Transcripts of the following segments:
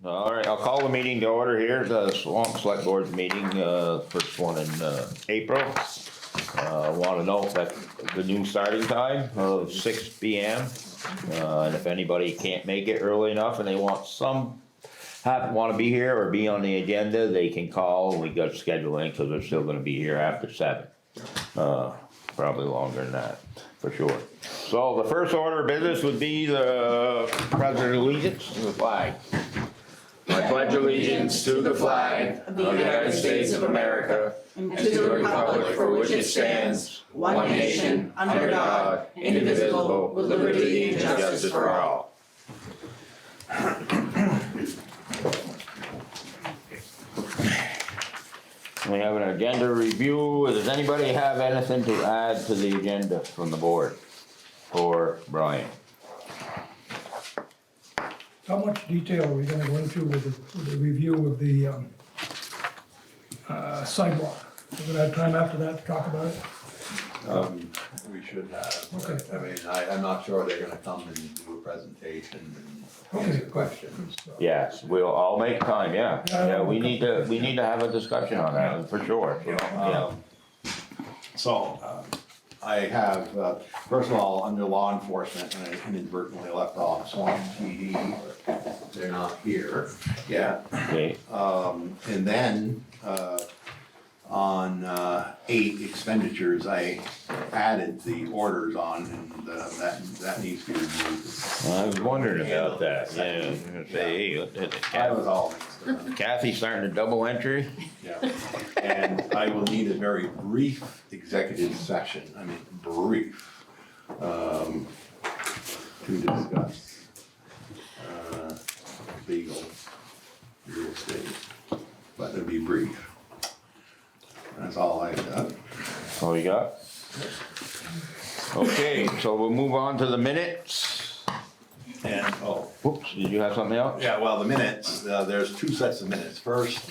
All right, I'll call the meeting to order here, the Swanton Select meeting, first one in April. Want to note that the new starting time of 6 p.m. And if anybody can't make it early enough and they want to be here or be on the agenda, they can call. We got scheduling because they're still going to be here after 7. Probably longer than that, for sure. So the first order of business would be the President allegiance to the flag. I pledge allegiance to the flag of the United States of America and to the republic for which it stands, one nation, under God, indivisible, with liberty and justice for all. We have an agenda review. Does anybody have anything to add to the agenda from the board? Or Brian? How much detail are we gonna go into with the review of the sidewalk? We're gonna have time after that to talk about it? We should have. Okay. I mean, I'm not sure they're gonna come and do a presentation and answer questions. So. Yes, I'll make time, yeah. Yeah, we need to have a discussion on that, for sure. So, I have, first of all, under law enforcement, and I inadvertently left off Swanton P.E.G. They're not here yet. Okay, And then, on 8 expenditures, I added the orders on, and that needs to be removed. I was wondering about that, yeah. Hey, I was all mixed up. Kathy's starting a double entry? Yeah, and I will need a very brief executive session, I mean, brief, to discuss, legal, real estate, but it'll be brief. That's all I've got. All you got? Okay, so we'll move on to the minutes. And, Whoops, did you have something else? yeah, well, the minutes, there's 2 sets of minutes. First,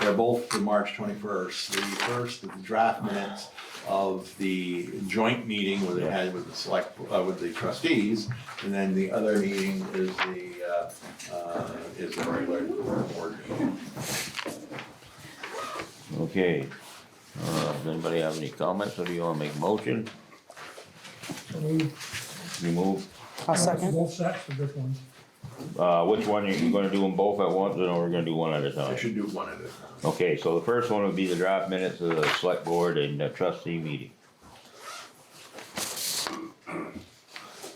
they're both for March 21st. The first, the draft minutes of the joint meeting where they had with the trustees, and then the other meeting is the regular board meeting. Okay, does anybody have any comments, or do you wanna make a motion? Remove? I'll second. Both sets of this one. Which one, you gonna do them both at once, or we're gonna do one at a I time? should do one at a time. Okay, so the first one would be the draft minutes of the select board and the trustee meeting.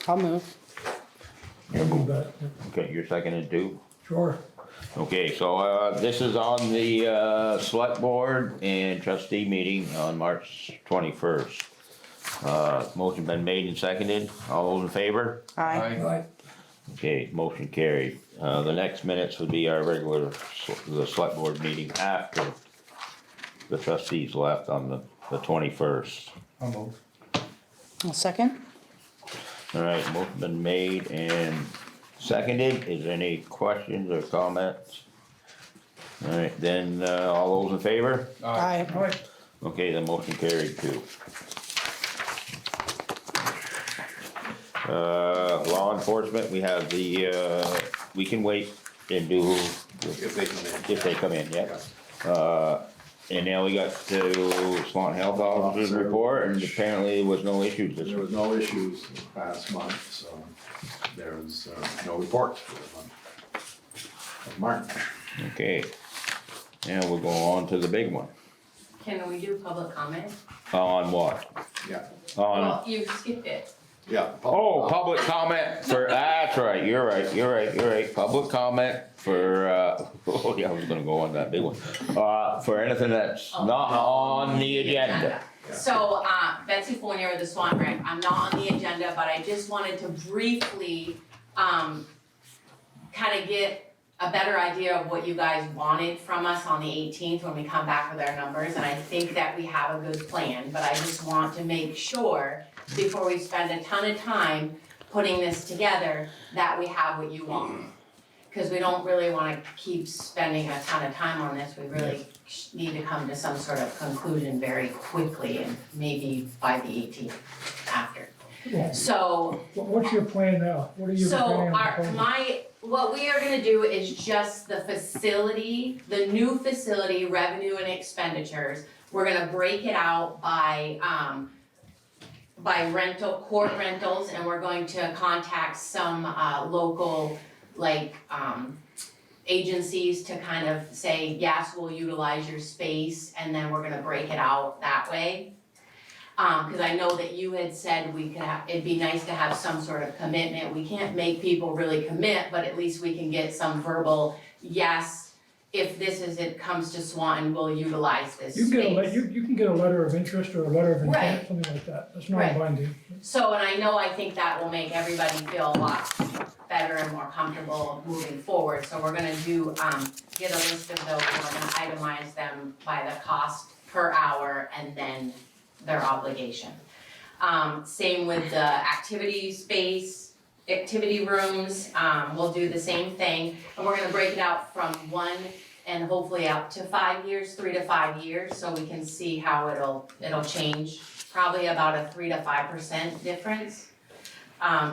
I'll move. I'll move that. Okay, you're seconded too? Sure. Okay, so, this is on the, select board and trustee meeting on March 21st. Motion been made and seconded, all those in favor? Aye. Right. Okay, motion carried. The next minutes would be our regular, the select board meeting after the trustees left on the 21st. I'll move. I'll second. All right, motion been made and seconded. Is there any questions or comments? All right, then, all those in favor? Aye. All right. Okay, the motion carried too. Law enforcement, we have the, we can wait and do, If they come in. if they come in, yeah. And now we got the Swanton Health Officer's report, and apparently there was no issues this There week. was no issues the past month, so there was no reports for the month of March. Okay, now we'll go on to the big one. Can we do public comment? On what? Yeah, On, Well, you skipped it. yeah. oh, public comment for, that's right, you're right. Public comment for, oh yeah, I was gonna go on that big one. For anything that's not on the agenda. So, Betsy Fournier with the Swan Rec, I'm not on the agenda, but I just wanted to briefly, kind of get a better idea of what you guys wanted from us on the 18th when we come back with our numbers, and I think that we have a good plan, but I just want to make sure before we spend a ton of time putting this together, that we have what you want. Because we don't really want to keep spending a ton of time on this, we really need to come to some sort of conclusion very quickly, and maybe by the 18th after. Well, So, what's your plan now? What are you so planning on our, proposing? my what we are gonna do is just the facility, the new facility revenue and expenditures. We're gonna break it out by rental, court rentals, and we're going to contact some, local, like, agencies to kind of say, yes, we'll utilize your space, and then we're gonna break it out that way. Cause I know that you had said we could have, it'd be nice to have some sort of commitment, we can't make people really commit, but at least we can get some verbal, yes, if it comes to Swanton, we'll utilize this You space. can get you can get a letter of interest or a letter of Right. intent, something like that, that's not Right. binding. So, and I think that will make everybody feel a lot better and more comfortable moving forward, so we're gonna do, get a list of those, and we're gonna itemize them by the cost per hour and then their obligation. Same with the activity space, activity rooms, we'll do the same thing, and we're gonna break it out from 1 and hopefully up to 5 years, 3 to 5 years, so we can see how it'll change, probably about a 3 to 5% difference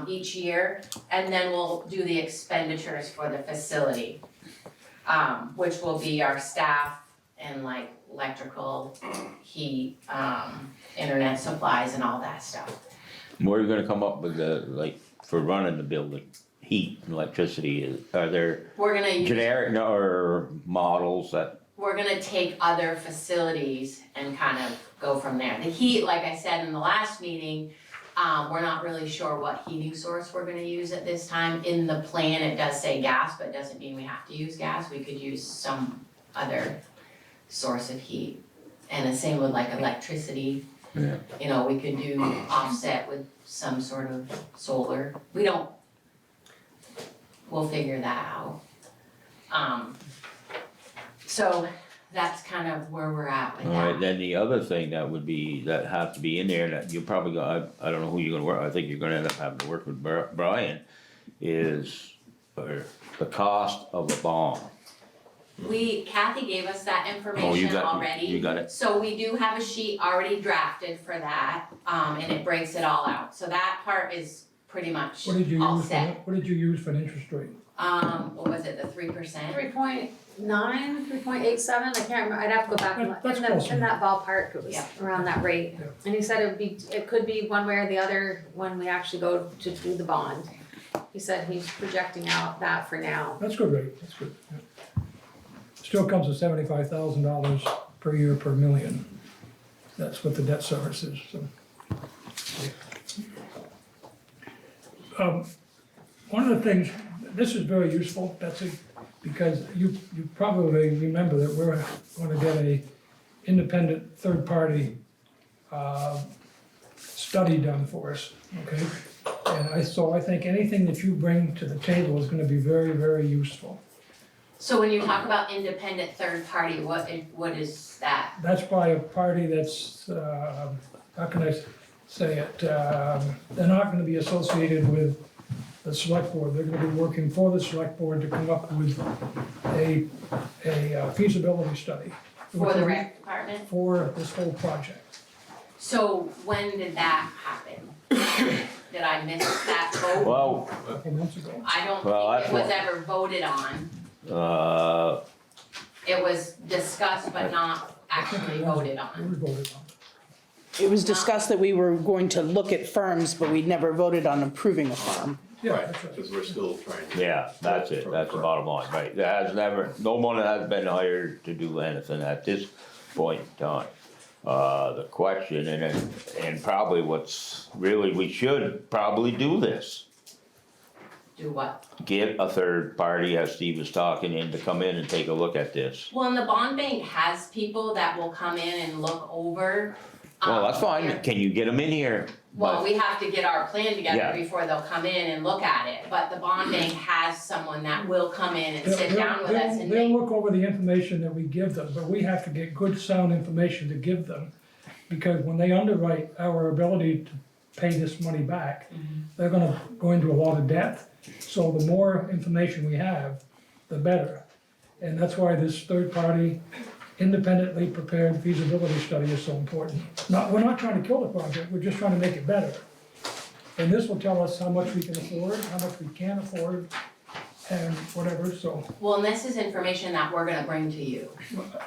each year, and then we'll do the expenditures for the facility, which will be our staff and like electrical, heat, internet supplies and all that stuff. Where are you gonna come up with the, like, for running the building, heat and electricity, are there We're gonna use, generic, or models that, we're gonna take other facilities and kind of go from there. The heat, like I said in the last meeting, we're not really sure what heating source we're gonna use at this time. In the plan, it does say gas, but it doesn't mean we have to use gas, we could use some other source of heat. And the same with like electricity. Yeah. You know, we could do offset with some sort of solar. We'll figure that out. So that's kind of where we're at with alright, that. then the other thing that would be, that have to be in there, that you're probably gonna, I don't know who you're gonna work, I think you're gonna end up having to work with Brian, is, the cost of the bond. Kathy gave us that Oh, information already. you got it? So we do have a sheet already drafted for that, and it breaks it all out. So that part is pretty much What did you all use for, set. what did you use for an interest rate? What was it, the 3%? 3.9, 3.87, I can't remember, I'd have to go back and look, That's close in that ballpark, it was Yeah. around that rate. Yeah. And he said it could be one way or the other when we actually go to do the bond. He said he's projecting out that for now. That's good rate, that's good, yeah. Still comes to $75,000 per year per million. That's what the debt service is, so. One of the things, this is very useful, Betsy, because you probably remember that we're gonna get a independent third-party study done for us, okay? And so I think anything that you bring to the table is gonna be very, very useful. So when you talk about independent third party, what is that? That's by a party that's, how can I say it, they're not gonna be associated with the select board, they're gonna be working for the select board to come up with a feasibility study. For the rec department? For this whole project. So when did that happen? Did I miss that vote? Well, A couple months ago. I don't Well, think that's it was what- ever voted on. it It was discussed but not actually voted It on. was voted on. It was discussed that we were going to look at firms, but we never voted on approving a firm. Yeah, Right, that's right. because we're still trying to. yeah, that's it, that's the bottom line, right, there has never, no one has been hired to do anything at this point in time. The question, and probably what's, really, we should probably do this. Do what? Get a third party, as Steve was talking, in to come in and take a look at this. Well, and the bond bank has people that will come in and look over. Well, that's their- fine, can you get them in here? Well, But- we have to get our plan together Yeah. before they'll come in and look at it, but the bond bank has someone that will come in and They'll- sit down with us and They'll make. look over the information that we give them, but we have to get good sound information to give them. Because when they underwrite our ability to pay this money back, they're gonna go into a lot of debt. So the more information we have, the better. And that's why this third-party, independently prepared feasibility study is so important. We're not trying to kill the project, we're just trying to make it better. And this will tell us how much we can afford, how much we can't afford, and whatever, so Well, and this is information that we're gonna bring to you,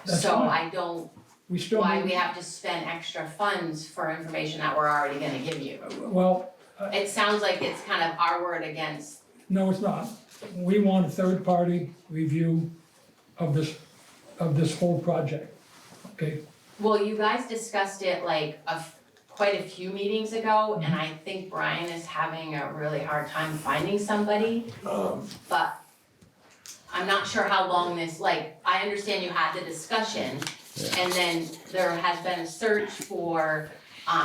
that's so fine. I don't, We still why we need, have to spend extra funds for information that we're already gonna give you. well, It sounds like it's kind of our word against, no, it's not. We want a third-party review of this whole project, okay? well, you guys discussed it like quite a few meetings ago, and I think Brian is having a really hard time finding somebody. But I'm not sure how long this, like, I understand you had the discussion, and then there has been a search for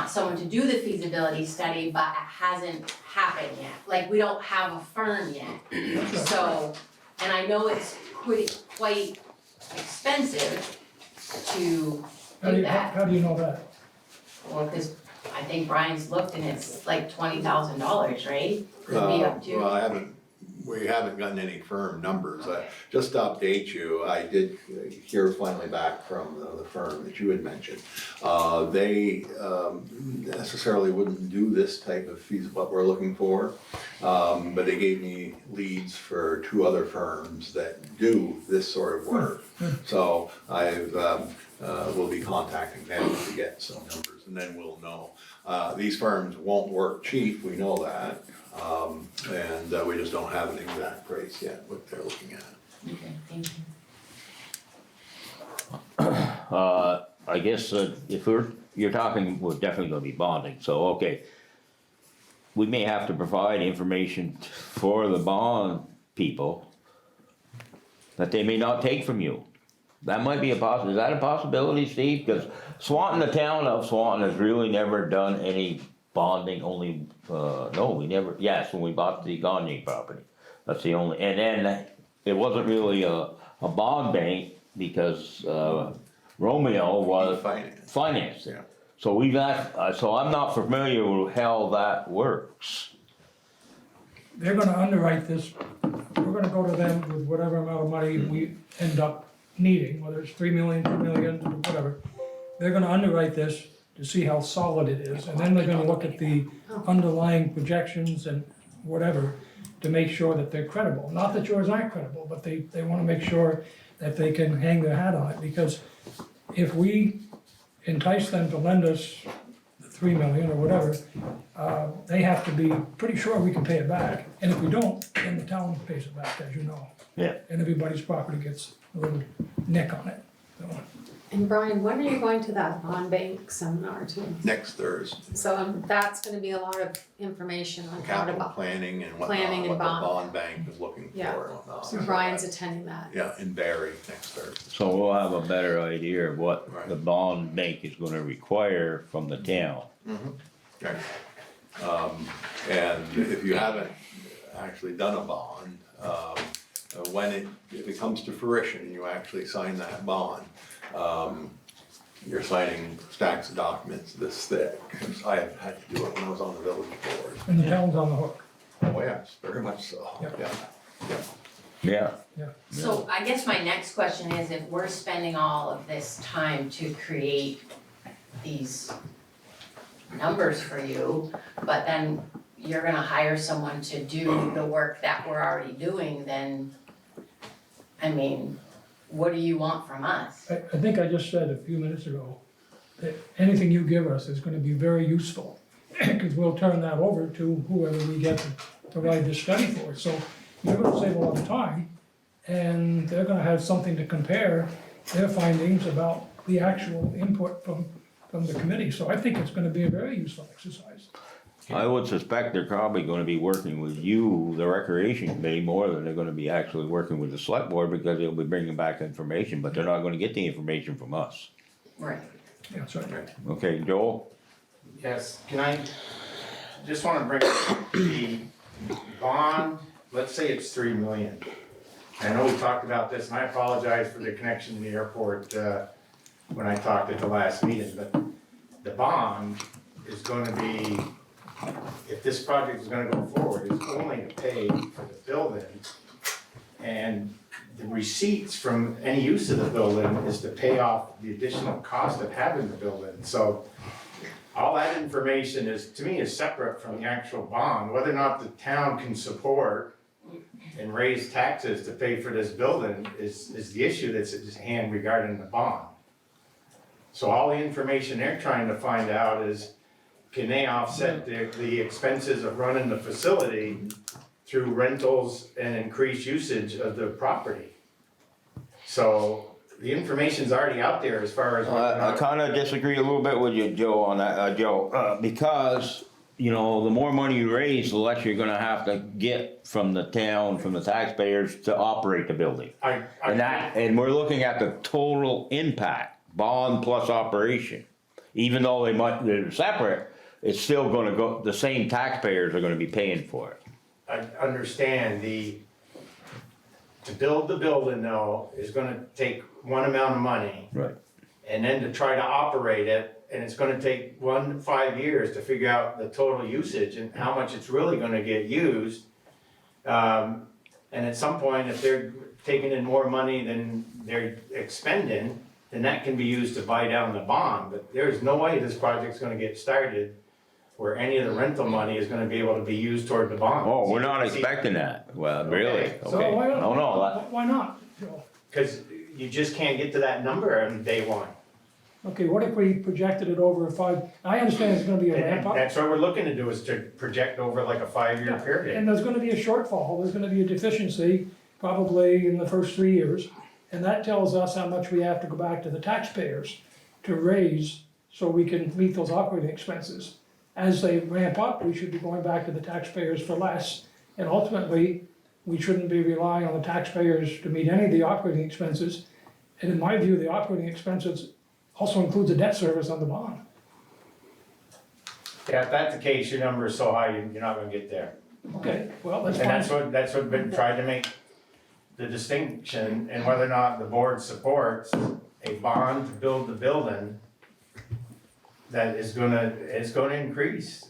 someone to do the feasibility study, but it hasn't happened yet. Like, we don't have a firm yet. So, and I know it's quite expensive to do that. How do you know that? Well, cause I think Brian's looked and it's like $20,000, right? Could be up to. Well, we haven't gotten any firm numbers. Just to update you, I did hear finally back from the firm that you had mentioned. They necessarily wouldn't do this type of fees, what we're looking for. But they gave me leads for 2 other firms that do this sort of work. So we'll be contacting them to get some numbers, and then we'll know. These firms won't work cheap, we know that, and we just don't have an exact price yet, what they're looking at. Okay, thank you. I guess if you're talking, we're definitely gonna be bonding, so, okay. We may have to provide information for the bond people that they may not take from you. That might be is that a possibility, Steve? Because Swanton, the town of Swanton has really never done any bonding, only, no, we never, yes, when we bought the Gagne property. That's the only, and then it wasn't really a bond bank because, Romeo was financed it. Yeah. So we got, so I'm not familiar with how that works. They're gonna underwrite this, we're gonna go to them with whatever amount of money we end up needing, whether it's 3 million, 2 million, whatever. They're gonna underwrite this to see how solid it is, and then they're gonna look at the underlying projections and whatever to make sure that they're credible. Not that yours aren't credible, but they wanna make sure that they can hang their hat on it, because if we entice them to lend us 3 million or whatever, they have to be pretty sure we can pay it back. And if we don't, then the town pays it back, as you know. Yeah. And everybody's property gets a little nick on it. So, And Brian, when are you going to that bond bank seminar too? Next Thursday, So that's gonna be a lot of information on how to capital buy. planning and Planning whatnot, and what the bond. bond bank is looking for Yeah. and whatnot. So Brian's attending that. Yeah, in Barry next Thursday. So we'll have a better idea of what Right. the bond bank is gonna require from the town. Okay. And if you haven't actually done a bond, if it comes to fruition and you actually sign that bond, you're signing stacks of documents this thick. I have had to do it when I was on the village board. and the town's on the hook, Oh, yes, very much so, Yep. yeah. Yeah. yeah. So I guess my next question is, if we're spending all of this time to create these numbers for you, but then you're gonna hire someone to do the work that we're already doing, then, I mean, what do you want from us? I think I just said a few minutes ago, that anything you give us is gonna be very useful. Because we'll turn that over to whoever we get to write this study for. So you're gonna save a lot of time, and they're gonna have something to compare their findings about the actual input from the committee. So I think it's gonna be a very useful exercise. I would suspect they're probably gonna be working with you, the recreation committee, more than they're gonna be actually working with the select board, because they'll be bringing back information, but they're not gonna get the information from us. Right. Yeah, that's right. Okay, Joel? Yes, can I, just wanna bring up the bond, let's say it's 3 million. I know we talked about this, and I apologize for the connection to the airport, when I talked at the last meeting, but the bond is gonna be, if this project is gonna go forward, is only to pay for the building. And the receipts from any use of the building is to pay off the additional cost of having the building, so all that information is, to me, is separate from the actual bond. Whether or not the town can support and raise taxes to pay for this building is the issue that's at hand regarding the bond. So all the information they're trying to find out is, can they offset the expenses of running the facility through rentals and increased usage of the property? So the information's already out there as far as. I kinda disagree a little bit with you, Joe, on that, Joe, because, you know, the more money you raise, the less you're gonna have to get from the town, from the taxpayers to operate the building. And we're looking at the total impact, bond plus operation. Even though they're separate, it's still gonna go, the same taxpayers are gonna be paying for it. I understand to build the building though, is gonna take one amount of money. Right. And then to try to operate it, and it's gonna take 1 to 5 years to figure out the total usage and how much it's really gonna get used. And at some point, if they're taking in more money than they're expending, then that can be used to buy down the bond. But there's no way this project's gonna get started where any of the rental money is gonna be able to be used toward the bond. Oh, we're not expecting that, well, really, Okay. So okay, why no, no, why not, Joe? Cause you just can't get to that number on day one. Okay, what if we projected it over I understand it's gonna be a ramp And up. that's what we're looking to do, is to project over like a 5-year period. And there's gonna be a shortfall, there's gonna be a deficiency, probably in the first 3 years. And that tells us how much we have to go back to the taxpayers to raise, so we can meet those operating expenses. As they ramp up, we should be going back to the taxpayers for less. And ultimately, we shouldn't be relying on the taxpayers to meet any of the operating expenses. And in my view, the operating expenses also includes a debt service on the bond. Yeah, if that's the case, your number is so high, you're not gonna get there. Okay, well, that's And fine. that's what been tried to make the distinction, and whether or not the board supports a bond to build the building that is gonna increase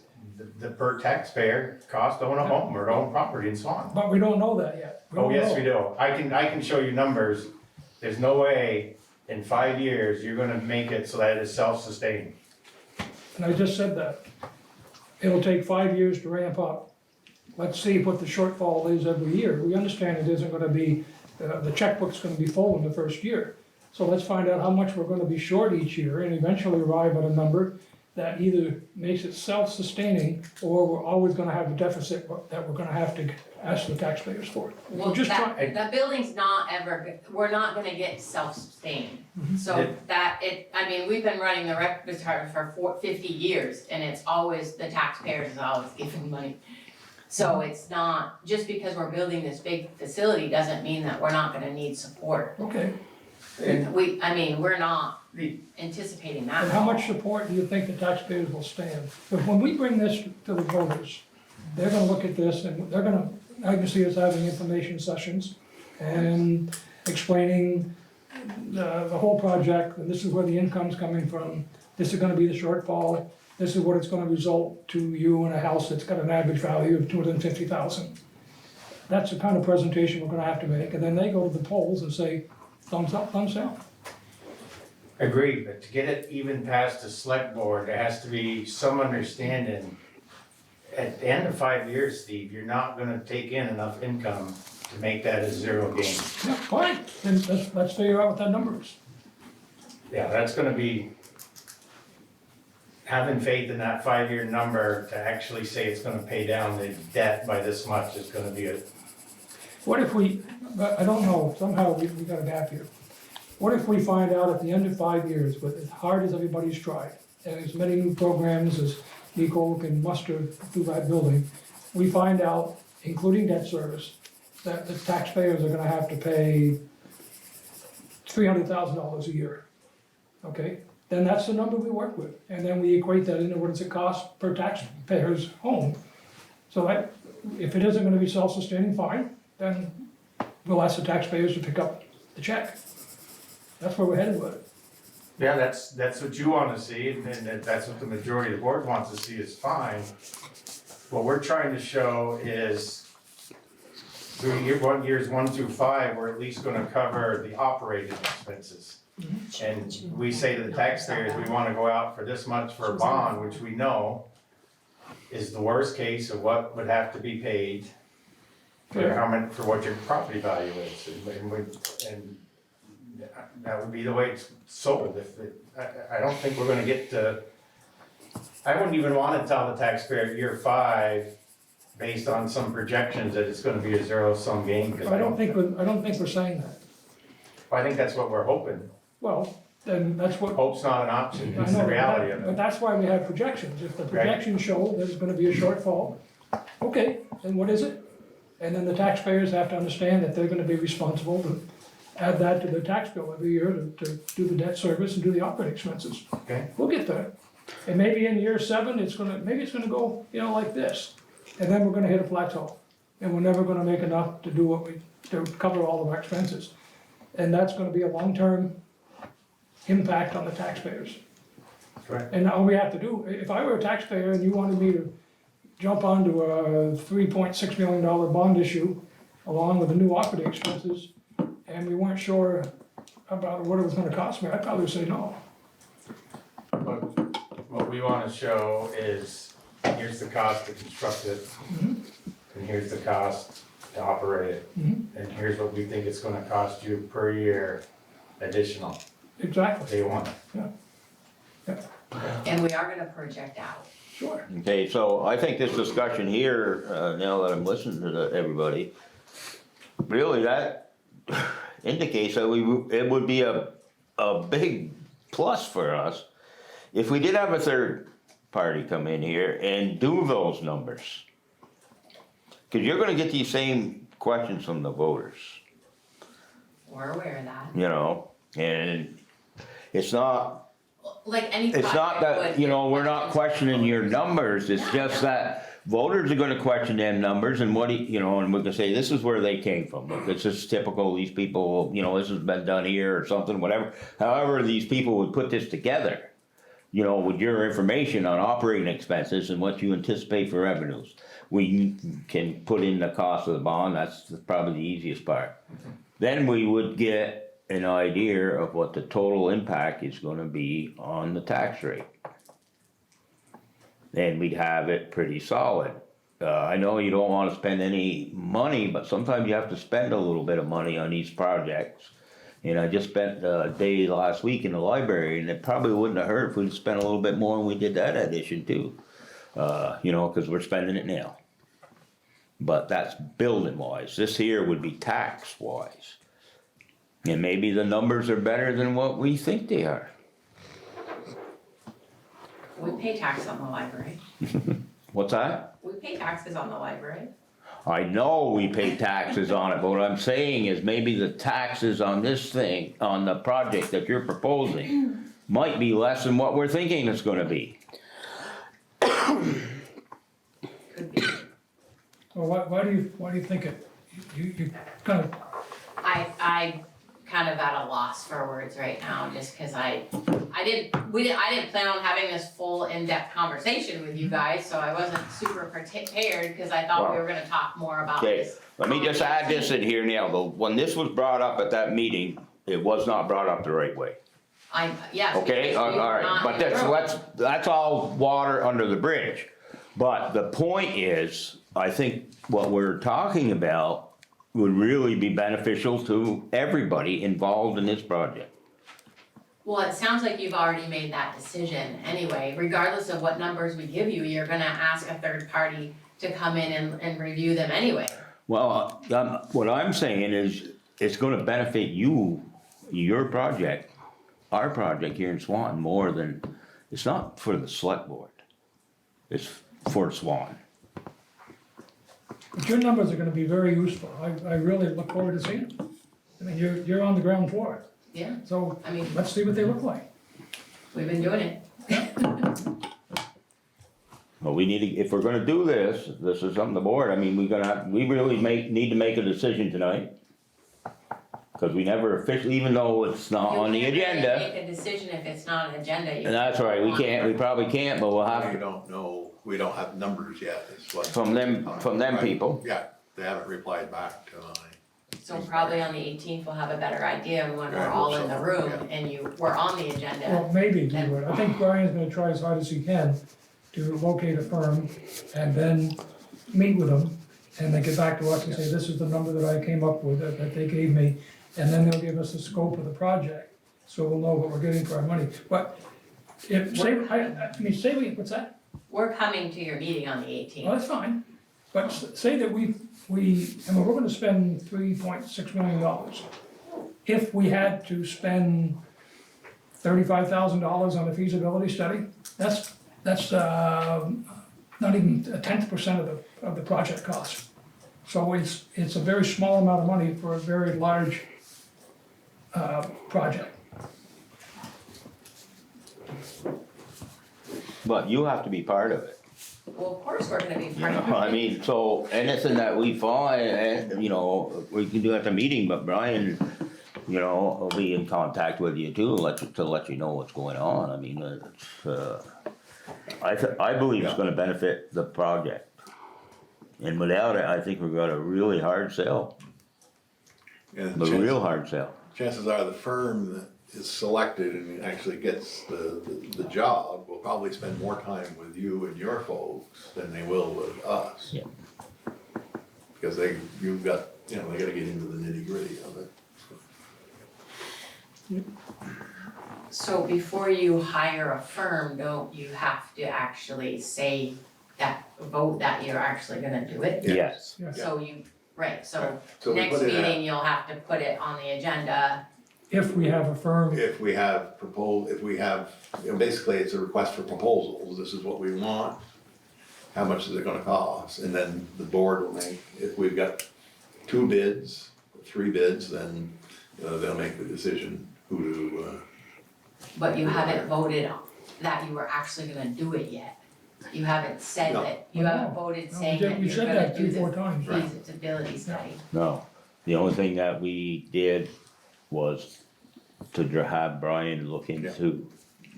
the per taxpayer cost to own a home or to own property in Swan. But we don't know that yet. Oh, don't yes, know. we do. I can show you numbers. There's no way in 5 years you're gonna make it so that it's self-sustaining. And I just said that. It'll take 5 years to ramp up. Let's see what the shortfall is every year. We understand it isn't gonna be, the checkbook's gonna be full in the first year. So let's find out how much we're gonna be short each year and eventually arrive at a number that either makes it self-sustaining, or we're always gonna have a deficit that we're gonna have to ask the taxpayers for. Well, We're just that, trying, the building's not ever, we're not gonna get self-sustained. So I mean, we've been running the rec department for 50 years, and it's always, the taxpayers is always giving money. So it's not, just because we're building this big facility doesn't mean that we're not gonna need support. okay. We're not anticipating that. And how much support do you think the taxpayers will stand? But when we bring this to the voters, they're gonna look at this and they're gonna, I can see us having information sessions and explaining the whole project, and this is where the income's coming from, this is gonna be the shortfall, this is what it's gonna result to you in a house that's got an average value of $250,000. That's the kind of presentation we're gonna have to make, and then they go to the polls and say, thumbs up, thumbs down. Agreed, but to get it even past the select board, there has to be some understanding. At the end of 5 years, Steve, you're not gonna take in enough income to make that a zero gain. Yeah, fine, then let's figure out what that number is. Yeah, that's gonna be, having faith in that 5-year number to actually say it's gonna pay down the debt by this much is gonna be a. What if we, but I don't know, somehow we got a gap here. What if we find out at the end of 5 years, with as hard as everybody's tried, and as many new programs as Nico can muster through that building, we find out, including debt service, that the taxpayers are gonna have to pay $300,000 a year, okay? Then that's the number we work with, and then we equate that into what does it cost per taxpayer's home. So that, if it isn't gonna be self-sustaining, fine, then we'll ask the taxpayers to pick up the check. That's where we're headed with it. Yeah, that's what you wanna see, and that's what the majority of the board wants to see, is fine. What we're trying to show is through years 1 through 5, we're at least gonna cover the operating expenses. And we say to the taxpayers, we wanna go out for this much for a bond, which we know is the worst case of what would have to be paid. for how much, for what your property value is, and that would be the way it's sold, I don't think we're gonna get to, I wouldn't even wanna tell the taxpayer at year 5, based on some projections, that it's gonna be a zero-sum game, because I don't think we're saying that. I think that's what we're hoping. Well, then that's what. Hope's not an option, I it's know, the but reality that- of But it. that's why we have projections. If the projections show there's gonna be a shortfall, okay, then what is it? And then the taxpayers have to understand that they're gonna be responsible to add that to their tax bill every year to do the debt service and do the operating expenses. Okay. We'll get there. And maybe in year 7, maybe it's gonna go, like this. And then we're gonna hit a plateau. And we're never gonna make enough to cover all of our expenses. And that's gonna be a long-term impact on the taxpayers. Correct. And all we have to do, if I were a taxpayer and you wanted me to jump onto a $3.6 million bond issue along with the new operating expenses, and we weren't sure about what it was gonna cost me, I'd probably say no. What we wanna show is, here's the cost to construct it, and here's the cost to operate it, and here's what we think it's gonna cost you per year additional, Exactly, day one. And we are gonna project out. sure. Okay, so I think this discussion here, now that I'm listening to everybody, really that indicates that it would be a big plus for us if we did have a third party come in here and do those numbers. Cause you're gonna get these same questions from the voters, We're aware of that. and it's not, Like any it's not project that, would- we're not questioning your numbers, it's just that voters are gonna question them numbers and and we can say, this is where they came from. Look, this is typical, these people, this has been done here or something, whatever. However, these people would put this together, with your information on operating expenses and what you anticipate for revenues. We can put in the cost of the bond, that's probably the easiest part. Then we would get an idea of what the total impact is gonna be on the tax rate. Then we'd have it pretty solid. I know you don't wanna spend any money, but sometimes you have to spend a little bit of money on these projects. And I just spent a day last week in the library, and it probably wouldn't have hurt if we'd spent a little bit more when we did that addition too. Cause we're spending it now. But that's building wise, this here would be tax wise. And maybe the numbers are better than what we think they are. We pay tax on the library. What's that? We pay taxes on the library. I know we pay taxes on it, but what I'm saying is maybe the taxes on this thing, on the project that you're proposing, might be less than what we're thinking it's gonna be. Could be. Well, why do you think it, you kind of, I kind of at a loss for words right now, just cause I didn't plan on having this full in-depth conversation with you guys, so I wasn't super prepared, cause I thought we were gonna talk more about Okay, this. let me just add this in here now, though, when this was brought up at that meeting, it was not brought up the right way. Yes. Okay, because we were alright, not but in the room. that's all water under the bridge. But the point is, I think what we're talking about would really be beneficial to everybody involved in this project. Well, it sounds like you've already made that decision anyway, regardless of what numbers we give you, you're gonna ask a third party to come in and review them anyway. Well, what I'm saying is, it's gonna benefit you, your project, our project here in Swanton, more than, it's not for the select board. It's for Swanton. but your numbers are gonna be very useful. I really look forward to seeing them. I mean, you're on the ground floor, Yeah, so I mean, let's see what they look like. we've been doing it. Well, we need to, if we're gonna do this is something the board, I mean, we really need to make a decision tonight. Cause we never officially, even though it's not on the You can't really agenda, make a decision if it's not an agenda. and that's right, we probably can't, but we'll have We to, don't know, we don't have numbers yet, is what. from them Right. people. Yeah, they haven't replied back to my. So probably on the 18th, we'll have a better idea when Yeah, I we're hope all in so, the room yeah. and we're on the agenda. Well, maybe do it. I think Brian's gonna try as hard as he can to locate a firm and then meet with them and they get back to us and say, this is the number that I came up with, that they gave me, and then they'll give us the scope of the project, so we'll know what we're getting for our money. But if, say, say we, what's that? We're coming to your meeting on the Well, 18th. that's fine, but say that we, and we're gonna spend $3.6 million. If we had to spend $35,000 on a feasibility study, that's not even a 10% of the project cost. So it's a very small amount of money for a very large project. But you have to be part of it. Well, of course, we're gonna be You part of it. know, I mean, so anything that we find, you know, we can do at the meeting, but Brian, you know, will be in contact with you too, to let you know what's going on. I mean, it's, I believe it's gonna benefit the project. And without it, I think we've got a really hard sell, And a real hard sell. chances are the firm that is selected and actually gets the job will probably spend more time with you and your folks than they will with us. Yeah. Because you've got, you know, they gotta get into the nitty-gritty of it. So before you hire a firm, don't you have to actually say that, vote that you're actually gonna do it? Yes. Yes. So you, right, so So we next put it at- meeting, you'll have to put it on the agenda. If we have a firm, If we have you know, basically it's a request for proposals, this is what we want, how much is it gonna cost? And then the board will make, if we've got 2 bids, 3 bids, then they'll make the decision who to, But you haven't voted that you were actually gonna do it yet. You haven't said No. that, you haven't voted No, saying that we you're said gonna that do 3-4 the times. feasibility study. No, the only thing that we did was to have Brian look into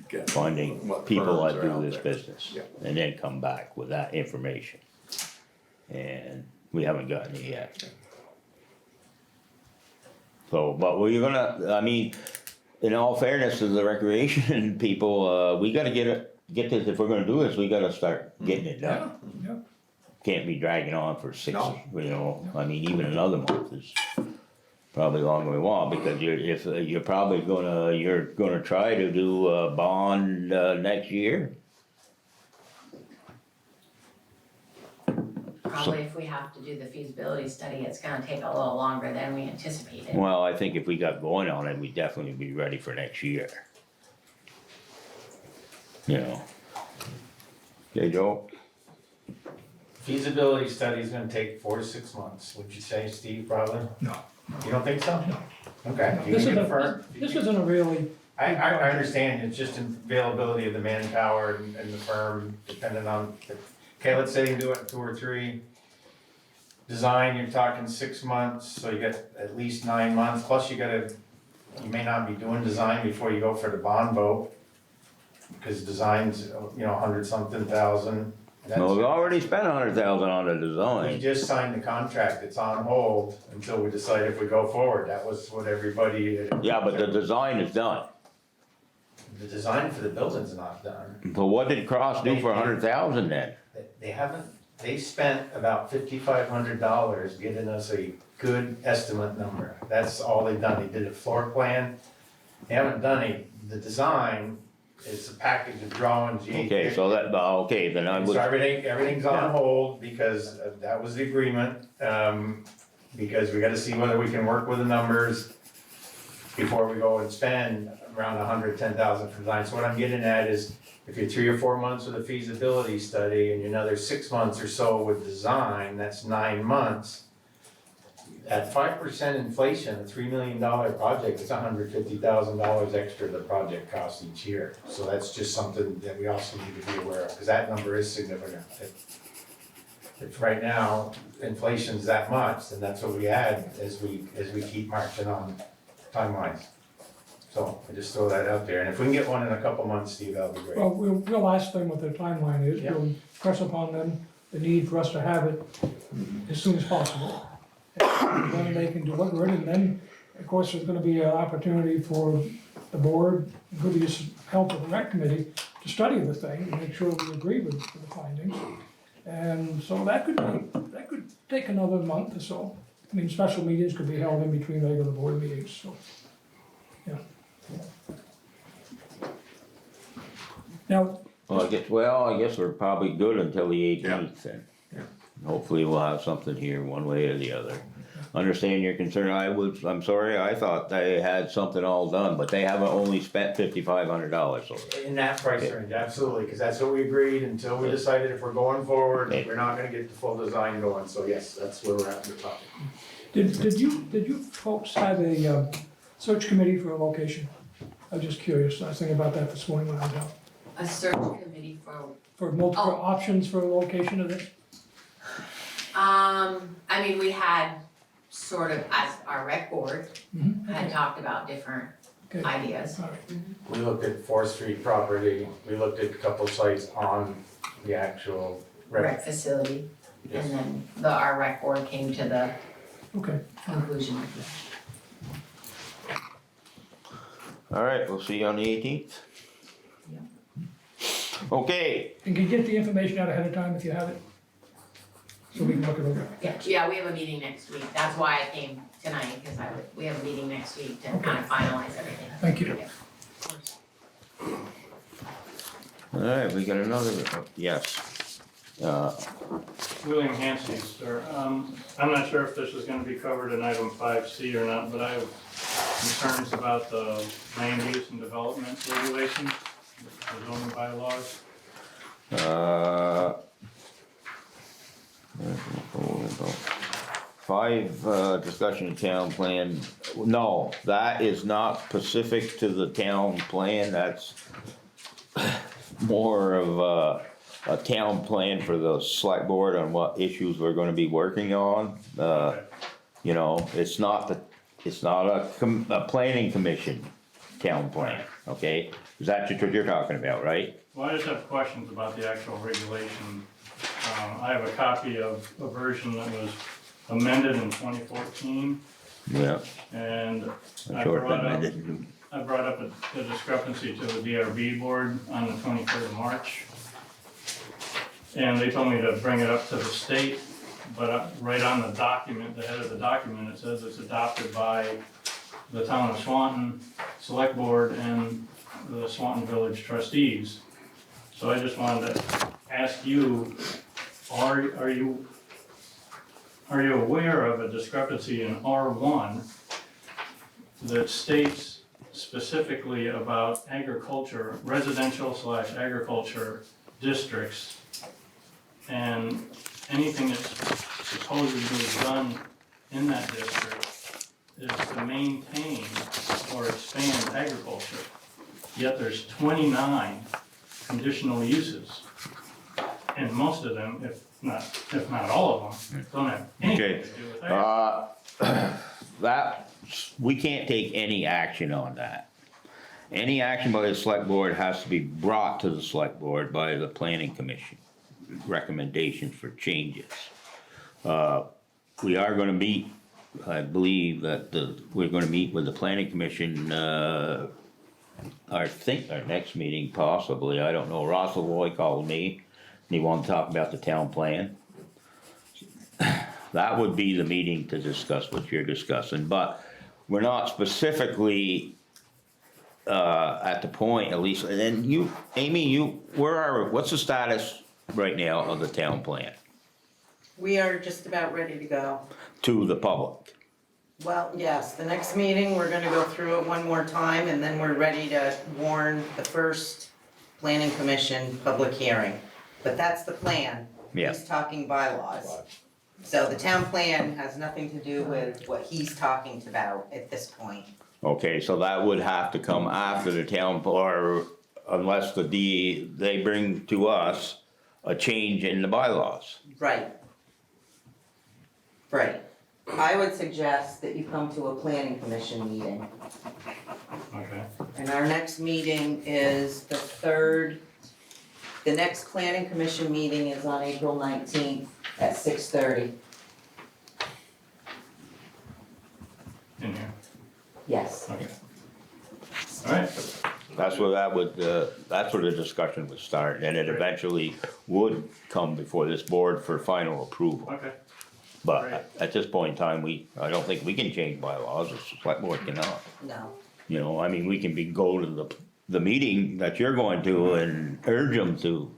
get finding what people firms that are do out this there. business. Yeah. And then come back with that information. And we haven't gotten it yet. So, but we're gonna, I mean, in all fairness to the recreation people, we gotta get this, if we're gonna do this, we gotta start getting it yeah, done. yeah. Can't be dragging on for 6, No. you know, I mean, even another month is probably longer than we want, because you're probably gonna try to do a bond, next year. Probably if we have to do the feasibility study, it's gonna take a little longer than we anticipated. Well, I think if we got going on it, we'd definitely be ready for next year. You know. Okay, Joe? Feasibility study is gonna take 4 to 6 months, would you say, Steve, probably? No. You don't think so? No. Okay. You This can isn't, confirm. this isn't a really, I understand, it's just availability of the manpower and the firm, depending on, okay, let's say you can do it in 2 or 3. Design, you're talking 6 months, so you got at least 9 months, plus you may not be doing design before you go for the bond vote. Because design's, you know, 100-something thousand. No, we already spent 100,000 on the We design. just signed the contract, it's on hold until we decide if we go forward, that was what everybody. Yeah, but the design is done. The design for the building's not done. So what did Cross do for 100,000 then? They haven't, they spent about $5,500 getting us a good estimate number. That's all they've done. They did a floor plan. They haven't done the design. It's a package of drawings. Okay, so that, okay, then I So would, everything's on Yeah. hold because that was the agreement. Because we gotta see whether we can work with the numbers before we go and spend around 110,000 for design. So what I'm getting at is, if you're 3 or 4 months with a feasibility study and you're another 6 months or so with design, that's 9 months. At 5% inflation, a $3 million project, it's $150,000 extra the project costs each year. So that's just something that we also need to be aware of, because that number is significant. If right now, inflation's that much, then that's what we add as we keep marching on timelines. So I just throw that out there, and if we can get one in a couple months, Steve, that'll be great. well, we'll ask them what their timeline is. Yeah. We'll press upon them the need for us to have it as soon as possible. And then they can deliver it, and then, of course, there's gonna be an opportunity for the board, with the help of the rec committee, to study the thing and make sure we agree with the findings. And so that could take another month or so. I mean, special meetings could be held in between regular board meetings, so, yeah. Now, I guess we're probably good until the 18th then. Yeah. Hopefully we'll have something here one way or the other. Understand your concern, I'm sorry, I thought they had something all done, but they haven't only spent $5,500 so. In that price range, absolutely, cause that's what we agreed until we decided if we're going forward, Okay. we're not gonna get the full design going, so yes, that's where we're at with the topic. did you folks have a search committee for a location? I was just curious, I was thinking about that this morning when I was out. A search committee For multiple Oh. options for a location of this? I mean, we had sort of, as our rec board had Okay, talked about different okay, ideas. all right. We looked at Fourth Street property, we looked at a couple sites on the actual Rec facility, Yes. and then our rec board came to the Okay, conclusion. All right, we'll see you on the 18th. Yeah. Okay, and can you get the information out ahead of time if you have it? So we can look it over. Yeah, we have a meeting next week, that's why I came tonight, cause we have a meeting next week to kind of finalize everything. Thank you. Yeah, of course. all right, we got another, yes. William Hanson, sir. I'm not sure if this is gonna be covered in item 5C or not, but I have concerns about the land use and development regulations, the zoning bylaws. Uh, 5, discussion of town plan, no, that is not specific to the town plan, that's more of a town plan for the select board on what issues we're gonna be working on. You know, it's not a planning commission town plan, okay? Is that what you're talking about, right? Well, I just have questions about the actual regulation. I have a copy of a version that was amended in 2014, Yeah. and I Short brought up amended. a discrepancy to the DRB board on the 23rd of March. And they told me to bring it up to the state, but right on the document, the head of the document, it says it's adopted by the town of Swanton Selectboard and the Swanton Village trustees. So I just wanted to ask you, are you aware of a discrepancy in R1 that states specifically about agriculture, residential/agriculture districts, and anything that's supposedly done in that district is to maintain or expand agriculture. Yet there's 29 conditional uses. And most of them, if not all of them, don't have anything Okay. to do with agriculture. That, we can't take any action on that. Any action by the select board has to be brought to the select board by the planning commission. Recommendations for changes. We are gonna meet, I believe that we're gonna meet with the planning commission, I think our next meeting possibly, I don't know, Ross Lavoy called me, and he wanted to talk about the town plan. That would be the meeting to discuss what you're discussing, but we're not specifically at the point, at least, and then you, Amy, what's the status right now of the town plan We are just about ready to go. to the public? Well, yes, the next meeting, we're gonna go through it one more time, and then we're ready to warn the first planning commission public hearing. But that's the plan. Yeah. He's talking bylaws. So the town plan has nothing to do with what he's talking about at this point. Okay, so that would have to come after the town, or unless they bring to us a change in the bylaws. Right. Right. I would suggest that you come to a planning commission meeting. Okay. And our next meeting is the next planning commission meeting is on April 19th at 6:30. In here, Yes. okay. All right, That's where that's where the discussion would start, and it eventually would come before this board for final approval. okay. But Right. at this point in time, I don't think we can change bylaws, the select board cannot. No. You know, I mean, we can go to the meeting that you're going to and urge them to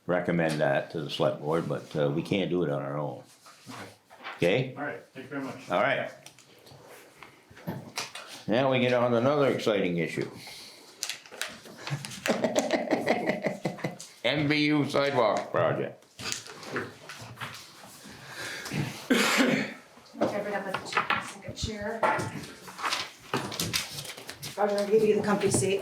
recommend that to the select board, but, we can't do it on our own. Okay? All right, thank you very much. All right. Now we get on to another exciting issue. MVU sidewalk project. Okay, bring up a second chair. Roger, I'll give you the comfy seat.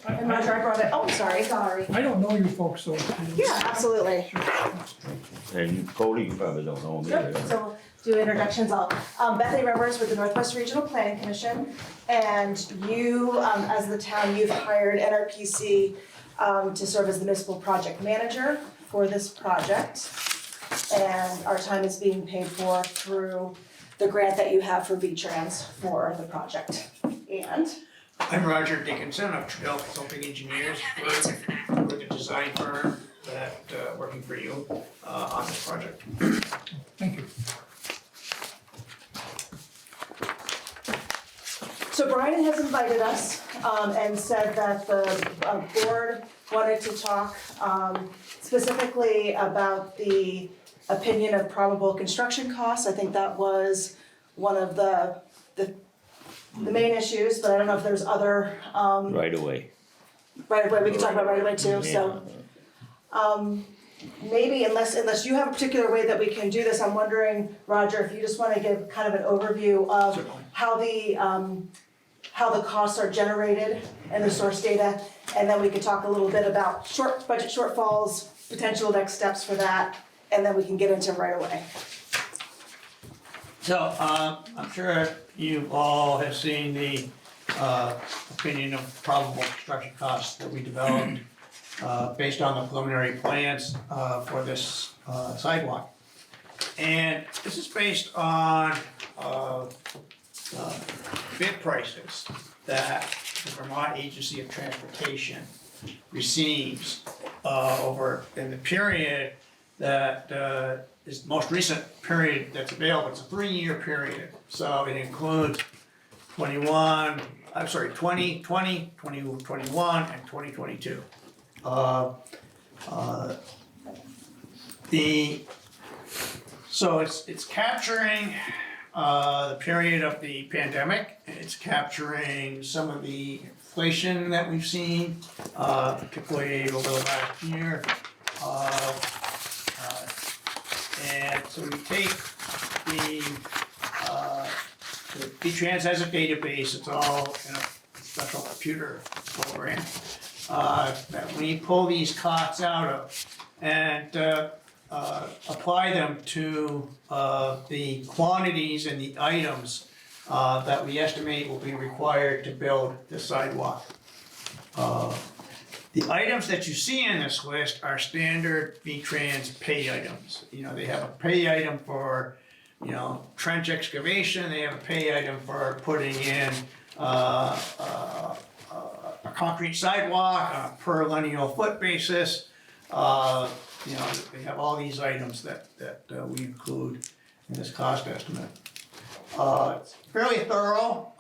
And Roger, I brought it, oh, sorry. I don't know you folks, so. Yeah, absolutely. And Cody, you probably don't know me Yep, either. so we'll do introductions. Bethany Rivers with the Northwest Regional Planning Commission. And you, as the town, you've hired NRPC to serve as the municipal project manager for this project. And our time is being paid for through the grant that you have for V-Trans for the project. And I'm Roger Dickinson of Trail Consulting Engineers. We're the design firm that, working for you, on this project. Thank you. so Brian has invited us and said that the board wanted to talk specifically about the opinion of probable construction costs. I think that was one of the main issues, but I don't know if there's other, Right away. right away, we can talk about right away too, so. Maybe unless you have a particular way that we can do this, I'm wondering, Roger, if you just wanna give kind of an overview of Certainly. how the costs are generated and the source data, and then we could talk a little bit about budget shortfalls, potential next steps for that, and then we can get into right away. So, I'm sure you all have seen the, opinion of probable construction costs that we developed, based on the preliminary plans, for this, sidewalk. And this is based on, bid prices that the Vermont Agency of Transportation receives, over in the period that, is the most recent period that's available. It's a 3-year period, so it includes 2020, 2021, and 2022. So it's capturing the period of the pandemic. It's capturing some of the inflation that we've seen, particularly over the last year. And so we take the V-Trans has a database. It's all in a special computer program that we pull these costs out of and apply them to the quantities and the items that we estimate will be required to build the sidewalk. The items that you see in this list are standard V-Trans pay items. You know, they have a pay item for, you know, trench excavation, they have a pay item for putting in a concrete sidewalk on a per lineal foot basis. You know, they have all these items that we include in this cost estimate. It's fairly thorough.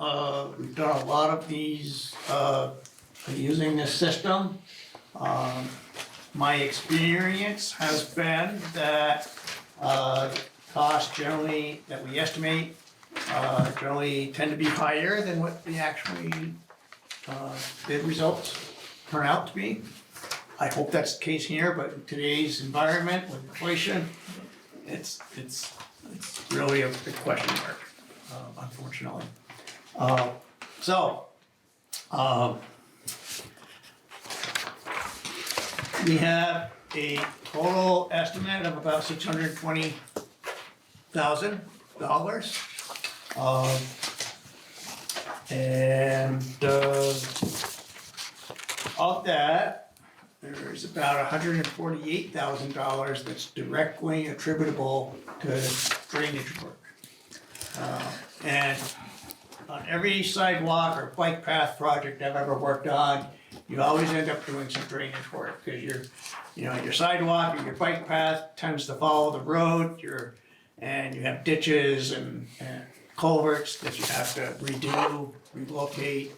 We've done a lot of these using this system. My experience has been that costs generally that we estimate generally tend to be higher than what the actually bid results turn out to be. I hope that's the case here, but in today's environment with inflation, it's really a big question mark, unfortunately. We have a total estimate of about $620,000. Of that, there's about $148,000 that's directly attributable to drainage work. And on every sidewalk or bike path project I've ever worked on, you always end up doing some drainage work, because your sidewalk or your bike path tends to follow the road, and you have ditches and culverts that you have to redo, relocate.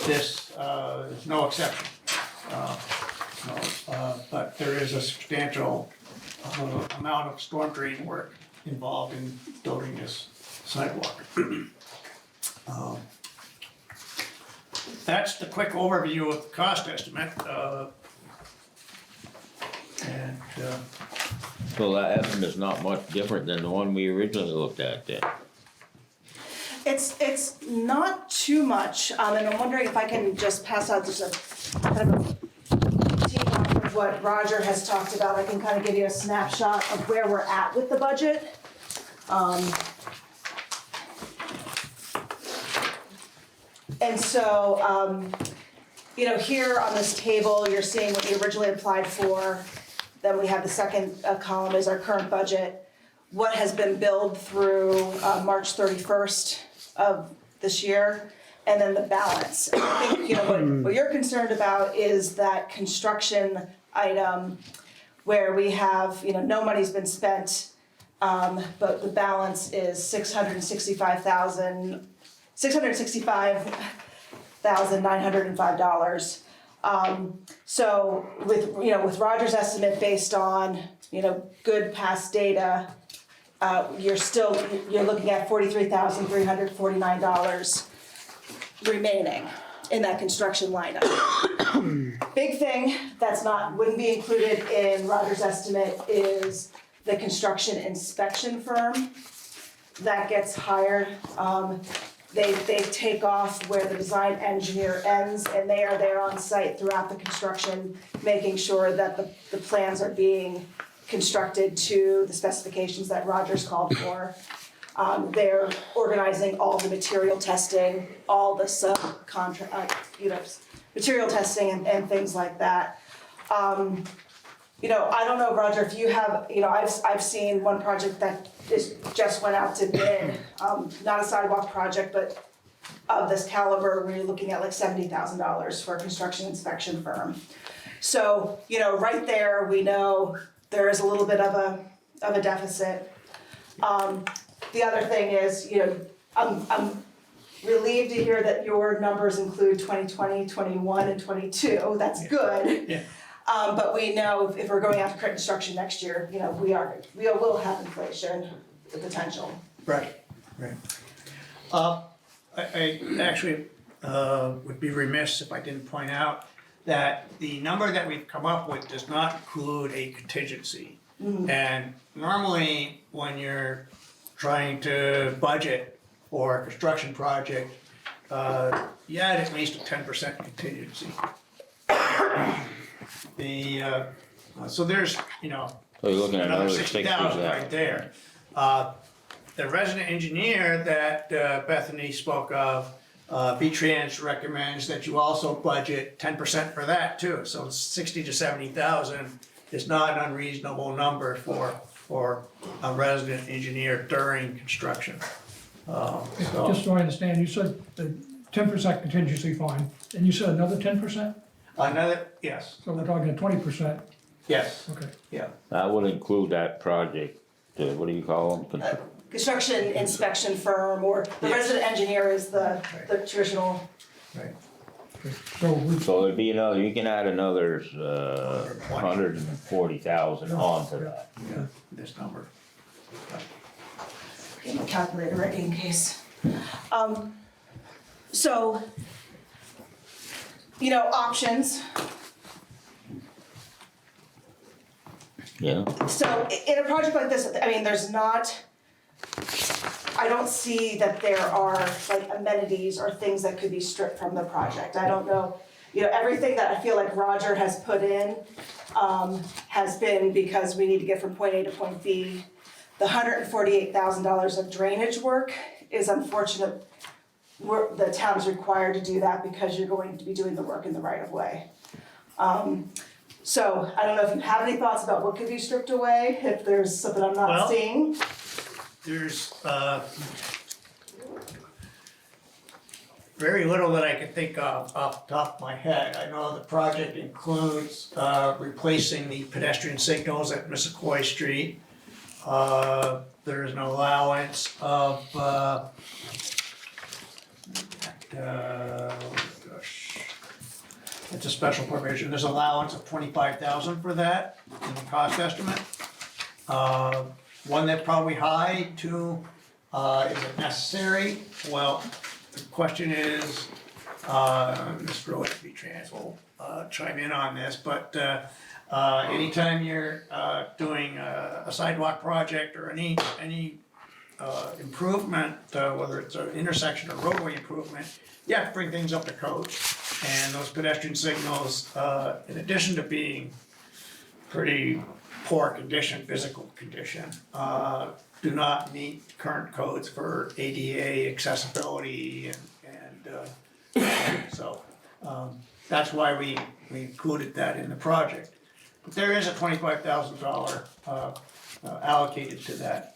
This is no exception. But there is a substantial amount of storm drain work involved in building this sidewalk. That's the quick overview of the cost estimate. And So that estimate is not much different than the one we originally looked at then. It's not too much, and I'm wondering if I can just pass out just a kind of a team off of what Roger has talked about. I can kind of give you a snapshot of where we're at with the budget. And so, here on this table, you're seeing what we originally applied for. Then we have the second column is our current budget. What has been billed through March 31st of this year, and then the balance. And I think, what you're concerned about is that construction item where we have, no money's been spent, but the balance is $665,905. So with Roger's estimate based on, good past data, you're looking at $43,349 remaining in that construction lineup. Big thing that's wouldn't be included in Roger's estimate is the construction inspection firm that gets hired. They take off where the design engineer ends, and they are there on site throughout the construction, making sure that the plans are being constructed to the specifications that Rogers called for. They're organizing all the material testing, all the material testing and things like that. I don't know, Roger, if you have, I've seen one project that just went out to bid, not a sidewalk project, but of this caliber, where you're looking at like $70,000 for a construction inspection firm. So, right there, we know there is a little bit of a deficit. The other thing is, I'm relieved to hear that your numbers include 2020, 21, and 22. That's good. Yeah. But we know if we're going out to construction next year, we will have inflation, the potential. Right. I actually would be remiss if I didn't point out that the number that we've come up with does not include a contingency. And normally, when you're trying to budget for a construction project, you add at least a 10% contingency. So there's, So you're looking at another another 60,000 right 60,000. there. The resident engineer that Bethany spoke of, V-Trans recommends that you also budget 10% for that too. So 60 to 70,000 is not an unreasonable number for a resident engineer during construction. Just so I understand, you said the 10% contingency fine, and you said another 10%? Yes, So we're talking 20%, yes, okay. yeah. That would include that project, what do you call them? Construction inspection firm, or the resident engineer is the traditional. Right. So it'd be another, you can add another, 140,000 onto that. Yeah, this number. Get my calculator ready in case. So, options. Yeah, So in a project like this, I don't see that there are like amenities or things that could be stripped from the project. I don't know, everything that I feel like Roger has put in has been because we need to get from point A to point B. The $148,000 of drainage work is unfortunate. The town's required to do that because you're going to be doing the work in the right of way. So I don't know if you have any thoughts about what could be stripped away, if there's something I'm not Well, seeing. There's, very little that I can think of off the top of my head. I know the project includes, replacing the pedestrian signals at Missisquoi Street. There is an allowance of, gosh, it's a special provision, there's allowance of 25,000 for that in the cost estimate. One that's probably high, two, is it necessary? Well, the question is, Mr. Roy will chime in on this, but anytime you're doing a sidewalk project or any improvement, whether it's an intersection or roadway improvement, you have to bring things up to code. And those pedestrian signals, in addition to being pretty poor condition, physical condition, do not meet current codes for ADA accessibility and so that's why we included that in the project. But there is a $25,000 allocated to that.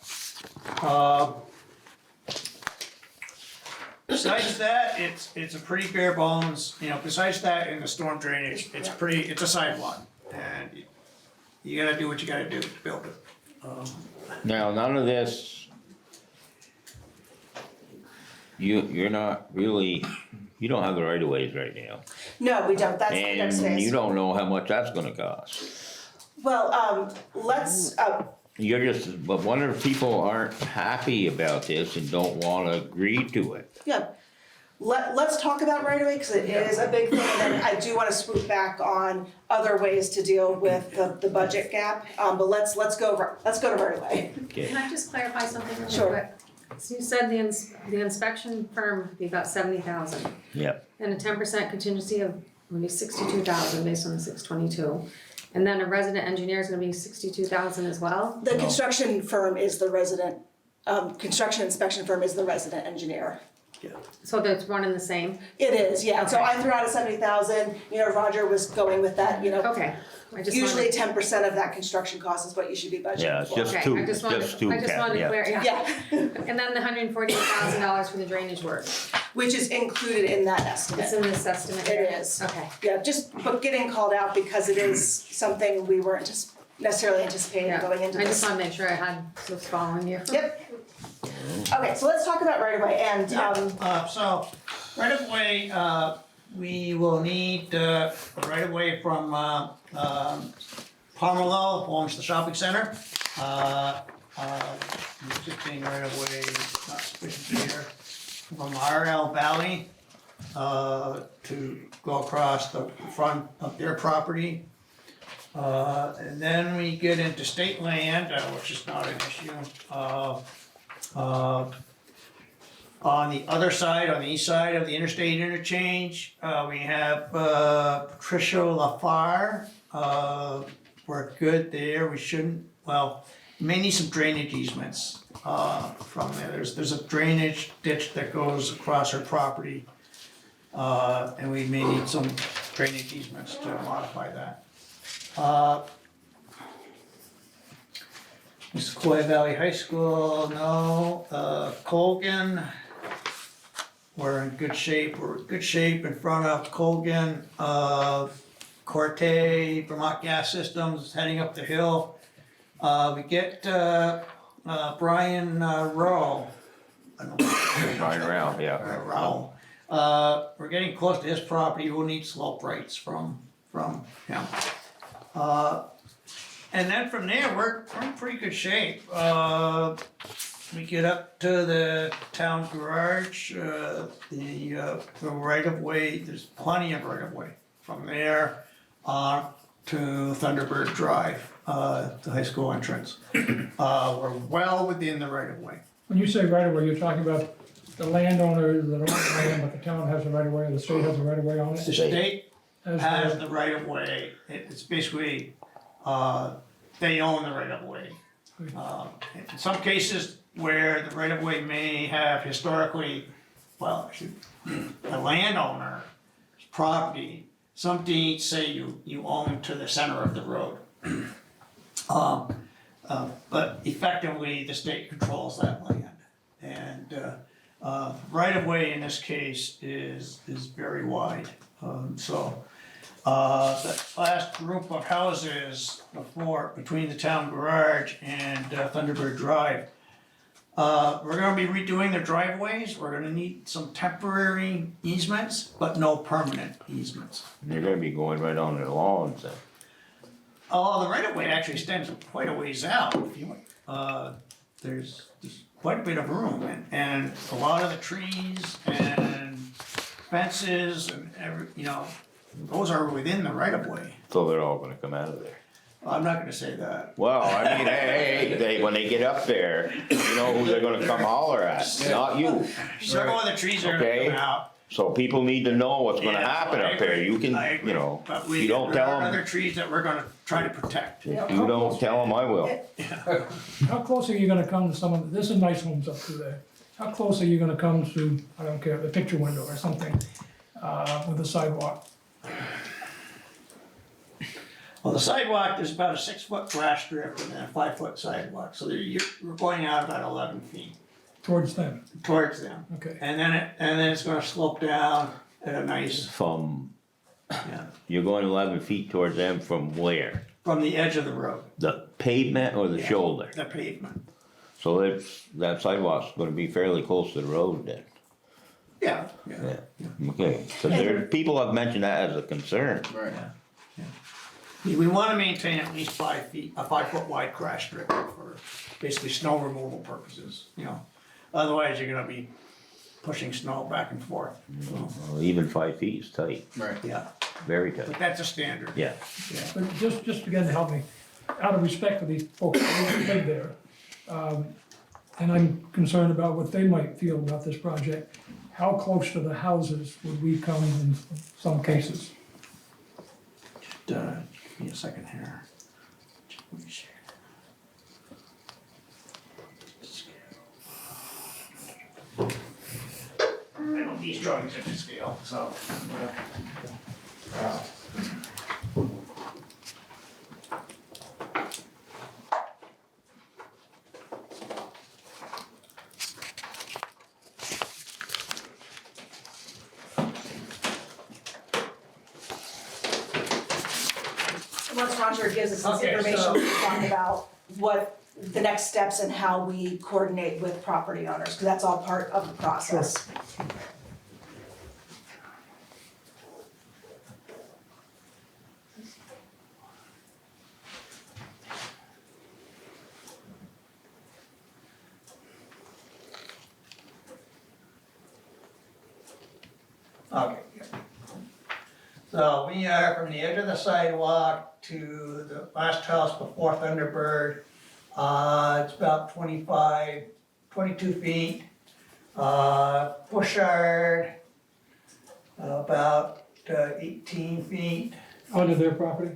Besides that, it's a pretty bare bones, besides that in the storm drainage, it's a sidewalk. And you gotta do what you gotta do to build it. Now, none of this, you're not really, you don't have the right of ways right now. No, we don't, that's the next phase. And you don't know how much that's gonna cost. Well, let's, You're just, but wonder if people aren't happy about this and don't wanna agree to it. yeah, let's talk about right away, cause it is a big thing, and then I do wanna swoop back on other ways to deal with the budget gap, but let's go to right away. Okay. Can I just clarify something really Sure. quick? So you said the inspection firm would be about 70,000, Yep, and a 10% contingency of maybe 62,000 based on the 622. And then a resident engineer is gonna be 62,000 as well? The construction firm is the resident, construction inspection firm is the resident engineer. So that's one and the same? It is, yeah, so Okay. I threw out a 70,000, Roger was going with that, Okay, I just usually wanted, 10% of that construction cost is what you should be budgeting for. yeah, it's just okay, two, I it's just wanted, just two, I just wanted to yeah. clear, yeah. Yeah, And then the $148,000 for the drainage work, which is included in that it's estimate. in this estimate It here? is. Okay. Yeah, but getting called out because it is something we weren't necessarily anticipating Yeah, going into I this. just wanna make sure I was following you. Yep. Okay, so let's talk about right away, and, So, right of way, we will need, right of way from, Pomerlow, owns the shopping center. Existing right of way, not sufficient here, from RL Valley, to go across the front of their property. And then we get into state land, which is not an issue. On the other side, on the east side of the interstate interchange, we have Patricia LaFar. We're good there, we shouldn't, well, may need some drainage easements from there. There's a drainage ditch that goes across her property. And we may need some drainage easements to modify that. Sequoia Valley High School, no. Colgan, we're in good shape. We're in good shape in front of Colgan. Corte, Vermont Gas Systems, heading up the hill. We get Brian Rowe. Right around, yeah. Rowe. We're getting close to his property. We'll need slope rates from him. And then from there, we're in pretty good shape. We get up to the town garage, the right of way, there's plenty of right of way. From there to Thunderbird Drive, the high school entrance. We're well within the right of way. When you say right of way, you're talking about the landowner that owns the land, but the town has the right of way, or the state has the right of way on it? The state As has the- the right of way, it's basically, they own the right of way. In some cases where the right of way may have historically, well, a landowner's property, some deeds say you own to the center of the road. But effectively, the state controls that land. And Right of way in this case is very wide, so. The last group of houses between the town garage and Thunderbird Drive. We're gonna be redoing their driveways, we're gonna need some temporary easements, but no permanent easements. They're gonna be going right on their lawns then. Oh, the right of way actually extends quite a ways out, if you, there's quite a bit of room, and a lot of the trees and fences and those are within the right of way. So they're all gonna come out of there. I'm not gonna say that. Well, I mean, hey, when they get up there, you know who they're gonna come holler at, not you. Several of the trees are gonna Okay. come out. So people need to know what's gonna Yeah, happen I up there. agree. You can, I agree. you know, But you don't there tell are other them, trees that we're gonna try to protect. you don't tell them, I will. How close are you gonna come to some of, this is nice homes up through there. How close are you gonna come to, I don't care, the picture window or something, with the sidewalk? Well, the sidewalk is about a 6-foot grass strip and then a 5-foot sidewalk, so we're going out about 11 feet Towards them, towards them. okay. And then it's gonna slope down at a nice, From, yeah, you're going 11 feet towards them from where? from the edge of the road, The pavement or the Yeah. shoulder? the pavement. So that sidewalk's gonna be fairly close to the road then. Yeah, Yeah, okay, cause people have mentioned that as a concern. Right. We wanna maintain at least 5 feet, a 5-foot wide crash strip for basically snow removal purposes, Otherwise, you're gonna be pushing snow back and forth, so, Well, even 5 feet is tight, Right. yeah, very tight, but that's a standard. yeah. But just again to help me, out of respect for these folks who live there, and I'm concerned about what they might feel about this project, how close to the houses would we come in some cases? Just, give me a second here. I don't need drawings at this scale, so. Once Roger gives us this Okay, information, so- we can talk about what the next steps and how we coordinate with property owners, because that's all part of the process. Okay. So we are from the edge of the sidewalk to the last house before Thunderbird. It's about 22 feet. Bushard, about 18 feet. Onto their property?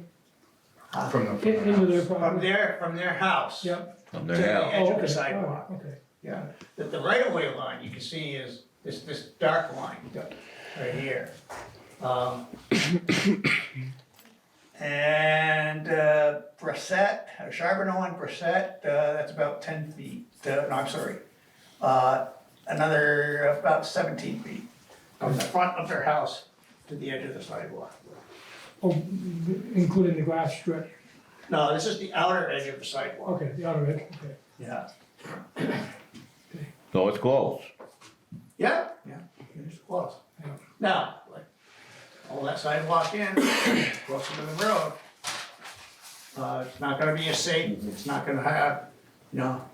From the. Into their property? From their house. Yep. From To their the house. edge Oh, of the okay, sidewalk. all right, okay. Yeah, the right of way line you can see is this dark line right here. And Brissette, Charbonneau and Brissette, that's about 10 feet, no, I'm sorry. Another about 17 feet from the front of their house to the edge of the sidewalk. Oh, including the grass strip, No, this is the outer edge of the sidewalk. okay, the outer edge, okay. Yeah. So it's close. Yeah, it's close. Yeah. Now, like, all that sidewalk in, closer to the road. It's not gonna be as safe, it's not gonna have,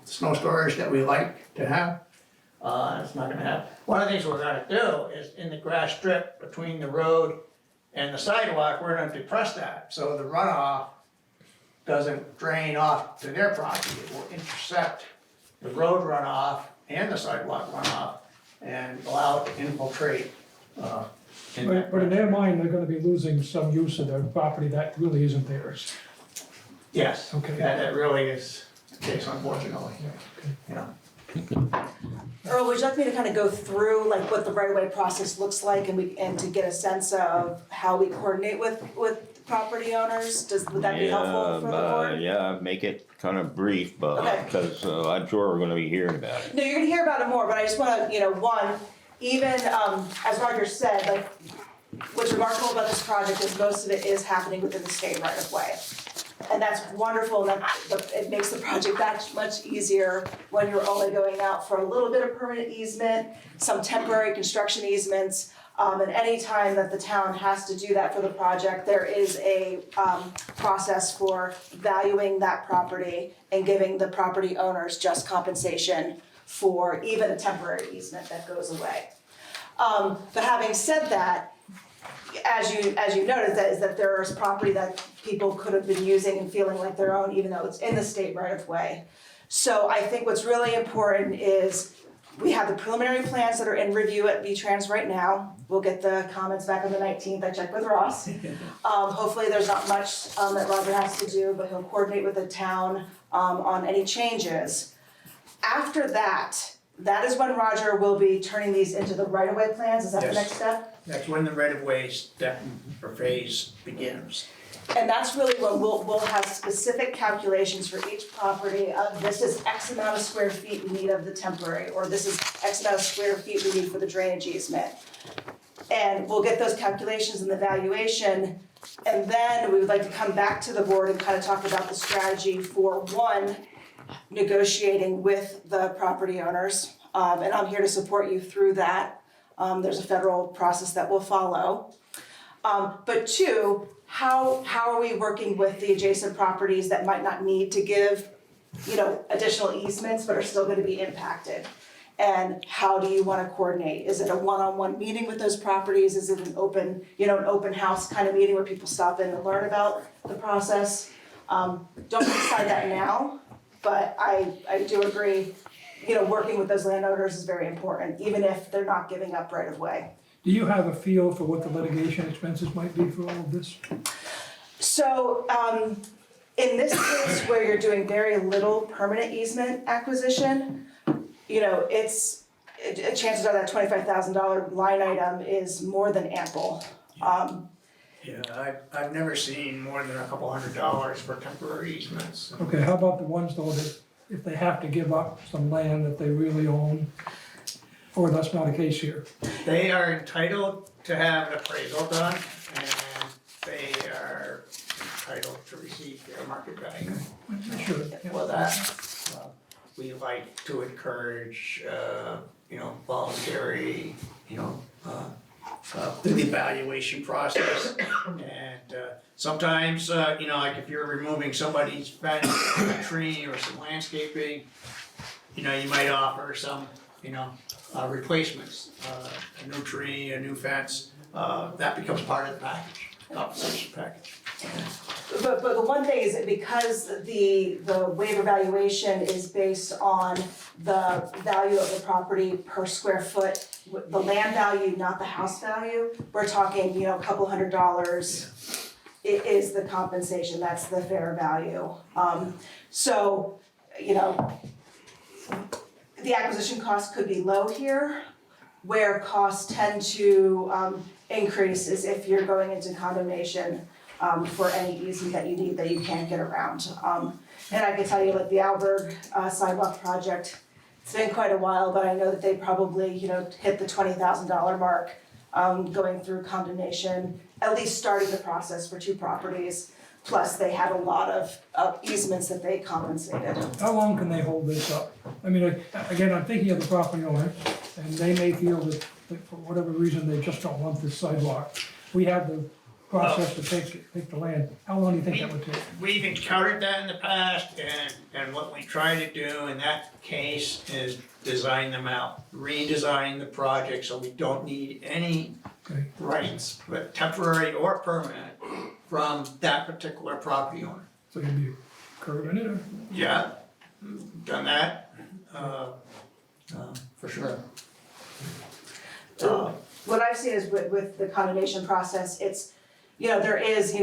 snow storage that we like to have. It's not gonna have, one of the things we're gonna do is in the grass strip between the road and the sidewalk, we're gonna depress that, so the runoff doesn't drain off to their property. It will intercept the road runoff and the sidewalk runoff and allow it to infiltrate, in that But in their direction. mind, they're gonna be losing some use of their property that really isn't theirs. Yes, Okay. that really is the case, unfortunately, Yeah, okay. yeah. Earl, would you like me to kind of go through like what the right-of-way process looks like and to get a sense of how we coordinate with property owners? Would that be helpful for the board? Yeah, make it kind of brief, but, Okay. because I'm sure we're gonna be hearing about it. No, you're gonna hear about it more, but I just wanna, one, even, as Roger said, like, what's remarkable about this project is most of it is happening within the state right of way. And that's wonderful, and it makes the project that much easier when you're only going out for a little bit of permanent easement, some temporary construction easements. And any time that the town has to do that for the project, there is a process for valuing that property and giving the property owners just compensation for even a temporary easement that goes away. But having said that, as you noted, that there is property that people could have been using and feeling like their own, even though it's in the state right of way. So I think what's really important is we have the preliminary plans that are in review at V-Trans right now. We'll get the comments back on the 19th, I checked with Ross. Hopefully there's not much that Roger has to do, but he'll coordinate with the town on any changes. After that, that is when Roger will be turning these into the right-of-way plans, is that the Yes. next step? That's when the right-of-way step or phase begins. And that's really when we'll have specific calculations for each property of this is X amount of square feet we need of the temporary, or this is X amount of square feet we need for the drainage easement. And we'll get those calculations and the valuation, and then we would like to come back to the board and kind of talk about the strategy for one, negotiating with the property owners. And I'm here to support you through that. There's a federal process that will follow. But two, how are we working with the adjacent properties that might not need to give, additional easements but are still gonna be impacted? And how do you wanna coordinate? Is it a one-on-one meeting with those properties? Is it an open house kind of meeting where people stop in and learn about the process? Don't decide that now, but I do agree, working with those landowners is very important, even if they're not giving up right of way. Do you have a feel for what the litigation expenses might be for all of this? So, In this case where you're doing very little permanent easement acquisition, chances are that $25,000 line item is more than ample. Yeah, I've never seen more than a couple $100 for temporary easements. Okay, how about the ones though that if they have to give up some land that they really own, or that's not a case here? They are entitled to have an appraisal done, and they are entitled to receive their market value. Sure. For that, we like to encourage, voluntary, through the evaluation process. And sometimes, like if you're removing somebody's fence, a tree, or some landscaping, you might offer some, replacements, a new tree, a new fence, that becomes part of the package, compensation package. But the one thing is that because the waiver valuation is based on the value of the property per square foot, the land value, not the house value, we're talking, a couple $100. It is the compensation, that's the fair value. The acquisition cost could be low here, where costs tend to increase is if you're going into condemnation for any easement that you need that you can't get around. And I can tell you, like the Alberg sidewalk project, it's been quite a while, but I know that they probably, hit the $20,000 mark going through condemnation, at least starting the process for 2 properties. Plus, they had a lot of easements that they compensated. How long can they hold this up? I mean, again, I'm thinking of the property owner, and they may feel that for whatever reason, they just don't want this sidewalk. We have the process to take the land. How long do you think that would take? We've encountered that in the past, and what we try to do in that case is design them out, redesign the project so we don't need any Okay. rights, but temporary or permanent, from that particular property owner. So you'd be curb in it, or? Yeah, done that, for sure. What I've seen is with the condemnation process, it's, there's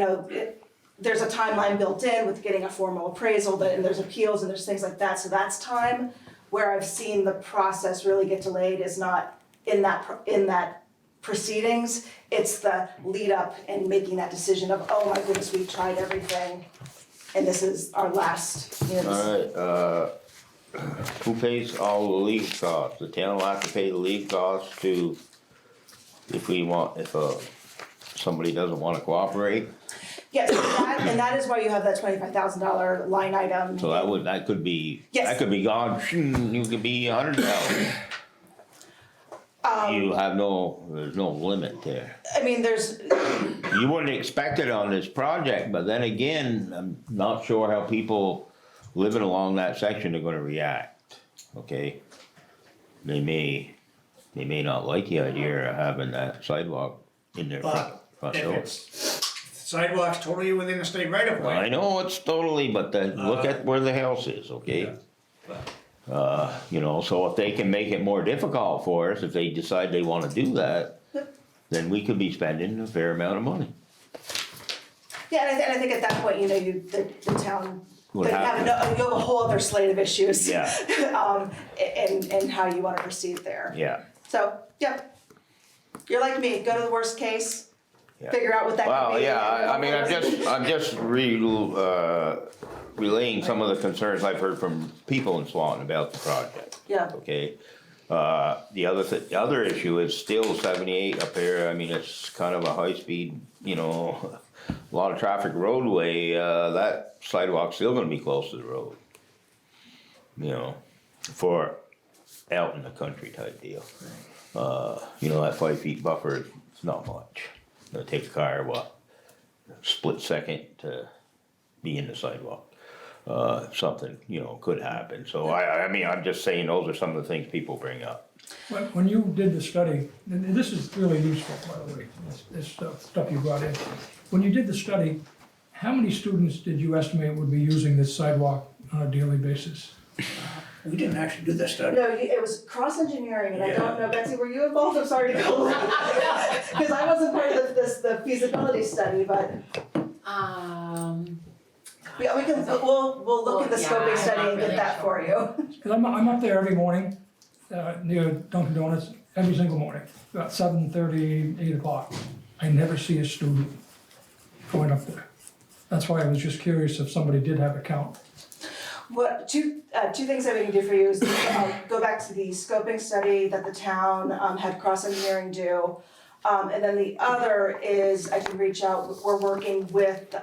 a timeline built in with getting a formal appraisal, and there's appeals and there's things like that, so that's time. Where I've seen the process really get delayed is not in that proceedings. It's the lead up and making that decision of, oh my goodness, we've tried everything, and this is our last, you know, this- Alright, who pays all the legal costs? The town will have to pay the legal costs to, if somebody doesn't wanna cooperate? Yes, and that is why you have that $25,000 line item. So that could be, Yes. that could be gone, you could be 100,000. You have there's no limit there. I mean, there's, You wouldn't expect it on this project, but then again, I'm not sure how people living along that section are gonna react, okay? They may not like the idea of having that sidewalk in their front But if door. it's sidewalks totally within the state right of I way, know it's totally, but look at where the house is, okay? You know, so if they can make it more difficult for us, if they decide they wanna do that, then we could be spending a fair amount of money. yeah, and I think at that point, you know, the town, Would you have have a whole other slate of issues. Yeah. And how you wanna proceed there. Yeah. So, yeah, you're like me, go to the worst case, Yeah. figure out what that could be. Well, yeah, I mean, and I'm just relaying some of the concerns I've heard from people in Swanton about the project, Yeah, okay? The other issue is still 78 up there, I mean, it's kind of a high-speed, you know, a lot of traffic roadway, that sidewalk's still gonna be close to the road. You know, for out in the country type deal. You know, that 5 feet buffer, it's not much. It'll take a car, split second to be in the sidewalk. Something, you know, could happen, so I mean, I'm just saying, those are some of the things people bring up. When you did the study, and this is really useful, by the way, this stuff you brought in. When you did the study, how many students did you estimate would be using this sidewalk on a daily basis? we didn't actually do the study. no, it was cross-engineering, and I don't know, Betsy, were you involved? I'm sorry to go. Cause I wasn't part of the feasibility study, but we can, we'll look at the Yeah, scoping I'm study not and get really that for you. Cause I'm up there every morning, near Dunkin' Donuts, every single morning, about 7:30, 8 o'clock. I never see a student going up there. That's why I was just curious if somebody did have a count. What, two things that we can do for you is, go back to the scoping study that the town, had cross-engineering do. And then the other is I can reach out, we're working with,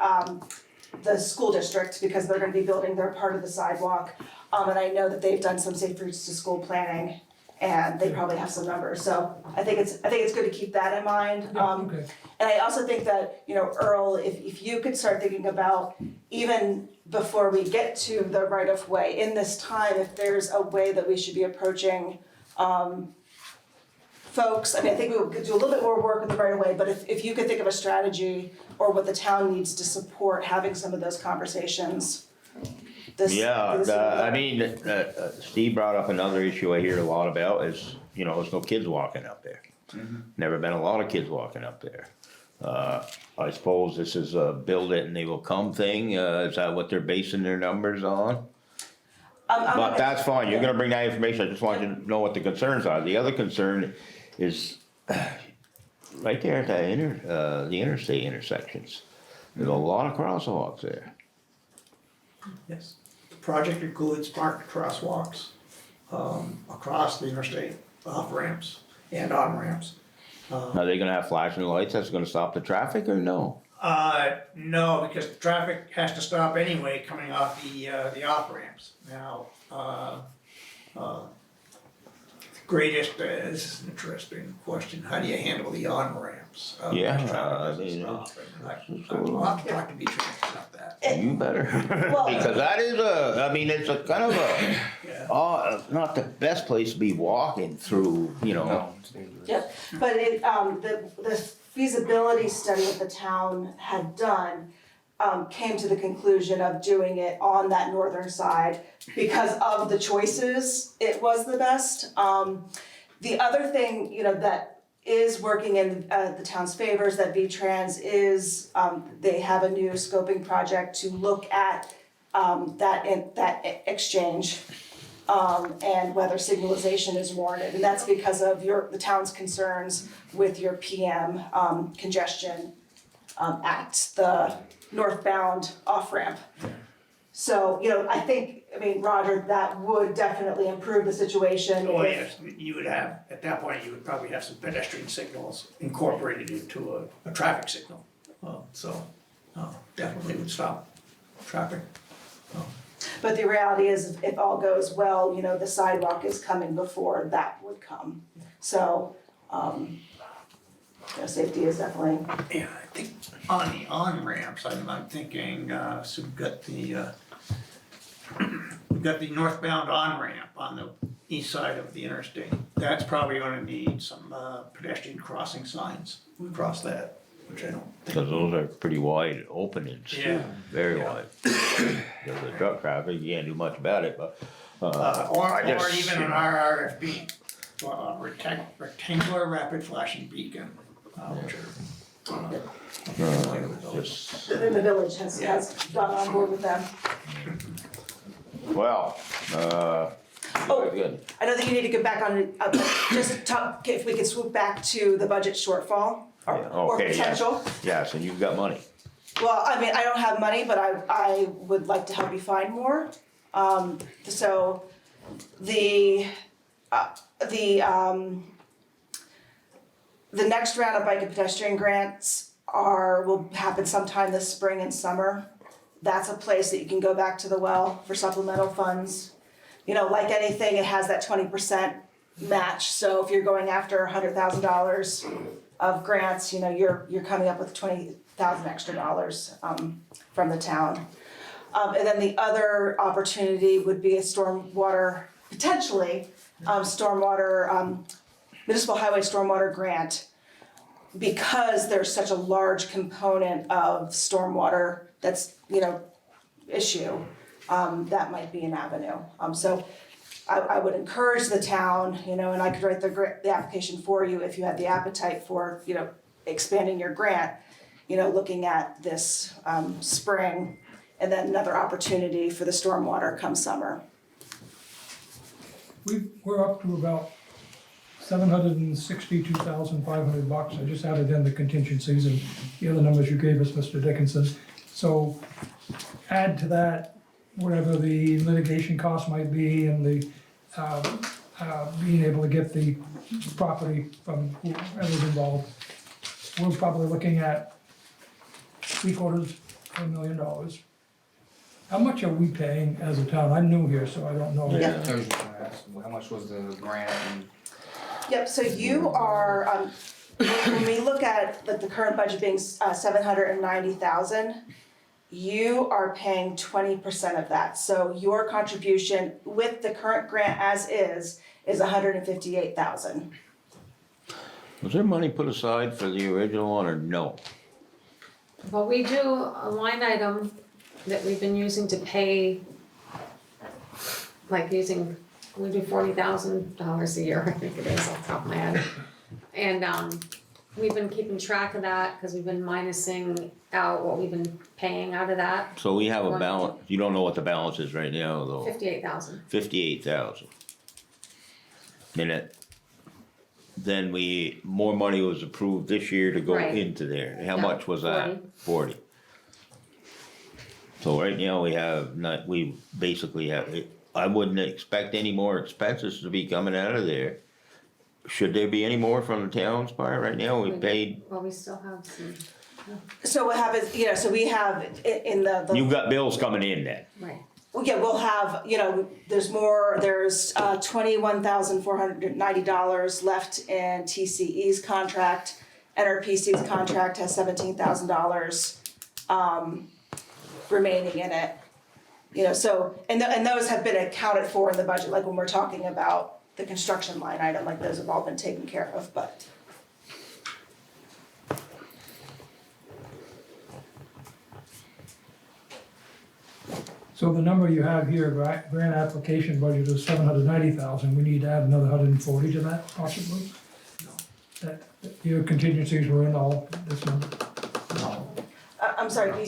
the school district because they're gonna be building their part of the sidewalk. And I know that they've done some safe routes to school planning and they probably have some numbers, so I think it's good to keep that in mind. Okay. And I also think that, you know, Earl, if you could start thinking about, even before we get to the right of way, in this time, if there's a way that we should be approaching, folks, I mean, I think we could do a little bit more work with the right of way, but if you could think of a strategy or what the town needs to support having some of those conversations. Yeah, I mean, Steve brought up another issue I hear a lot about is, you know, there's no kids walking up there. Never been a lot of kids walking up there. I suppose this is a build it and they will come thing, is that what they're basing their numbers on? But that's fine, you're gonna bring that information, I just want you to know what the concerns are. The other concern is right there at the interstate intersections. There's a lot of crosswalks there. Yes. The project includes marked crosswalks, across the interstate, off ramps and on ramps. Are they gonna have flashing lights that's gonna stop the traffic or no? No, because the traffic has to stop anyway coming off the off ramps. Now, greatest, this is an interesting question, how do you handle the on ramps? Yeah, Traffic doesn't I mean, stop, and I'll have to talk to Beatrice about that. You better, Well- because that is I mean, it's a kind of not the best place to be walking through, you know. Yep, but the feasibility study that the town had done, came to the conclusion of doing it on that northern side because of the choices, it was the best. The other thing, you know, that is working in the town's favor is that V-Trans is, they have a new scoping project to look at that exchange. and whether signalization is warranted. And that's because of the town's concerns with your PM, congestion, at the northbound off-ramp. So, I think, Roger, that would definitely improve the situation. Oh, if- yes, you would have, at that point, you would probably have some pedestrian signals incorporated into a traffic signal. Definitely would stop traffic. But the reality is, if all goes well, the sidewalk is coming before that would come. So, safety is definitely, Yeah, I think on the on-ramps, I'm thinking, so we've got the northbound on-ramp on the east side of the interstate. That's probably gonna need some pedestrian crossing signs across that, which I don't think. Cause those are pretty wide openings too, Yeah. very Yeah. wide. There's the truck traffic, you can't do much about it, but, Or I just, even you an know. RRFB, rectangular rapid flashing beacon, which are, I'm familiar with those. just, the village has gone on board with them. well, Oh. good. I know that you need to get back on, just talk, if we could swoop back to the budget shortfall or Yeah, okay, yeah. potential. Yes, and you've got money. Well, I don't have money, but I would like to help you find more. So the next round of bike and pedestrian grants will happen sometime this spring and summer. That's a place that you can go back to the well for supplemental funds. Like anything, it has that 20% match, so if you're going after $100,000 of grants, you're coming up with $20,000 extra dollars, from the town. And then the other opportunity would be a stormwater, potentially, municipal highway stormwater grant. Because there's such a large component of stormwater that's, issue, that might be an avenue. So I would encourage the town, and I could write the application for you if you had the appetite for, expanding your grant, looking at this, spring, and then another opportunity for the stormwater come summer. We're up to about $762,500. I just added in the contingencies and the other numbers you gave us, Mr. Dickinson. So add to that whatever the litigation cost might be and the being able to get the property from whoever's involved. We're probably looking at $750,000. How much are we paying as a town? I'm new here, so I don't know. Yeah. I was just gonna ask, how much was the grant and Yep, so you are, when we look at the current budget being $790,000, you are paying 20% of that. So your contribution with the current grant as is $158,000. Was there money put aside for the original one or no? Well, we do a line item that we've been using to pay, we do $40,000 a year, I think it is off the top of my head. And, we've been keeping track of that, cause we've been minusing out what we've been paying out of that, So we have a balance, you don't know what the balance is right now though? 58,000. 58,000. Then more money was approved this year to go Right. into there. How Yeah, much was that? 40. So right now we basically have, I wouldn't expect any more expenses to be coming out of there. Should there be any more from the town's part? Right now, we paid, Well, we still have some, So what happens, so we have in the. you've got bills coming in then. right, Well, yeah, we'll have, there's $21,490 left in TCE's contract. NRPC's contract has $17,000 remaining in it. So, and those have been accounted for in the budget, like when we're talking about the construction line item, like those have all been taken care of, but. So the number you have here, grant application budget is $790,000. We need to add another 140 to that possibly? That your contingencies were in all this number? I'm sorry, can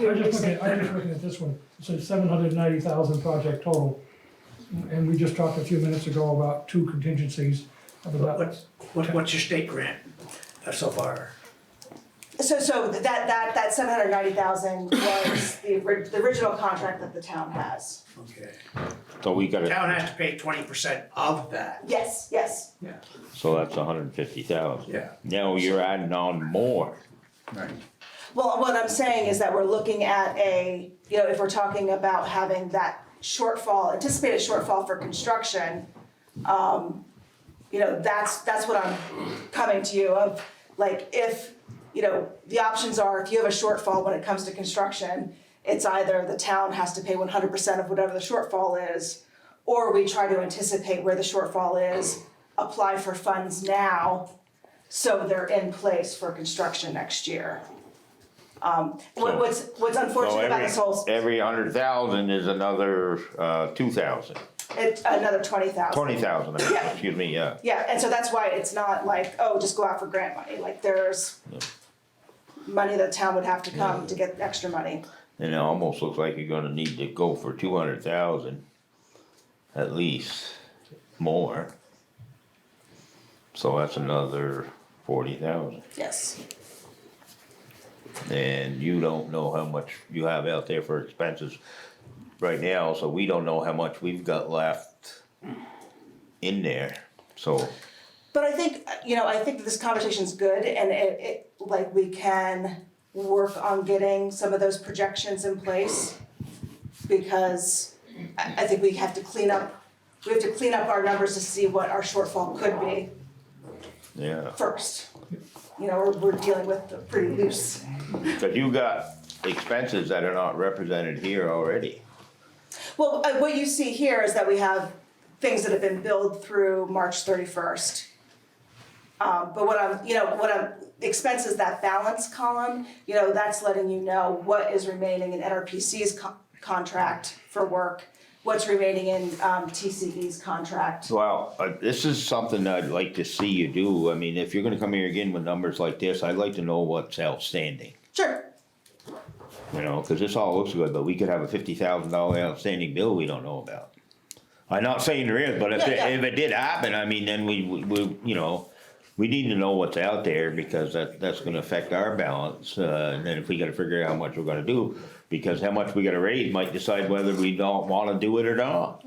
you I'm just looking at this one. It says $790,000 project total. And we just talked a few minutes ago about 2 contingencies of about, What's your state grant so far? So that 790,000 was the original contract that the town has. Okay. So we The gotta, town has to pay 20% of that. Yes, yes. Yeah. so that's 150,000. Yeah. Now you're adding on more. Right. Well, what I'm saying is that we're looking at if we're talking about having that shortfall, anticipated shortfall for construction, that's what I'm coming to you of, like, if, the options are, if you have a shortfall when it comes to construction, it's either the town has to pay 100% of whatever the shortfall is, or we try to anticipate where the shortfall is, apply for funds now, so they're in place for construction next year. What's So unfortunate about this whole, every 100,000 is another 2,000, it's another 20,000. 20,000, Yeah. excuse me, yeah. Yeah, and so that's why it's not like, oh, just go out for grant money, like there's money that town would have to come to get extra money. And it almost looks like you're gonna need to go for 200,000, at least, more. So that's another 40,000. Yes. And you don't know how much you have out there for expenses right now, so we don't know how much we've got left in there, so. But I think, I think that this conversation's good and it, like, we can work on getting some of those projections in place. Because I think we have to clean up our numbers to see what our shortfall could be Yeah, first. We're dealing with a pretty loose. cause you got expenses that are not represented here already. Well, what you see here is that we have things that have been billed through March 31st. But expenses, that balance column, that's letting you know what is remaining in NRPC's contract for work, what's remaining in TCE's contract. Well, this is something I'd like to see you do. I mean, if you're gonna come here again with numbers like this, I'd like to know what's outstanding. Sure. Cause this all looks good, but we could have a $50,000 outstanding bill we don't know about. I'm not saying there is, but if it did happen, I mean, then we need to know what's out there because that's gonna affect our balance. And then if we gotta figure out how much we're gonna do, because how much we gotta raise might decide whether we don't wanna do it or not.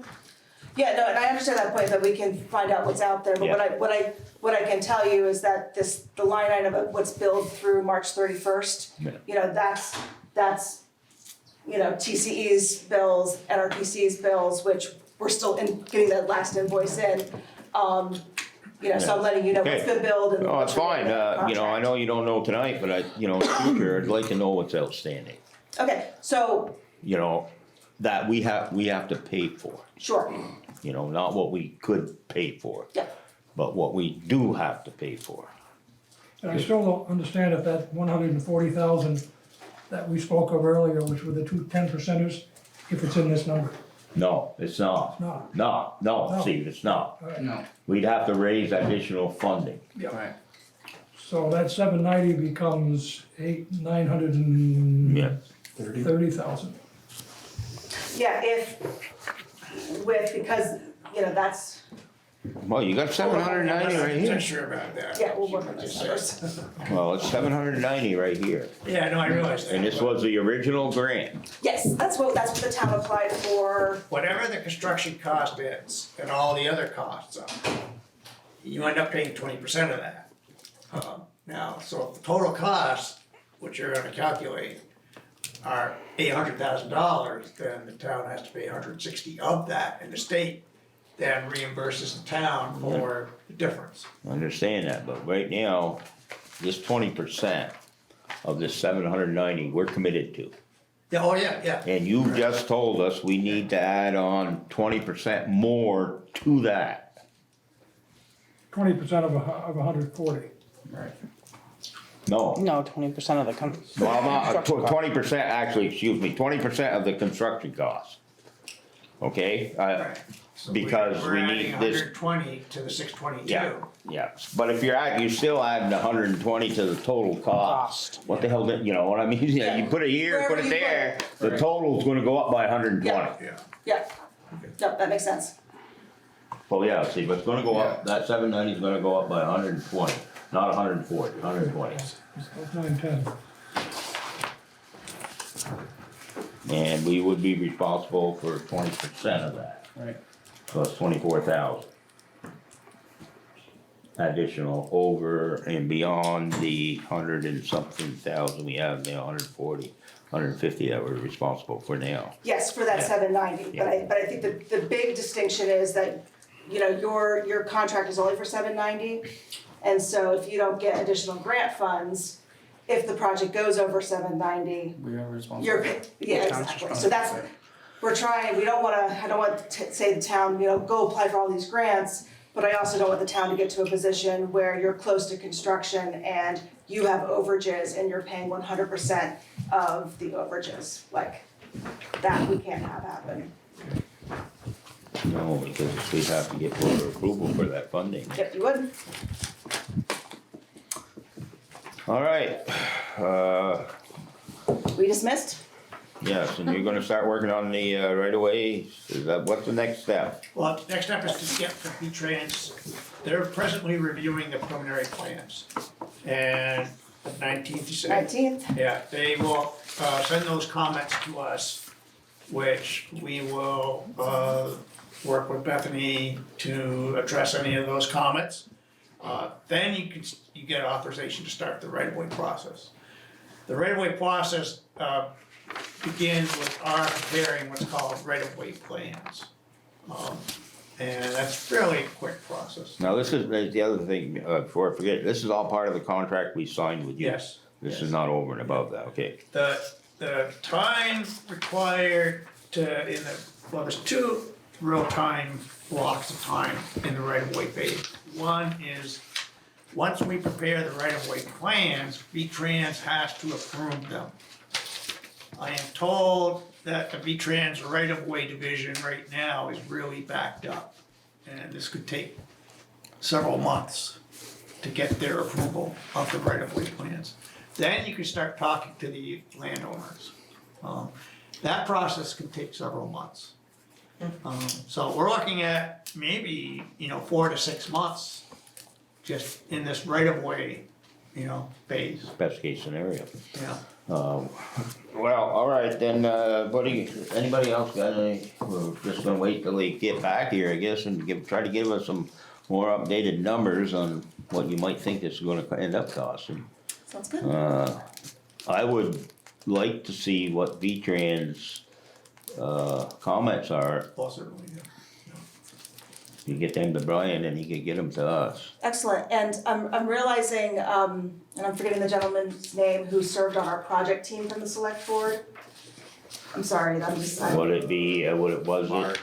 Yeah, no, and I understand that point, that we can find out what's out there, but Yeah. what I can tell you is that the line item of what's billed through March 31st, that's TCE's bills, NRPC's bills, which we're still getting that last invoice in. So I'm letting you know what's been billed and. Oh, it's fine, I contract. know you don't know tonight, but in the future, I'd like to know what's outstanding. Okay, so, That we have to pay for, sure, not what we could pay for, yeah. but what we do have to pay for. and I still don't understand if that 140,000 that we spoke of earlier, which were the 10%ers, if it's in this number. No, it's not. Not. No, No. Steve, it's not. All right. No. We'd have to raise additional funding. Right. So that 790 becomes 930,000. Yeah, because, that's, Well, you got 790 right I'm here. not sure about that. yeah, we'll work on those numbers. Well, it's 790 right here. Yeah, no, I realize that. And this was the original grant. Yes, that's what the town applied for. Whatever the construction cost is and all the other costs are, you end up paying 20% of that. Now, so if the total cost, which you're gonna calculate, are $800,000, then the town has to pay 160 of that, and the state then reimburses the town for the difference. I understand that, but right now, this 20% of this 790, we're committed to. Yeah, oh, yeah. And you just told us we need to add on 20% more to that. 20% of 140. Right. No, No, 20% of the well, construction cost. 20%, actually, excuse me, 20% of the construction cost. Okay? Right. So Because we're we adding need this, 120 to the 622. yeah, but if you're still adding 120 to the total cost. Cost. What the hell, you know what I mean? Yeah, you put it here, put Wherever it you put there, it. the total's gonna go up by 120. Yeah. Yeah, Yep, that makes sense. Well, yeah, see, but it's gonna go up, that 790 is gonna go up by 120, not 140, 120. So 910. And we would be responsible for 20% of that. Right. So it's 24,000. Additional over and beyond the 100 and something thousand we have now, 140, 150 that we're responsible for now. Yes, for that Yeah. 790, but I think the big distinction is that, you know, your contract is only for 790. And so if you don't get additional grant funds, if the project goes over 790, We are responsible. you're, yeah, Town's exactly, responsible. so that's, we're trying, I don't want to say the town, you know, go apply for all these grants, but I also don't want the town to get to a position where you're close to construction and you have overages and you're paying 100% of the overages, like, that we can't have happen. No, because we have to get board approval for that funding. Yep, you would. All right, We dismissed? yes, and you're gonna start working on the right of way, is that, what's the next step? Well, next step is to get the V-Trans, they're presently reviewing the preliminary plans. And the 19th, you said? 19th? Yeah, they will, send those comments to us, which we will, work with Bethany to address any of those comments. Then you get authorization to start the right-of-way process. The right-of-way process, begins with our preparing what's called right-of-way plans. And that's fairly a quick process. Now, this is the other thing, before I forget, this is all part of the contract we signed with you? Yes. This yes. is not over and above that, okay? The time required well, there's two real time blocks of time in the right-of-way phase. One is, once we prepare the right-of-way plans, V-Trans has to approve them. I am told that the V-Trans right-of-way division right now is really backed up. And this could take several months to get their approval of the right-of-way plans. Then you can start talking to the landowners. That process can take several months. So we're looking at maybe, 4 to 6 months just in this right-of-way, phase, Best case scenario. yeah. Well, all right, then, anybody else got any, we're just gonna wait till they get back here, I guess, and try to give us some more updated numbers on what you might think this is gonna end up costing. Sounds good. I would like to see what V-Trans, comments are. Well, certainly, yeah. You get them to Brian and he can get them to us. Excellent, and I'm realizing, and I'm forgetting the gentleman's name who served on our project team from the select board. I'm sorry, I'm just, Would it be, what it was Mark,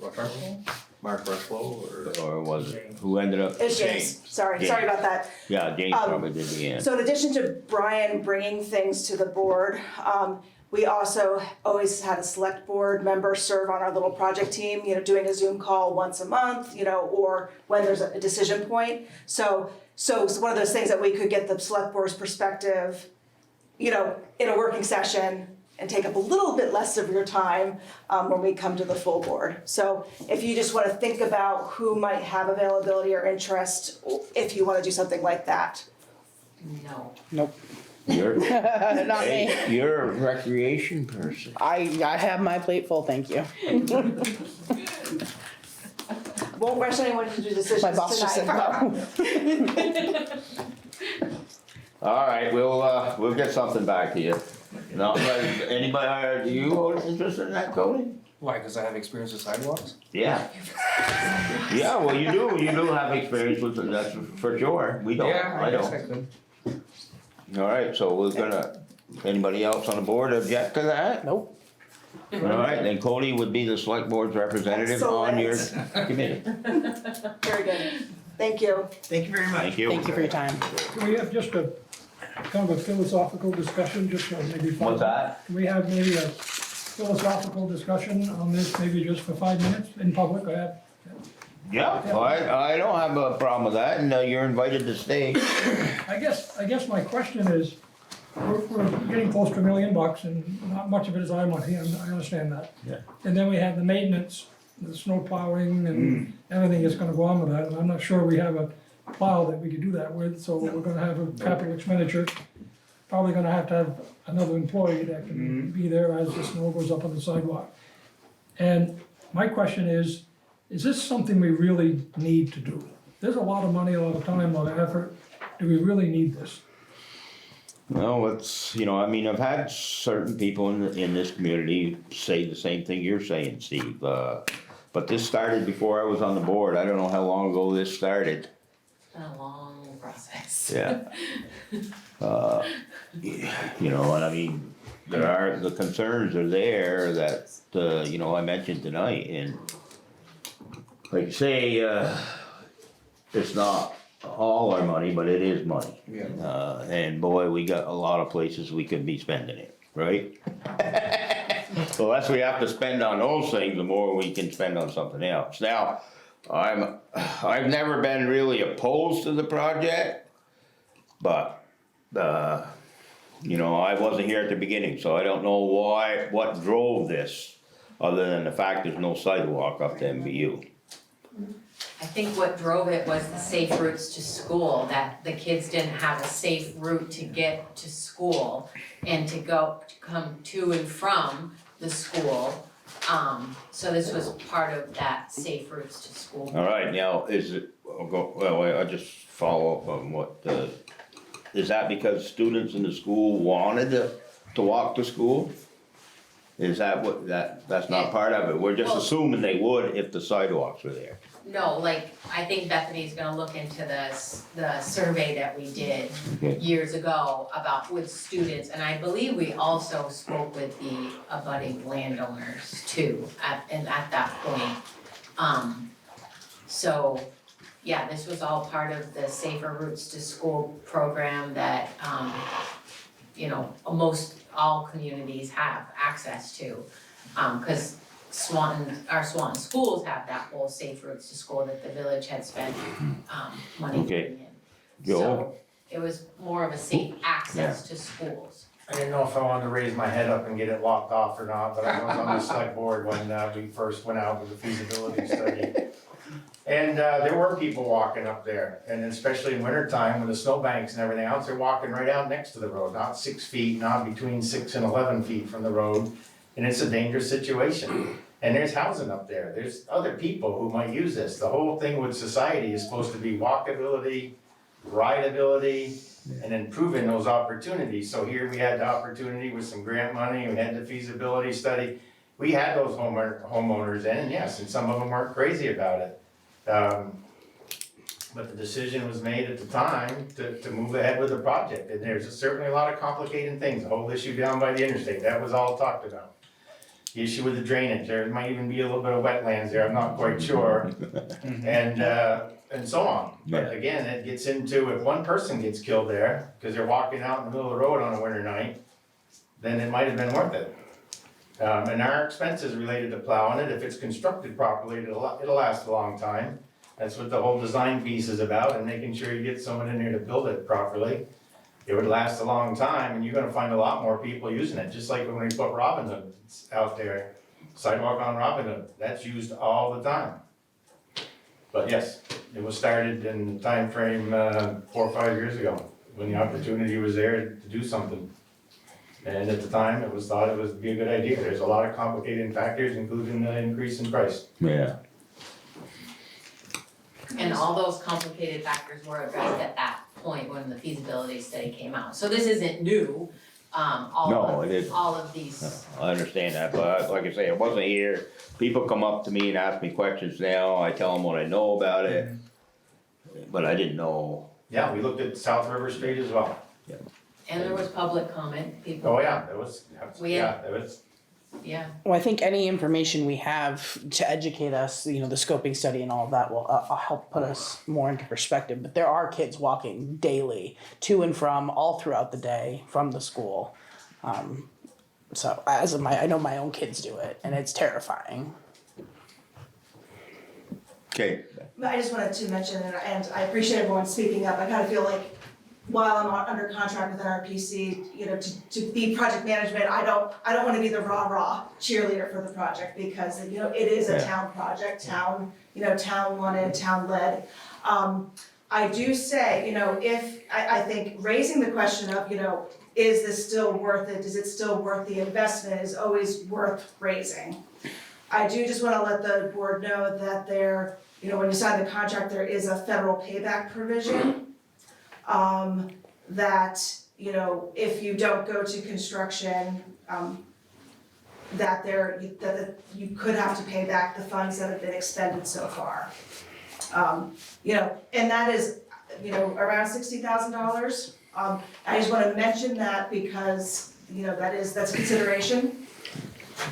it, Mark Rushlow, or was it, who ended up? it's James, sorry about that. Yeah, James probably did the end. So in addition to Brian bringing things to the board, we also always had a select board member serve on our little project team, doing a Zoom call once a month, or when there's a decision point. So it's one of those things that we could get the select board's perspective, in a working session and take up a little bit less of your time when we come to the full board. So if you just want to think about who might have availability or interest, if you want to do something like that. No. Nope, You're, not me. hey, you're a recreation person. I have my plate full, thank you. Won't rush anyone to do decisions My boss just said tonight. no. All right, we'll get something back to you. Now, anybody, are you interested in that, Cody? Why, because I have experience with sidewalks? Yeah. Yeah, well, you do have experience with it, that's for sure. We don't, Yeah, I guess don't. I could. All right, so we're gonna, anybody else on the board object to that? Nope. All right, then Cody would be the select board's representative on your committee. Very good, thank you. Thank you very much. Thank you. Thank you for your time. Can we have just a kind of a philosophical discussion, just for maybe 5 minutes? What's that? Can we have maybe a philosophical discussion on this, maybe just for 5 minutes in public? Yeah, well, I don't have a problem with that, and you're invited to stay. I guess my question is, we're getting close to $1 million and not much of it is our money, and I understand that. Yeah. And then we have the maintenance the snow plowing and everything that's gonna go on with that, and I'm not sure we have a plow that we could do that with, so we're gonna have a capital expenditure. Probably gonna have to have another employee that can be there as the snow goes up on the sidewalk. And my question is this something we really need to do? There's a lot of money, a lot of time, a lot of effort. Do we really need this? No, it's, you know, I mean, I've had certain people in this community say the same thing you're saying, Steve. But this started before I was on the board. I don't know how long ago this started. It's been a long process. Yeah. You know, and I mean, the concerns are there that, you know, I mentioned tonight, and like you say, it's not all our money, but it is money. Yeah. And boy, we got a lot of places we could be spending it, right? The less we have to spend on those things, the more we can spend on something else. Now, I've never been really opposed to the project, but, you know, I wasn't here at the beginning, so I don't know what drove this, other than the fact there's no sidewalk up to MBU. I think what drove it was the safe routes to school, that the kids didn't have a safe route to get to school and to come to and from the school. So this was part of that safe routes to school. All right, now, I'll just follow up on what, is that because students in the school wanted to walk to school? Is that what, that's not part of it? We're just assuming they would if the sidewalks were there. No, like, I think Bethany's gonna look into the survey that we did Okay. years ago with students, and I believe we also spoke with the abutting landowners too, at that point. So, yeah, this was all part of the Safer Routes to School program that, you know, most all communities have access to. 'Cause our Swanton schools have that whole Safe Routes to School that the village had spent, money Okay. putting in. Joel? So, it was more of a safe access to schools. I didn't know if I wanted to raise my head up and get it locked off or not, but I was on the select board when we first went out with the feasibility study. And there were people walking up there, and especially in winter time with the snowbanks and everything else, they're walking right out next to the road, not 6 feet, not between 6 and 11 feet from the road. And it's a dangerous situation. And there's housing up there, there's other people who might use this. The whole thing with society is supposed to be walkability, rideability, and improving those opportunities. So here we had the opportunity with some grant money, we had the feasibility study. We had those homeowners in, and yes, and some of them weren't crazy about it. But the decision was made at the time to move ahead with the project. And there's certainly a lot of complicating things, the whole issue down by the interstate, that was all talked about. The issue with the drainage, there might even be a little bit of wetlands there, I'm not quite sure. And so on. But again, it gets into, if one person gets killed there, because they're walking out in the middle of the road on a winter night, then it might have been worth it. And our expenses related to plowing it, if it's constructed properly, it'll last a long time. That's what the whole design piece is about, and making sure you get someone in there to build it properly. It would last a long time, and you're gonna find a lot more people using it, just like when we put Robin Hood out there. Sidewalk on Robin Hood, that's used all the time. But yes, it was started in the time frame 4 or 5 years ago, when the opportunity was there to do something. And at the time, it was thought it would be a good idea. There's a lot of complicating factors, including the increase in price. Yeah. And all those complicated factors were addressed at that point when the feasibility study came out. So this isn't new, No, it isn't. all of these. I understand that, but like I say, I wasn't here. People come up to me and ask me questions now, I tell them what I know about it, but I didn't know. Yeah, we looked at South River Street as well. And there was public comment, people. Oh, yeah, there was, Yeah, Well, I think any information we have to educate us, you know, the scoping study and all of that will help put us more into perspective. But there are kids walking daily to and from all throughout the day from the school. So I know my own kids do it, and it's terrifying. Okay. I just wanted to mention, and I appreciate everyone speaking up, I kind of feel like while I'm under contract with NRPC, you know, to be project management, I don't wanna be the rah-rah cheerleader for the project, because, you know, it is a Yeah. town project, town wanted, town led. I do say, you know, I think raising the question of, you know, is this still worth it, is it still worth the investment, is always worth raising. I do just wanna let the board know that there, you know, when you sign the contract, there is a federal payback provision. That, you know, if you don't go to construction, that you could have to pay back the funds that have been expended so far. You know, and that is, you know, around $60,000. I just wanna mention that because, you know, that's a consideration.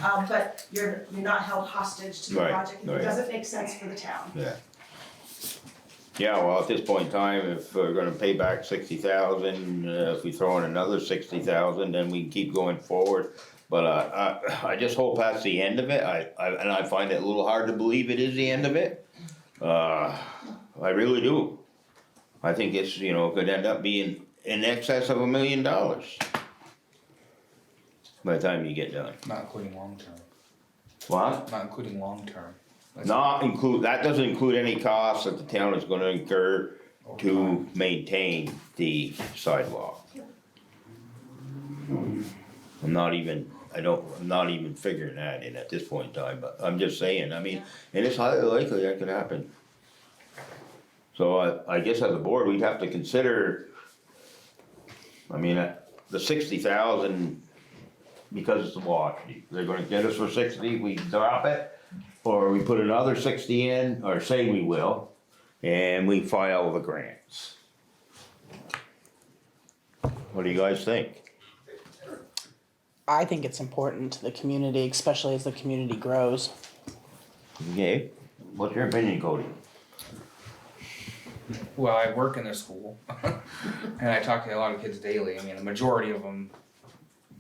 But you're not held hostage to the Right, project, if right. it doesn't make sense for the town. Yeah. Yeah, well, at this point in time, if we're gonna pay back 60,000, if we throw in another 60,000, then we can keep going forward. But, I just hope that's the end of it, and I find it a little hard to believe it is the end of it. I really do. I think it's, you know, could end up being in excess of $1 million. By the time you get done. Not including long-term, What? not including long-term. That doesn't include any costs that the town is gonna incur to maintain the sidewalk. I'm not even figuring that in at this point in time, but I'm just saying, I mean, and it's highly likely that could happen. So I guess as a board, we'd have to consider, I mean, the 60,000, because it's a wash, they're gonna get us for 60, we drop it, or we put another 60 in, or say we will, and we file the grants. What do you guys think? I think it's important to the community, especially as the community grows. Okay, what's your opinion, Cody? Well, I work in a school, and I talk to a lot of kids daily. I mean, the majority of them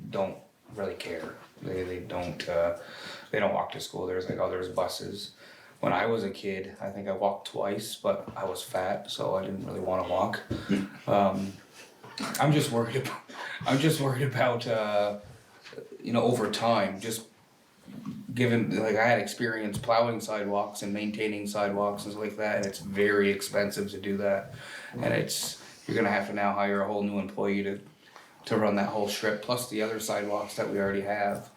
don't really care. They don't walk to school. There's buses. When I was a kid, I think I walked twice, but I was fat, so I didn't really want to walk. I'm just worried about you know, over time, just given, like, I had experience plowing sidewalks and maintaining sidewalks and stuff like that, and it's very expensive to do that. And you're gonna have to now hire a whole new employee to run that whole strip, plus the other sidewalks that we already have.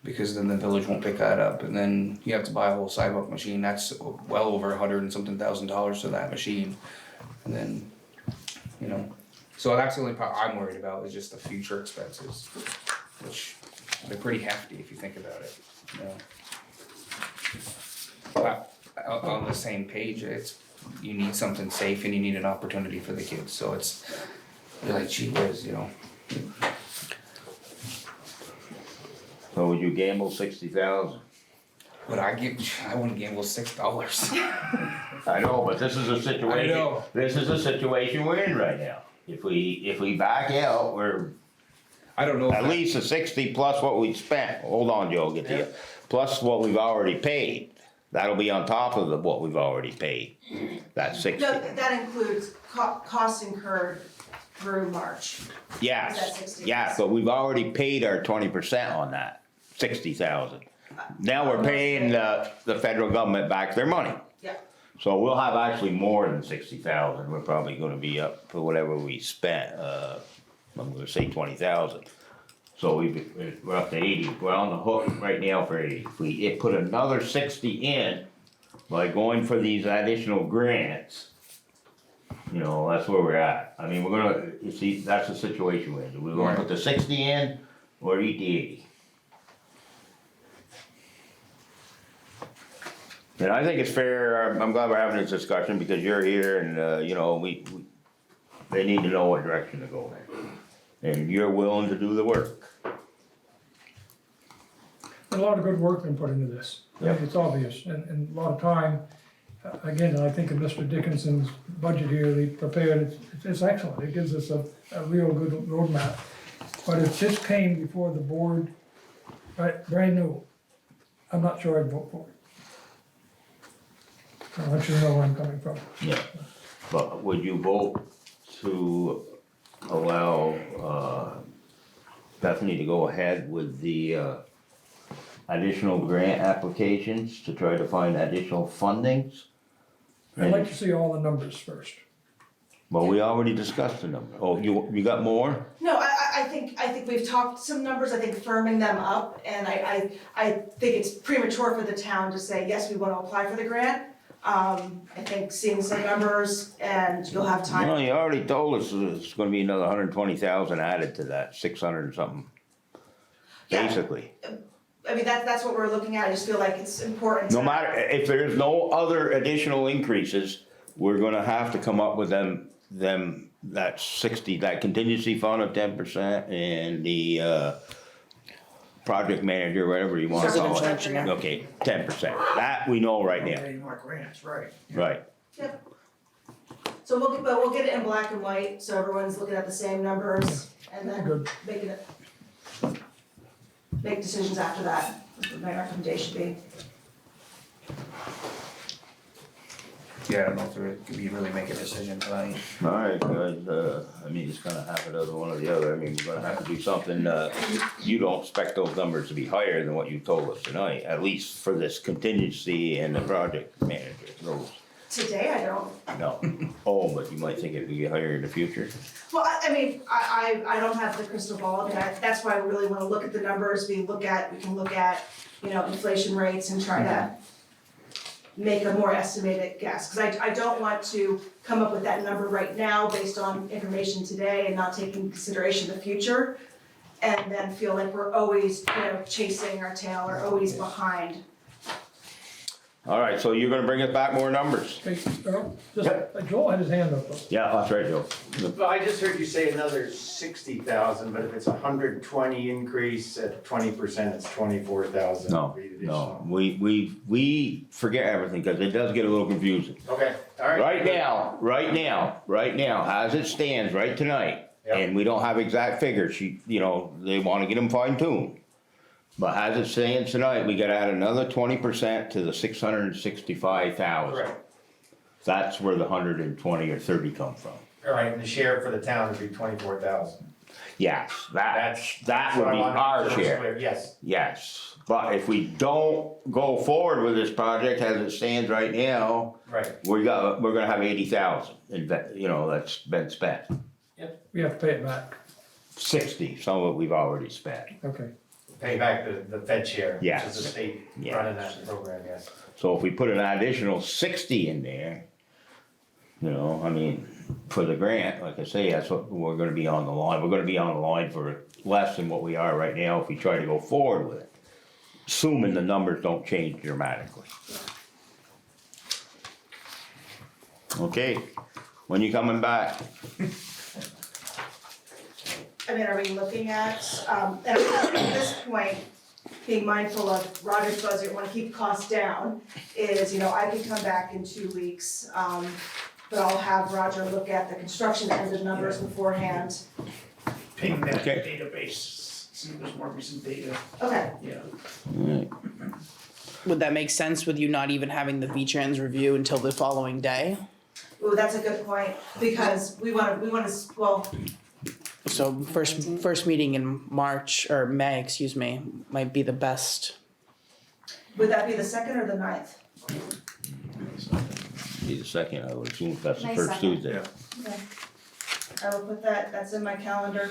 Because then the village won't pick that up, and then you have to buy a whole sidewalk machine, that's well over $100 and something thousand for that machine. And then, you know, so that's the only part I'm worried about, is just the future expenses, which they're pretty hefty if you think about it, you know. But on the same page, you need something safe and you need an opportunity for the kids, so you're like, gee whiz, you know. So would you gamble 60,000? I wouldn't gamble $6. I know, but this is a situation. I know. This is a situation we're in right now. If we back out, we're I don't know. at least a 60 plus what we spent. Hold on, Joe, I'll get to you. Plus what we've already paid. That'll be on top of what we've already paid. That's 60. No, that includes costs incurred through March. Is that Yes, 60? yeah, but we've already paid our 20% on that, 60,000. Now we're paying the federal government back their money. Yeah. So we'll have actually more than 60,000, we're probably gonna be up for whatever we spent, I'm gonna say 20,000. So we're up to 80, we're on the hook right now for 80. If we put another 60 in by going for these additional grants, you know, that's where we're at. I mean, you see, that's the situation we're in. We're gonna put the 60 in or eat the 80. And I think it's fair, I'm glad we're having this discussion because you're here and, you know, they need to know what direction to go in. And you're willing to do the work. A lot of good work been put into this. I think it's obvious, and a lot of time. Again, I think of Mr. Dickinson's budget here, they prepared, it's excellent. It gives us a real good roadmap. But if this came before the board, right, brand new, I'm not sure I'd vote for it. I'll let you know where I'm coming from. Yeah. But would you vote to allow, Bethany to go ahead with the, additional grant applications to try to find additional fundings. I'd like to see all the numbers first. Well, we already discussed the number. Oh, you got more? No, I think we've talked some numbers, I think firming them up, and I think it's premature for the town to say, yes, we wanna apply for the grant. I think seeing some numbers and you'll have time. Well, you already told us there's gonna be another 120,000 added to that, 600 and something. Yeah. Basically. I mean, that's what we're looking at, I just feel like it's important to. No matter, if there's no other additional increases, we're gonna have to come up with that 60, that contingency fund of 10% and the, project manager, whatever you wanna call Residential it. engineer. Okay, 10%. That we know right now, Getting more grants, right. right. So we'll get it in black and white, so everyone's looking at the same numbers, and then Good. make decisions after that, that's what my recommendation be. Yeah, I don't know if there could be really make a decision tonight. Alright, guys, I mean, it's gonna have it other one or the other, I mean, we're gonna have to do something, you don't expect those numbers to be higher than what you told us tonight, at least for this contingency and the project manager, those, Today, I don't. no. Oh, but you might think it would be higher in the future? Well, I mean, I don't have the crystal ball, I mean, that's why I really wanna look at the numbers, we can look at, you know, inflation rates and try to make a more estimated guess, cause I don't want to come up with that number right now based on information today and not taking into consideration the future. And then feel like we're always, you know, chasing our tail or always behind. Alright, so you're gonna bring us back more numbers? Hey, Earl, Joel had his hand up though. Yeah, that's right, Joe. Well, I just heard you say another 60,000, but if it's 120 increase at 20%, it's 24,000. No, no, we forget everything, cause it does get a little confusing. Okay, all right. Right now, as it stands right tonight, Yep. and we don't have exact figures, they wanna get them fine tuned. But as it stands tonight, we gotta add another 20% to the 665,000. Correct. That's where the 120 or 30 come from. All right, and the share for the town would be 24,000. Yes, that That's would what I be wanted to our make sure was share, clear. Yes, yes. But if we don't go forward with this project as it stands right now, right. we're gonna have 80,000, that's been spent. We have to pay it back, 60, some of it we've already spent. okay. Pay back the Fed share, which Yes. is the state Yes. running that program, yes. So if we put an additional 60 in there, for the grant, like I say, that's what we're gonna be on the line. We're gonna be on the line for less than what we are right now if we try to go forward with it. Assuming the numbers don't change dramatically. Okay, when you coming back? I mean, are we looking at, and at this point, being mindful of Roger's budget, wanna keep costs down, is, I could come back in 2 weeks, but I'll have Roger look at the construction end of numbers beforehand. Ping that Okay. database, see if there's more recent data, Okay, yeah. Alright. Would that make sense with you not even having the V-Trans review until the following day? ooh, that's a good point, because we wanna, well, So first meeting in March, or May, excuse me, might be the best. would that be the 2nd or the 9th? Be the second, I would assume if that's the May first 2nd. Tuesday. Okay. I will put that's in my calendar.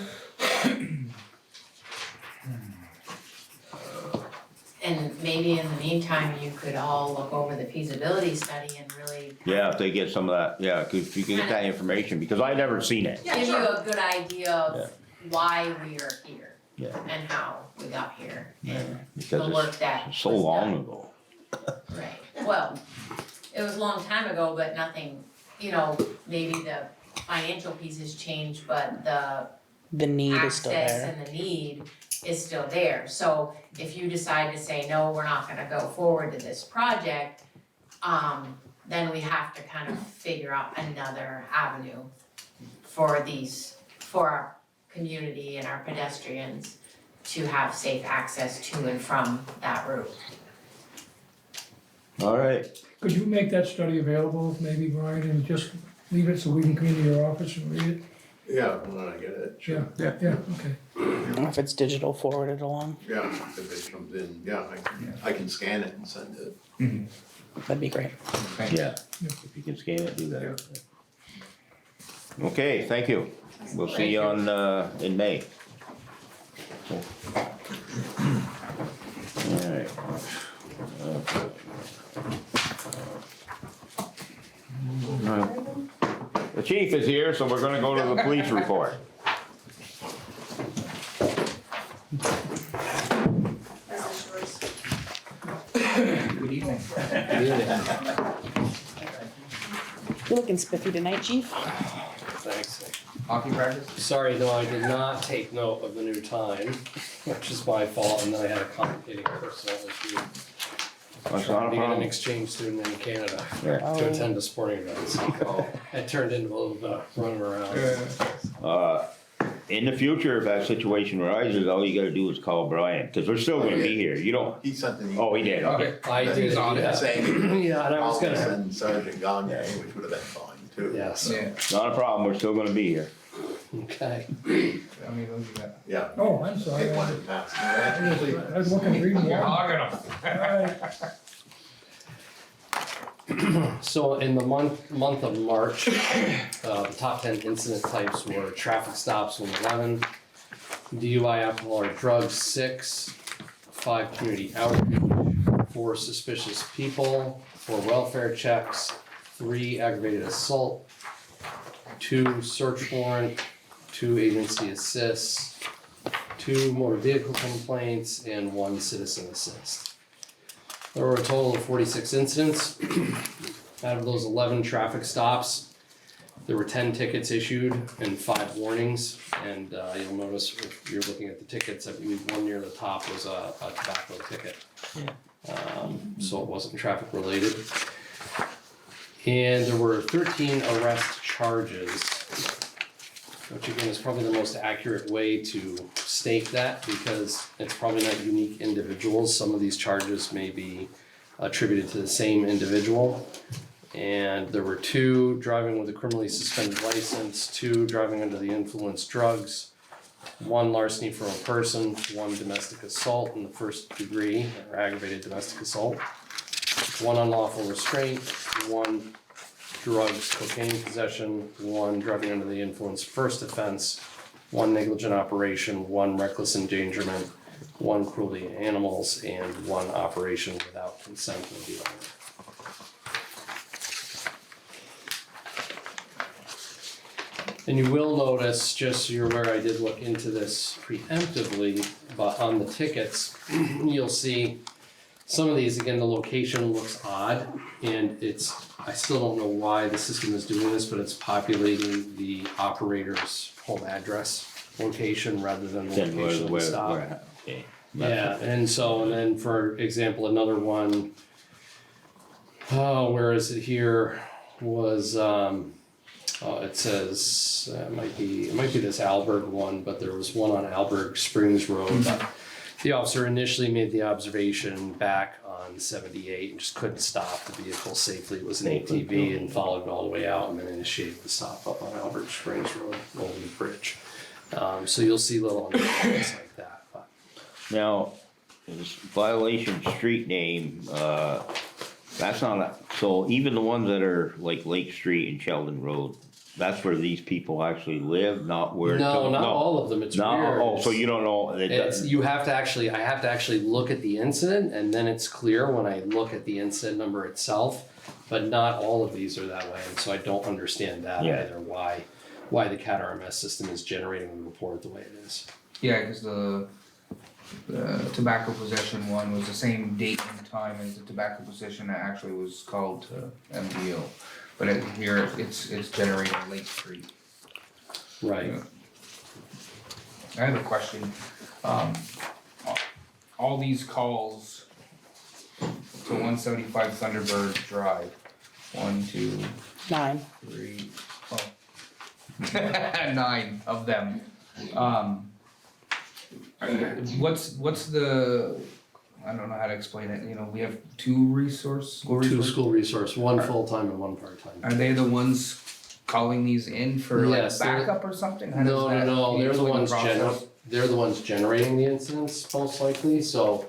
And maybe in the meantime, you could all look over the feasibility study and really Yeah, if they get some of that, yeah, if you can get that information, because I never seen it. Yeah, give you sure. a good idea of why we are here Yeah, and how we got here yeah, and the because work that it's so was long done. ago. Right, well, it was a long time ago, but nothing, maybe the financial piece has changed, but the need is still access there. and the need is still there. So if you decide to say, no, we're not gonna go forward to this project, then we have to kind of figure out another avenue for our community and our pedestrians to have safe access to and from that route. Alright, Could you make that study available, maybe, Brian, and just leave it so we can come into your office and read it? Yeah, when I get it, Yeah, sure. yeah, okay. Or if it's digital, forward it along. Yeah, if it comes in, yeah, I can scan it and send it. That'd be great. Yeah, if you can scan it, do that. Okay, thank you. We'll see you on, in May. Alright. The chief is here, so we're gonna go to the police report. Good evening. You're looking spiffy tonight, chief. Thanks. Hockey practice? Sorry, no, I did not take note of the new time, which is my fault, and then I had a complicating personal issue. That's Trying not a to get an problem. exchange student in Canada Yeah. to attend a sporting event. It turned into a little bit of running around. In the future, if that situation arises, all you gotta do is call Brian, cause we're still gonna be here, you don't, He sent an email. oh, he did, okay. I did, He's on it. yeah. Saying, Yeah, and I was I'll gonna, send Sergeant Gagne, which would have been fine too. yes, Yeah. Not a problem, we're still gonna be here. okay. How many of those you got? Yeah. Oh, I'm sorry. Take I one was and pass it around. I was looking, reading You're one. hogging them. Alright, So in the month of March, the top 10 incident types were traffic stops 11, DUI, alcohol or drugs 6, 5 community outreach, 4 suspicious people, 4 welfare checks, 3 aggravated assault, 2 search warrant, 2 agency assists, 2 motor vehicle complaints, and 1 citizen assist. There were a total of 46 incidents. Out of those 11 traffic stops, there were 10 tickets issued and 5 warnings. And you'll notice if you're looking at the tickets, I believe one near the top was a tobacco ticket. So it wasn't traffic related. And there were 13 arrest charges, which again is probably the most accurate way to state that because it's probably not unique individuals. Some of these charges may be attributed to the same individual. And there were 2 driving with a criminally suspended license, 2 driving under the influence drugs, 1 larceny for a person, 1 domestic assault in the first degree or aggravated domestic assault, 1 unlawful restraint, 1 drugs, cocaine possession, 1 driving under the influence first offense, 1 negligent operation, 1 reckless endangerment, 1 cruelty to animals, and 1 operation without consent of the owner. And you will notice, just so you're aware, I did look into this preemptively, but on the tickets, you'll see some of these, again, the location looks odd, and I still don't know why the system is doing this, but it's populating the operator's home address location rather than the Then location of the stop. okay. Yeah, and then for example, another one, where is it here, was, it says, it might be this Alberg one, but there was one on Alberg Springs Road. But the officer initially made the observation back on 78 and just couldn't stop the vehicle safely. It was an ATV and followed it all the way out and then initiated the stop up on Alberg Springs Road, over the bridge. So you'll see little things like that. But. Now, this violation street name, that's not, so even the ones that are like Lake Street and Sheldon Road, that's where these people actually live, not where. No, not all of them, it's weird. Oh, so you don't know, it It's, doesn't, I have to actually look at the incident and then it's clear when I look at the incident number itself. But not all of these are that way, and so I don't understand that Yeah. either, why the CAT RMS system is generating the report the way it is. Yeah, cause the tobacco possession one was the same date and time as the tobacco possession that actually was called MDO. But here, it's generating Lake Street. Right. Yeah. I have a question. All these calls to 175 Thunderbird Drive, 1, 2, 9. 3, 9 of them. What's the, I don't know how to explain it, you know, we have 2 school Two resource. school resource, one full-time and one part-time. Are they the ones calling these in for like Yes, they're- backup or something? How No, does that no, they're the usually ones process? they're the ones generating the incidents most likely, so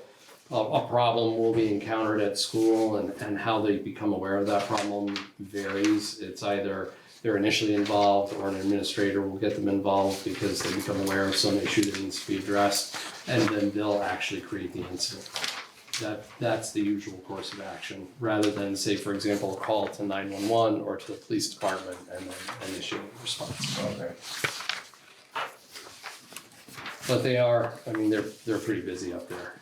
a problem will be encountered at school and how they become aware of that problem varies. It's either they're initially involved or an administrator will get them involved because they become aware of some issue that needs to be addressed, and then they'll actually create the incident. That's the usual course of action, rather than, say, for example, a call to 911 or to the police department and then initiate a response. Okay. But they are, I mean, they're pretty busy up there.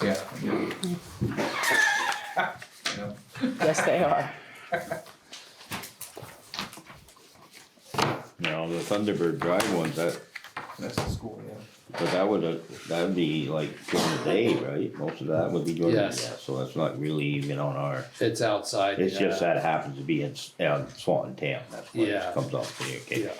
Yeah. Yes, they are. Now, the Thunderbird Drive ones, That's the school, yeah. but that'd be like during the day, right? Most of that would be during the day, Yes. so that's not really even on our, It's outside. it's just yeah. that it happens to be in Swanton Town, that's why Yeah. it comes off there, okay? Yeah.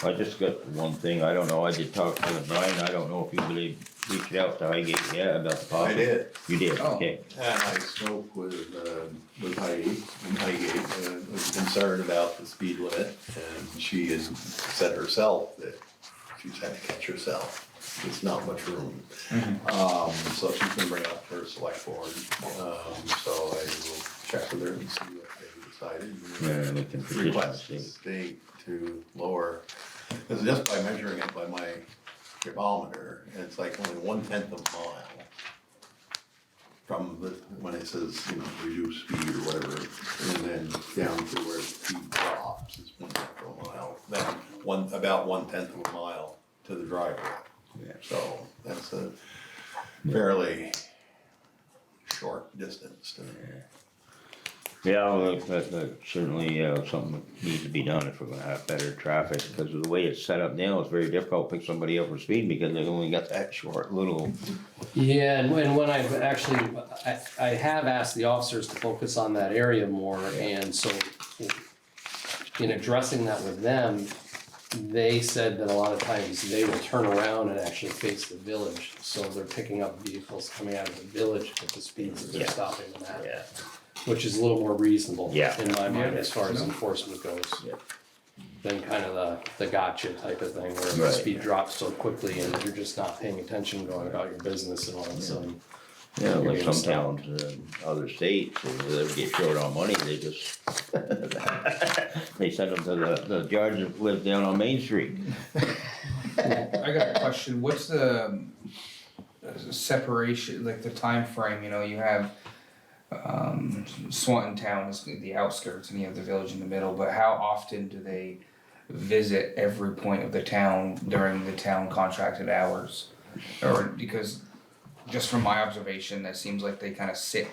I just got one thing, I don't know, I did talk to Brian, I don't know if you really reached out to Highgate yet about the I possible. did. You did, Oh. okay. And I spoke with Heidi, and Highgate, was concerned about the speed limit, and she has said herself that she's had to catch herself. There's not much room. So she's gonna bring it up to her select board, so I will check with her and see what they decided. Yeah, we can petition the Request the state. state to lower, because just by measuring it by my tripometer, it's like only 1/10 of a mile from the, when it says, you know, reduce speed or whatever, and then down to where the speed drops is 1/10 of a mile, then about 1/10 of a mile to the driveway. Yeah. So that's a fairly short distance to. Yeah, well, that certainly, something that needs to be done if we're gonna have better traffic, because of the way it's set up now, it's very difficult to pick somebody up for speed because they only got that short little. Yeah, and when I've actually, I have asked the officers to focus on that area more, and so in addressing that with them, they said that a lot of times they will turn around and actually face the village, so they're picking up vehicles coming out of the village at the speeds that they're Yeah. stopping them at. Yeah. Which is a little more reasonable Yeah. in my mind Yeah. as far as enforcement goes. Yeah. Than kind of the gotcha type of thing where the Right. speed drops so quickly and you're just not paying attention, going about your business, and all of a sudden. Yeah, you're like getting some stopped. towns in other states, they get short on money, they just, they send them to the judge that lives down on Main Street. I got a question, what's the separation, like the time frame? You know, you have Swanton Town is the outskirts and you have the village in the middle, but how often do they visit every point of the town during the town contracted hours? Or, because just from my observation, that seems like they kind of sit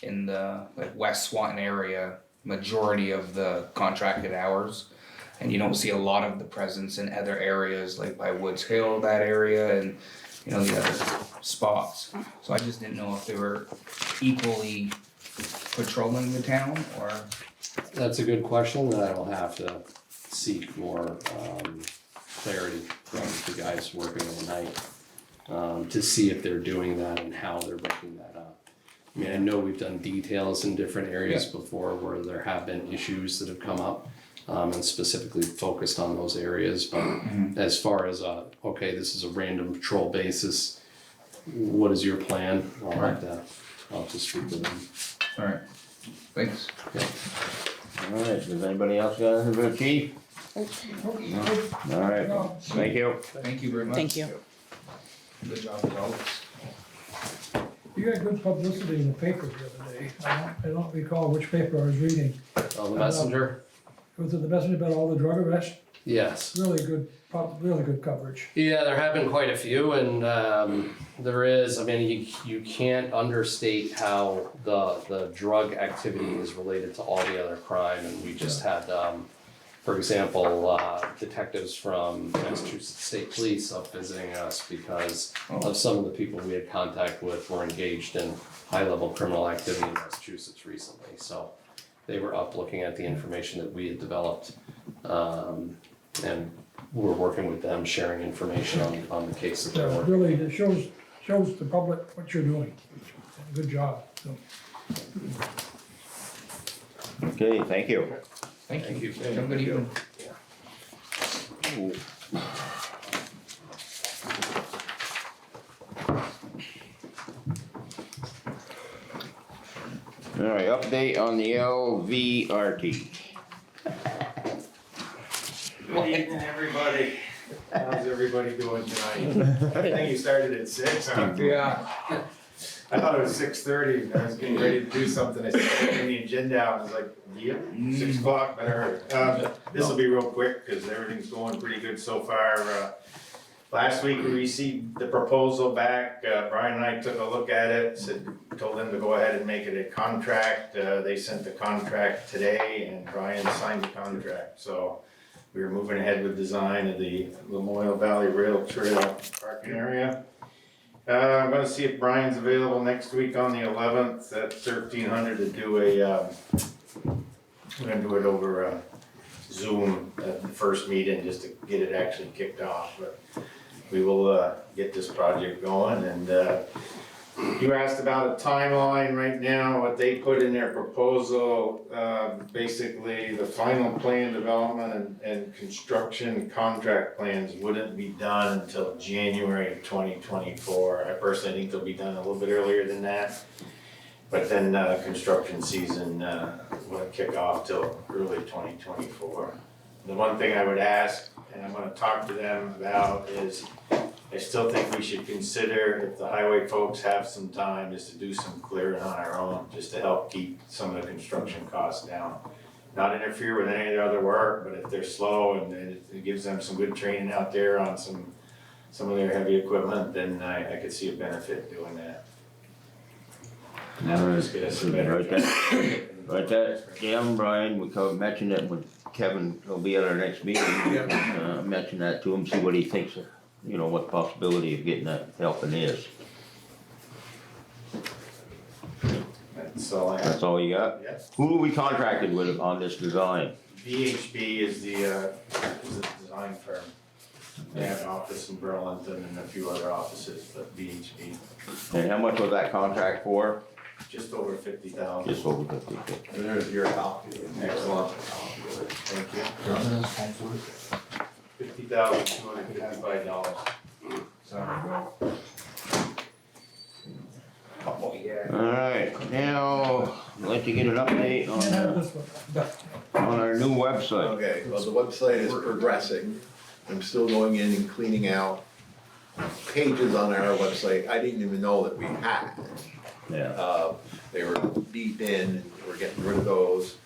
in the like West Swanton area majority of the contracted hours. And you don't see a lot of the presence in other areas like by Woods Hill, that area, and you know, the other spots. So I just didn't know if they were equally patrolling the town or. That's a good question that I will have to seek more clarity from the guys working overnight to see if they're doing that and how they're breaking that up. I mean, I know we've done details in different areas before where there have been issues that have come up and specifically focused on those areas, but as far as okay, this is a random patrol basis, what is your plan? I'll have to speak with them. Alright, thanks. Alright, does anybody else got anything for the chief? No. Alright, thank you. Thank you very much. Thank you. Good job as always. You got good publicity in the paper the other day. I don't recall which paper I was reading. The messenger? Was it the messenger about all the drug arrests? Yes. Really good coverage. Yeah, there have been quite a few, and there is, I mean, you can't understate how the drug activity is related to all the other crime, and we just had, for example, detectives from Massachusetts State Police up visiting us because of some of the people we had contact with were engaged in high-level criminal activity in Massachusetts recently, so they were up looking at the information that we had developed, and we're working with them, sharing information on the case that they're So working. really, it shows the public what you're doing. Good job, so. Okay, thank you. Thank you. Have a good evening. All right, update on the LVRT. Good evening, everybody. How's everybody doing tonight? I think you started at 6, huh? Yeah. I thought it was 6:30, I was getting ready to do something, I started putting the agenda out, I was like, yep, 6 o'clock, better hurry. This'll be real quick, cause everything's going pretty good so far. Last week we received the proposal back, Brian and I took a look at it, told them to go ahead and make it a contract. They sent the contract today and Brian signed the contract, so we were moving ahead with design of the Lamoille Valley Rail Trail parking area. I'm gonna see if Brian's available next week on the 11th at 1300 to do a, we're gonna do it over Zoom at the first meeting just to get it actually kicked off, but we will get this project going. And you asked about a timeline. Right now, what they put in their proposal, basically the final plan development and construction contract plans wouldn't be done until January of 2024. I personally think they'll be done a little bit earlier than that. But then construction season won't kick off till early 2024. The one thing I would ask, and I'm gonna talk to them about, is I still think we should consider, if the highway folks have some time, is to do some clearing on our own, just to help keep some of the construction costs down. Not interfere with any of the other work, but if they're slow and it gives them some good training out there on some of their heavy equipment, then I could see a benefit doing that. Just get us a better. Right that, Brian, we mentioned it when Kevin will be at our next meeting. Mention that to him, see what he thinks, what the possibility of getting that helping is. That's all I have. That's all you got? Yes. Who are we contracted with on this design? VHB is the design firm. They have an office in Burlington and a few other offices, but VHB, And how much was that contract for? just over 50,000. Just over 50. There's your copy. Excellent. Thank you. $50,255. Alright, now, I'd like to get an update on our new website. Okay, well, the website is progressing. I'm still going in and cleaning out pages on our website I didn't even know that we had. Yeah. They were deep in, and we're getting rid of those.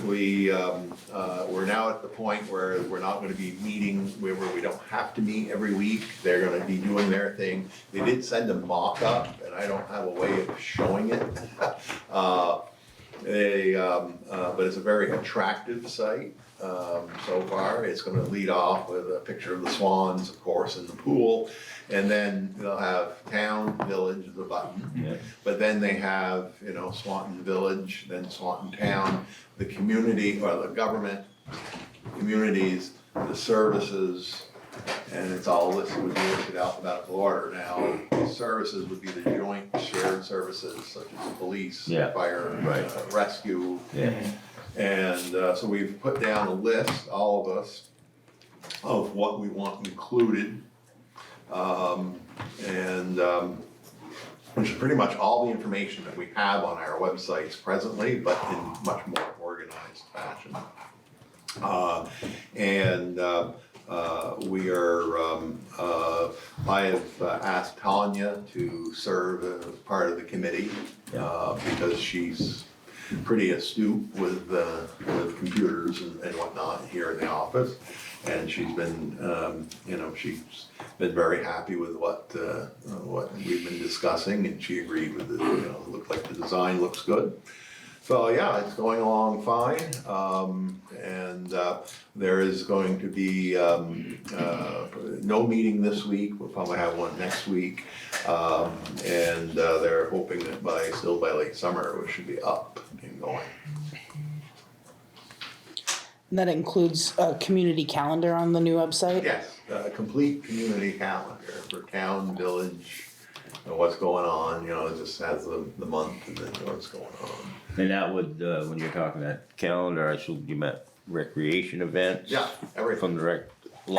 We're now at the point where we're not gonna be meeting, where we don't have to meet every week. They're gonna be doing their thing. They did send a mock-up, and I don't have a way of showing it. But it's a very attractive site. So far, it's gonna lead off with a picture of the swans, of course, in the pool. And then they'll have town, village, the button. Yeah. But then they have, Swanton Village, then Swanton Town, the community, or the government, communities, the services, and it's all listed, would be listed alphabetical order now. The services would be the joint shared services such as police, Yeah. fire, rescue. Yeah. And so we've put down a list, all of us, of what we want included. Which is pretty much all the information that we have on our websites presently, but in much more organized fashion. We are, I have asked Tanya to serve as part of the committee, because she's pretty astute with computers and whatnot here in the office. And she's been, she's been very happy with what we've been discussing, and she agreed with it, it looked like the design looks good. So, yeah, it's going along fine, there is going to be, no meeting this week, we'll probably have one next week. They're hoping that by late summer, it should be up and going. And that includes a community calendar on the new website? Yes, a complete community calendar for town, village, what's going on, it just has the month and then what's going on. And that would, when you're talking that calendar, I assume you meant recreation events? Yeah, everything. From the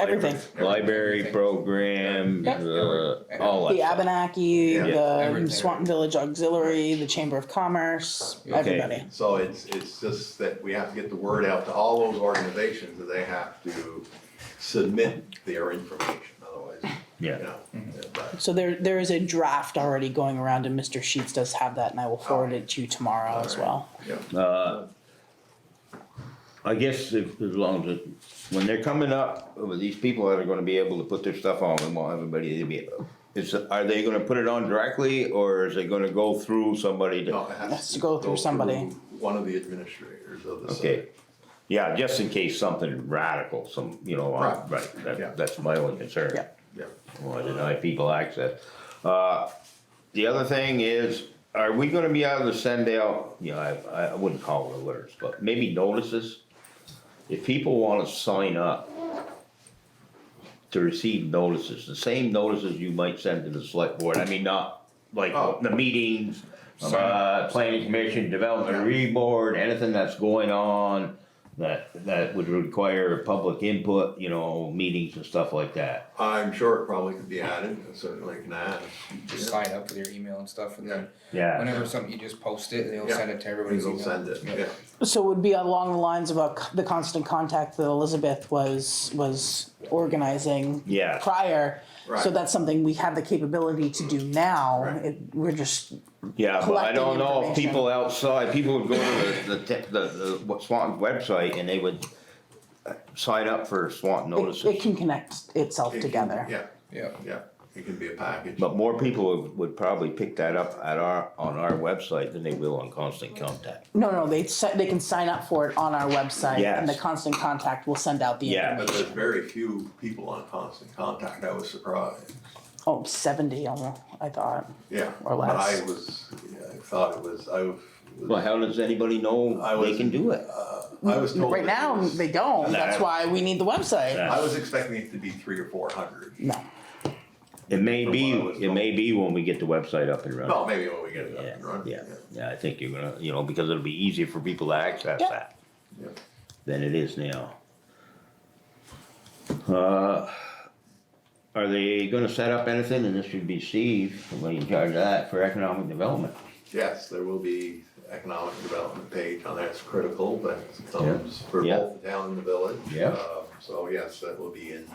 Everything. library Everything. program, Yep. all that The stuff. Abenaki, Yeah, the everything. Swanton Village Auxiliary, the Chamber of Commerce, Okay. everybody. So it's just that we have to get the word out to all those organizations that they have to submit their information, otherwise, Yeah. but So there is a draft already going around and Mr. Sheets does have that and I will forward it to you tomorrow as well. I guess as long as when they're coming up, with these people that are gonna be able to put their stuff on, we want everybody to be, are they gonna put it on directly, or is it gonna go through somebody No, to? it Has to go through somebody. One of the administrators of the Okay, site. yeah, just in case something radical, Right. right, Yeah. that's my only concern. Yeah. Yeah. Well, deny people access. The other thing is, are we gonna be able to send out, I wouldn't call it alerts, but maybe notices? If people wanna sign up to receive notices, the same notices you might send to the select board, I mean, not like Oh. the meetings, planning commission, development Yeah. review board, anything that's going on that would require public input, meetings and stuff like that. I'm sure it probably could be added, I certainly can add. Just sign up with your email and stuff, and then Yeah. whenever something, you just post it, they'll Yeah. send it to everybody's They'll email. send it, yeah. So it would be along the lines of the constant contact that Elizabeth was organizing Yeah. prior. So Right. that's something we have the capability to do now. Right. We're just, Yeah, but I collecting don't know if information. people outside, people would go to the Swanton website and they would sign up for Swanton it notices. can connect itself It can- together. Yeah, Yeah. yeah, it can be a package. But more people would probably pick that up on our website than they will on Constant Contact. No, they can sign up for it on our website and the Yes. constant contact will send out the Yeah. But information. there's very few people on constant contact, I was surprised. Oh, 70 almost, I thought. Yeah, Or but less. I thought it was, Well, how does anybody know I they was- can do it? I was told. Right that now, it was- they don't, that's why we need the website. Yeah. I was expecting it to be 300 or 400. No, It may From be, what I was told. when we get the website up and running. Well, maybe when we get it up Yeah, and running. yeah, I think you're gonna, because it'll be easier for people to access Yeah. that Yeah. than it is now. Are they gonna set up anything, and this should be Steve, somebody in charge of that, for economic development? Yes, there will be economic development page on there, it's critical, but it comes for Yeah. both the town and the village. Yeah. So yes, that will be in,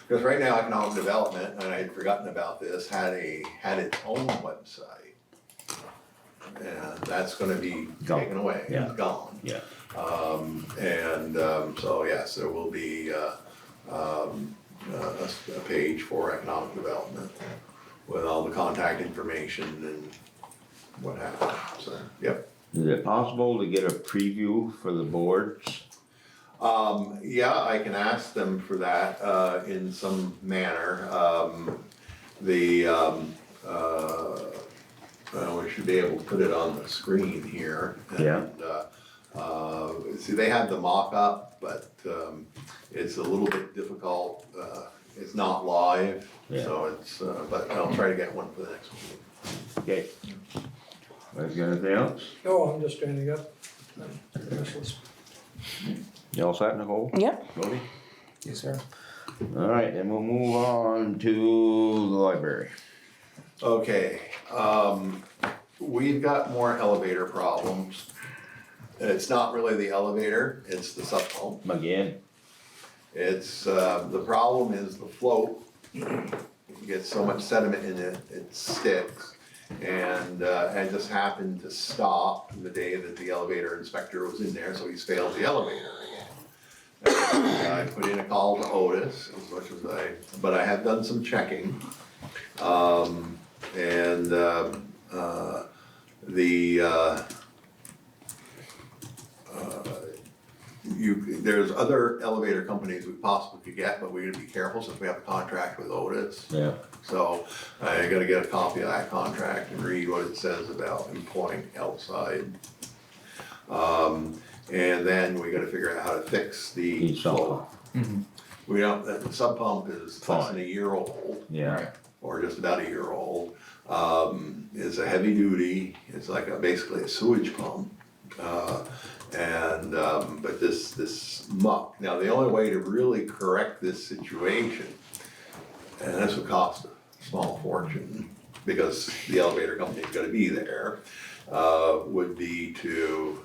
because right now, economic development, and I had forgotten about this, had its own website. And that's gonna be Gone. taken away, Yeah. it's gone. Yeah. So yes, there will be, a page for economic development with all the contact information and what have you, so, yep. Is it possible to get a preview for the boards? Yeah, I can ask them for that, in some manner, well, we should be able to put it on the screen here. Yeah. And, see, they have the mock-up, but, it's a little bit difficult, it's not live, Yeah. so it's, but I'll try to get one for the next meeting. Okay. Is there anything else? Oh, I'm just standing up. This was- You all set, Nicole? yep, Cody? Yes, sir. Alright, then we'll move on to the library. Okay, we've got more elevator problems. It's not really the elevator, it's the sub pump. Again? It's, the problem is the float. You get so much sediment in it, it sticks. And, it just happened to stop the day that the elevator inspector was in there, so he's failed the elevator again. And I put in a call to Otis, as much as but I have done some checking. There's other elevator companies we possibly could get, but we gotta be careful since we have a contract with Otis. Yeah. So I gotta get a copy of that contract and read what it says about employing outside. And then we gotta figure out how to fix the The sump flow. We don't, the sub pump is less than a year old, Yeah, or just about a year old. It's a heavy duty, it's like basically a sewage pump. But this muck, now the only way to really correct this situation, and this would cost a small fortune, because the elevator company's gonna be there, would be to,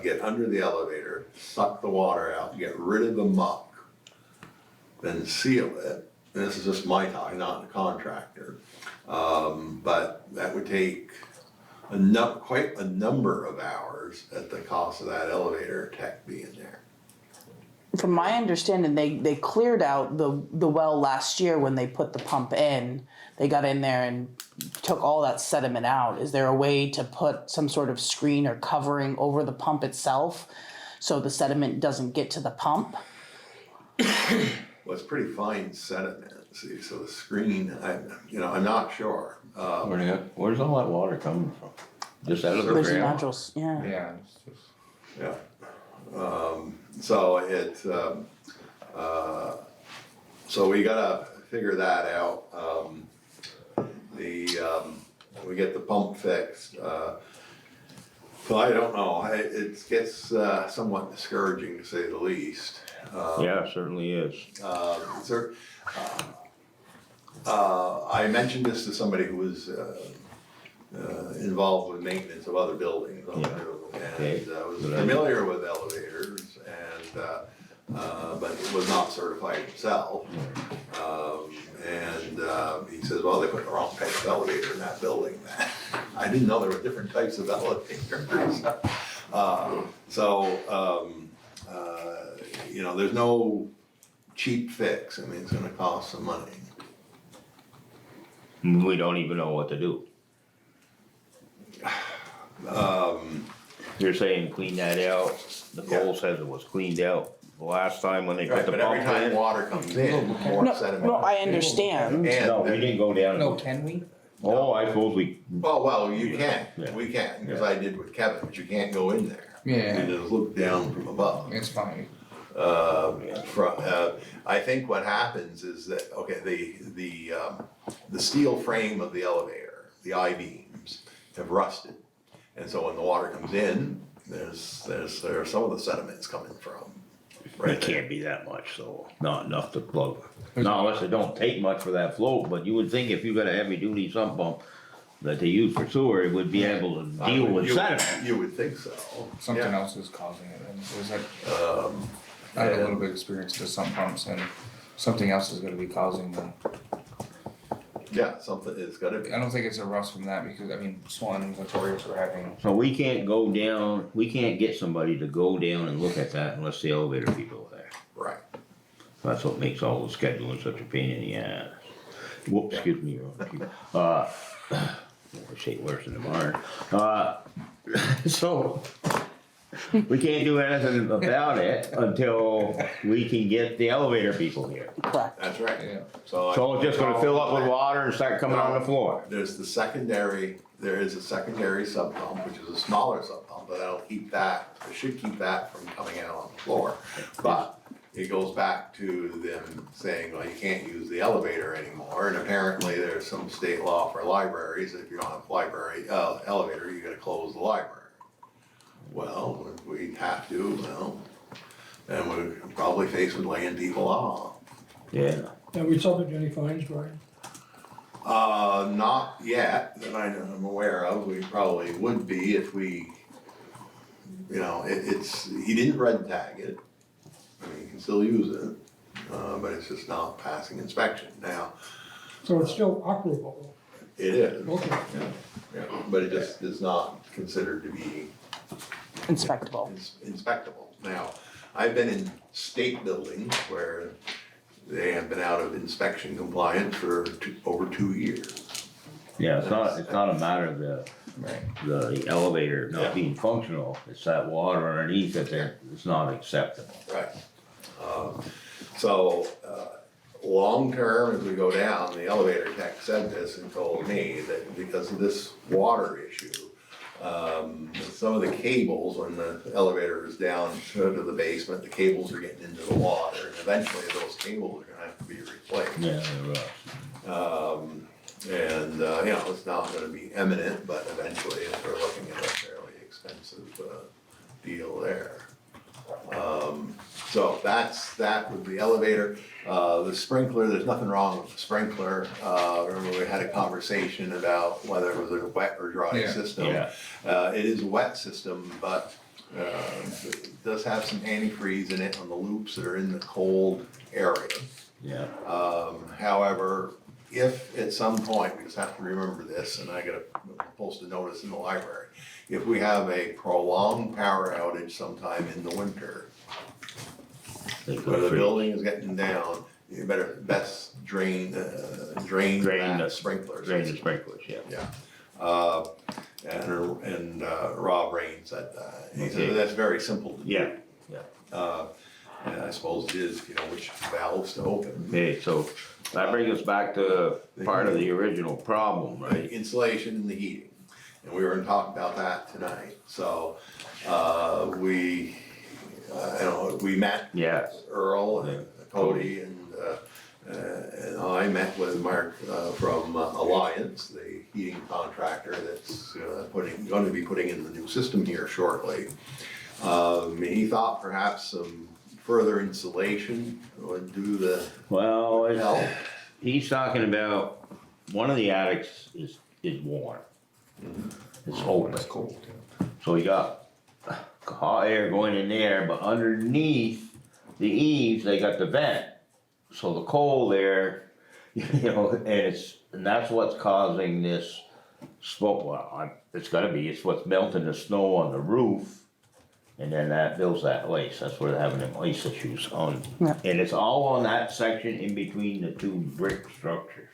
get under the elevator, suck the water out, get rid of the muck, then seal it. And this is just my talking, not the contractor. But that would take quite a number of hours at the cost of that elevator tech being there. From my understanding, they cleared out the well last year when they put the pump in. They got in there and took all that sediment out. Is there a way to put some sort of screen or covering over the pump itself so the sediment doesn't get to the pump? Well, it's pretty fine sediment, see, so the screen, I'm not sure. where's all that water coming from? Just out of the There's ground? nodules, yeah. Yeah, it's just. Yeah. So so we gotta figure that out. We get the pump fixed. So I don't know, it gets somewhat discouraging to say the least. Yeah, it certainly is. I mentioned this to somebody who was involved with maintenance of other buildings on the road, Okay. and was familiar with elevators, but was not certified himself. He says, well, they put the wrong type of elevator in that building. I didn't know there were different types of elevators. There's no cheap fix. I mean, it's gonna cost some money. We don't even know what to do. You're saying clean that out, Nicole says it was cleaned out the last time when they put Right, the but every pump time in. water comes in, more No, sediment. no, I understand. No, we didn't go down. No, can we? Oh, I suppose we, Well, you can, Yeah. we can, because I did with Kevin, but you can't go in there. Yeah. You just look down from above. It's fine. I think what happens is that, okay, the steel frame of the elevator, the I-beams, have rusted. And so when the water comes in, there are some of the sediments coming from. it can't be that much, so not enough to plug. Not unless it don't take much for that float, but you would think if you got a heavy duty sump pump that they use for sewer, it would be able to deal with sediment. You would think so. Something Yeah. else is causing it. And there's like, I have a little bit of experience with sump pumps, and something else is gonna be causing them. Yeah, something, it's gotta be. I don't think it's a rust from that, because, I mean, Swanton's notorious for having. So we can't go down, we can't get somebody to go down and look at that unless the elevator people are there. Right. That's what makes all the scheduling such a pain in the ass. Whoops, excuse me. I say worse than the barn. So, we can't do anything about it until we can get the elevator people here. Correct. That's right. Yeah. So So it's just gonna fill up with water and start coming on the floor. there is a secondary sub pump, which is a smaller sub pump, but it should keep that from coming out on the floor. But it goes back to them saying, well, you can't use the elevator anymore, and apparently there's some state law for libraries, if you don't have elevator, you gotta close the library. Well, if we have to, then we're probably faced with laying people off. Yeah. And we subject to any fines, Brian? Not yet, that I'm aware of, we probably would be if we, he didn't red tag it. I mean, you can still use it, but it's just not passing inspection. Now, So it's still operable? it is, Okay. yeah, but it just is not considered to be Inspectable. inspectable. Now, I've been in state buildings where they have been out of inspection compliance for over 2 years. Yeah, it's not a matter of the elevator not being functional, it's that water underneath it there, it's not acceptable. Right. Long term, as we go down, the elevator tech said this and told me that because of this water issue, Some of the cables, when the elevator is down to the basement, the cables are getting into the water, and eventually those cables are gonna have to be replaced. Yeah, you're right. You know, it's not gonna be imminent, but eventually we're looking at a fairly expensive, deal there. So that with the elevator. The sprinkler, there's nothing wrong with the sprinkler. Remember we had a conversation about whether it was a wet or dry Yeah. system. Yeah. It is a wet system, but, it does have some antifreeze in it on the loops that are in the cold area. Yeah. However, if at some point, we just have to remember this, and I gotta post a notice in the library. If we have a prolonged power outage sometime in the winter, where the building is getting down, you better best drain that sprinklers. Drain the sprinklers, yeah. Yeah. And Rob Rain said that. He Okay. said that's very simple to do. Yeah, yeah. And I suppose it is, you know, which valves to open. Okay, so that brings us back to part of the original problem, The right? insulation and the heating. And we were gonna talk about that tonight. So, we met. Yes. Earl and Cody and I met with Mark from Alliance, the heating contractor that's gonna be putting in the new system here shortly. He thought perhaps some further insulation would do the Well, help. he's talking about, one of the attics is warm. It's open. It's cold. So you got hot air going in there, but underneath the eaves, they got the vent. So the cold air, you know, and that's what's causing this smoke. Well, it's what's melting the snow on the roof. And then that builds that ice, that's where they're having them ice issues on. Yeah. And it's all on that section in between the two brick structures.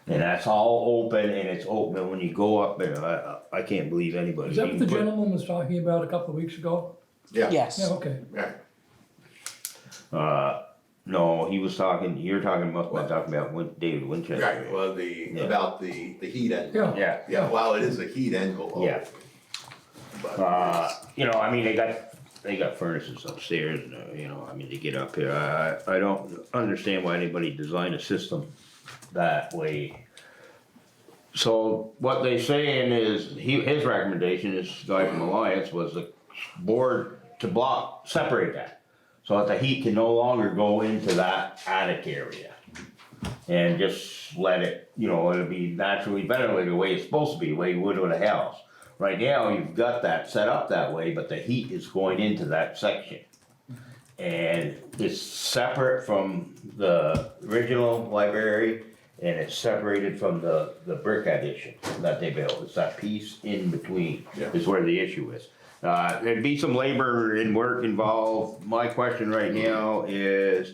And that's all open, and it's open, and when you go up there, I can't believe anybody. Is that what the even put- gentleman was talking about a couple of weeks ago? Yeah. Yes. Yeah, okay. Right. No, you're talking about David Winchester. Right, well, about the heat envelope. Yeah. Yeah, Well, it is a heat envelope. yeah. But You know, I mean, they got furnaces upstairs, and, you know, I mean, to get up here, I don't understand why anybody designed a system that way. So what they saying is, his recommendation, this guy from Alliance, was the board to separate that. So that the heat can no longer go into that attic area. And just let it, you know, it'll be naturally ventilated the way it's supposed to be, the way you would with a house. Right now, you've got that set up that way, but the heat is going into that section. And it's separate from the original library, and it's separated from the brick addition that they built. It's that piece in between is where the issue is. There'd be some labor and work involved. My question right now is,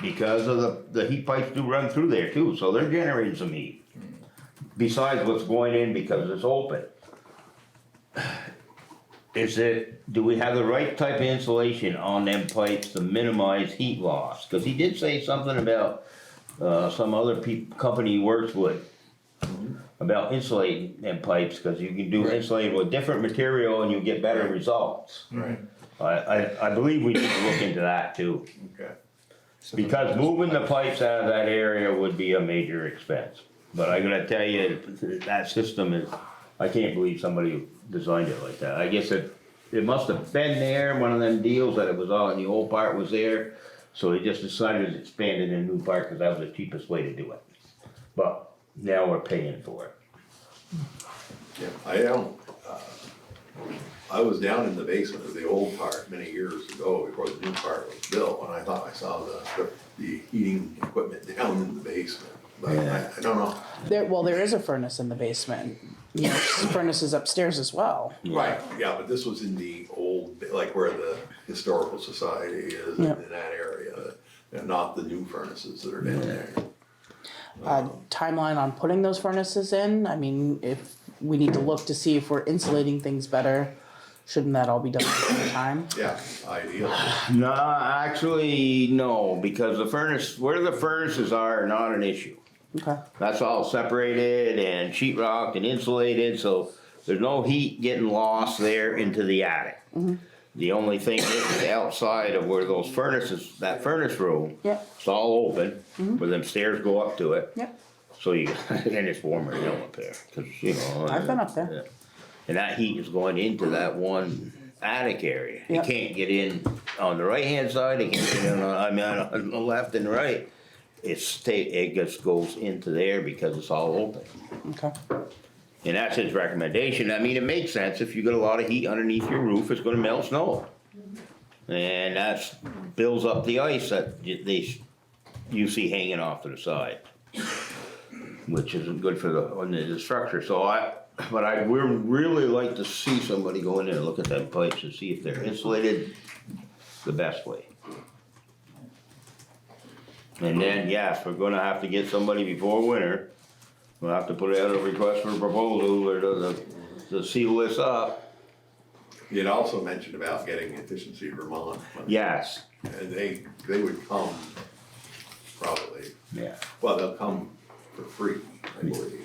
because of the heat pipes do run through there too, so they're generating some heat. Besides what's going in because it's open. Do we have the right type of insulation on them pipes to minimize heat loss? Cause he did say something about, some other company he works with. About insulating them pipes, cause you can do insulating with different material and you get better results. Right. I believe we need to look into that too. Okay. Because moving the pipes out of that area would be a major expense. But I'm gonna tell you, that system is, I can't believe somebody designed it like that. I guess it must have been there, one of them deals that it was all, and the old part was there. So they just decided to expand it in a new part because that was the cheapest way to do it. But now we're paying for it. Yeah, I was down in the basement of the old part many years ago before the new part was built, and I thought I saw the heating equipment down in the basement. But I don't know. There is a furnace in the basement. You know, furnace is upstairs as well. Right, yeah, but this was in the old, like where the historical society is, in that area, not the new furnaces that are down there. Timeline on putting those furnaces in, I mean, if we need to look to see if we're insulating things better, shouldn't that all be done at the same time? Yeah, ideal. No, actually, no, because where the furnaces are not an issue. Okay. That's all separated and sheetrocked and insulated, so there's no heat getting lost there into the attic. The only thing is outside of where those furnaces, that furnace room, Yep. it's all open, where them stairs go up to it. Yep. So you, and it's warmer, you know, up there, cause you know. I've been up there. yeah. And that heat is going into that one attic area. It Yep. can't get in on the right-hand side, it can't get in on the left and right. It just goes into there because it's all open. Okay. And that's his recommendation. I mean, it makes sense. If you got a lot of heat underneath your roof, it's gonna melt snow. And that's builds up the ice that you see hanging off to the side. Which isn't good for the structure. So we'd really like to see somebody go in there and look at them pipes and see if they're insulated the best way. And then, yes, we're gonna have to get somebody before winter. We'll have to put out a request for proposal or to seal this up. You'd also mentioned about getting Efficiency Vermont money. Yes, And they would come probably, yeah, well, they'll come for free, I believe.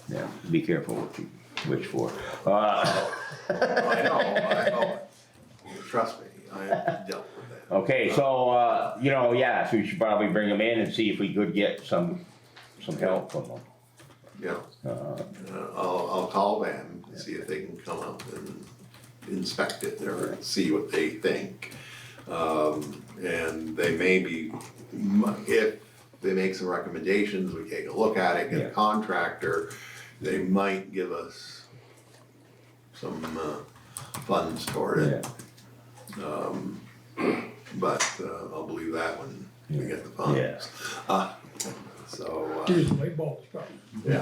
yeah, be careful what you wish for. I know, trust me, I have dealt with that. Okay, so, yes, we should probably bring them in and see if we could get some help from them. Yeah, I'll call them and see if they can come up and inspect it or see what they think. And they may be, if they make some recommendations, we take a look at it, get a contractor, they might give us some funds toward it. But I'll believe that when we get the funds. Yeah. So, Use light bulbs, probably. yeah.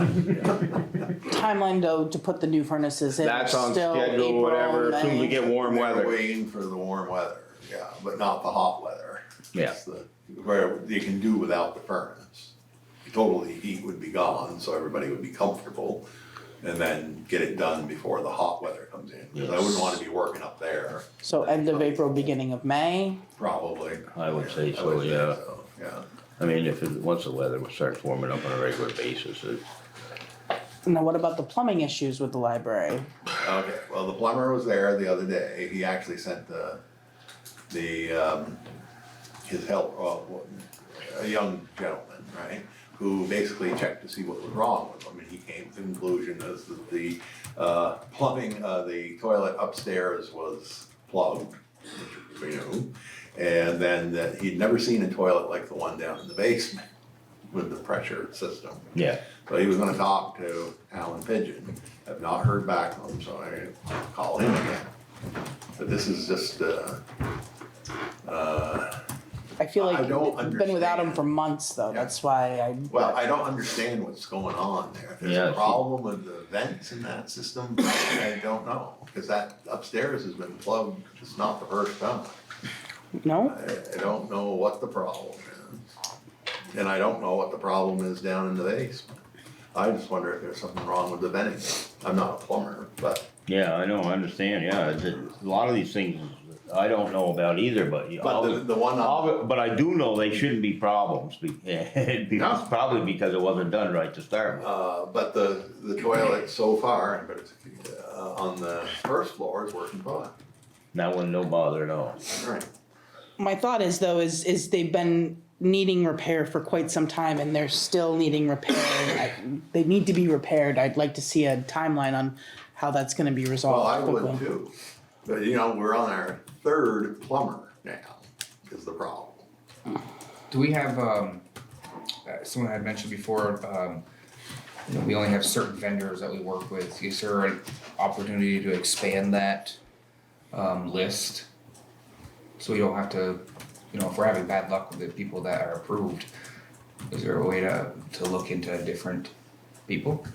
Timeline though to put the new furnaces in. That's on still schedule, April, whatever, as soon as we May. get warm We're weather. waiting for the warm weather, yeah, but not the hot weather. Yeah. It's where you can do without the furnace. Totally heat would be gone, so everybody would be comfortable, and then get it done before the hot weather comes in. Cause I wouldn't wanna be working up there, So end of April, beginning of May. probably. I would say so, would think yeah. so, yeah. I mean, once the weather starts warming up on a regular basis, Now what about the plumbing issues with the library? Okay, well, the plumber was there the other day, he actually sent his help, a young gentleman, right? Who basically checked to see what was wrong with them, and he came to the conclusion as that the plumbing, the toilet upstairs was plugged, which we knew. And then that he'd never seen a toilet like the one down in the basement with the pressure system. yeah. So he was gonna talk to Alan Pigeon, have not heard back from him, so I call him again. But this is just, I feel like I don't you've been without them understand. for months though, that's why well, I don't understand what's going on there. If there's Yeah, a problem with the vents in that system, I don't know. Cause that upstairs has been plugged, it's not the first time. No? I don't know what the problem is. And I don't know what the problem is down in the basement. I just wonder if there's something wrong with the venting. I'm not a plumber, but Yeah, I know, I understand, yeah, a lot of these things, I don't know about either, but. the one on, But I do know they shouldn't be problems, because, probably because it wasn't done right to start with. but the toilet so far, but it's, on the first floor is working fine. That one, no bother at all. Right. My thought is though, is they've been needing repair for quite some time and they're still needing repair. They need to be repaired. I'd like to see a timeline on how that's gonna be Well, resolved I would quickly. too. But we're on our third plumber now, is the problem. Do we have, someone had mentioned before, we only have certain vendors that we work with. Is there an opportunity to expand that, list? So we don't have to, if we're having bad luck with the people that are approved, is there a way to look into different people?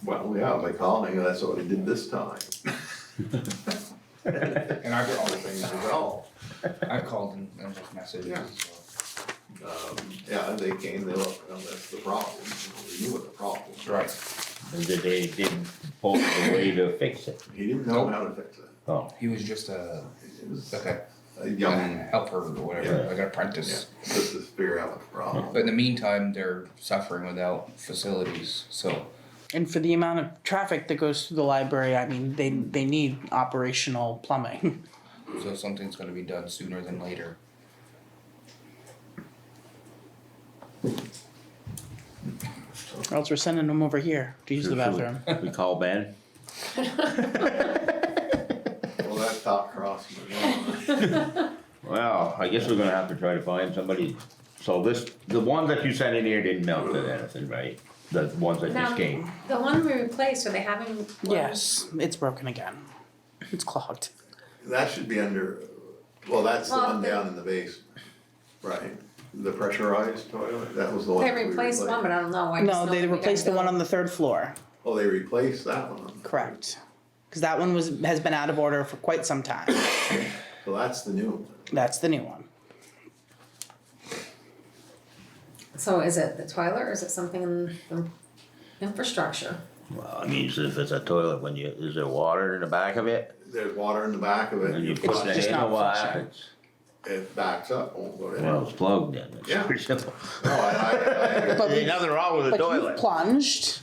Well, yeah, by calling, that's what we did this time. And I've All the called, things resolved. I've called and left messages, Yeah. so. Yeah, they came, they looked, that's the problem, we knew what the problem was. Right. And they didn't post a way to fix it. He didn't know how to fix it. Oh, He was just It was like a a young, helper or whatever, Yeah. like an apprentice. just to figure out what the problem. But in the meantime, they're suffering without facilities, so And for the amount of traffic that goes through the library, I mean, they need operational plumbing. So something's gonna be done sooner than later. Or else we're sending them over here to use the bathroom. We call Ben? Well, that's top cross. Well, I guess we're gonna have to try to find somebody, so the ones that you sent in here didn't melt to anything, right? The ones that just Now, came. the one we replaced, are they having? Yes, it's broken again. It's clogged. That should be under, well, that's the Well, one down in the basement, right? The pressurized toilet, that was the one. They that we replaced one, but I don't know, I just No, know they that we replaced the gotta one go. on the third floor. Oh, they replaced that one. Correct. Because that one has been out of order for quite some time. So that's the new one. That's the new one. So is it the toilet or is it something in the infrastructure? Well, I mean, if it's a toilet, is there water in the back of it? There's water in the back of it. And you It's put not- that just in, not what flushing. happens? It backs up, won't go down. Well, it's plugged then, it's Yeah. pretty simple. No, I But Ain't nothing wrong with a But you toilet. plunged.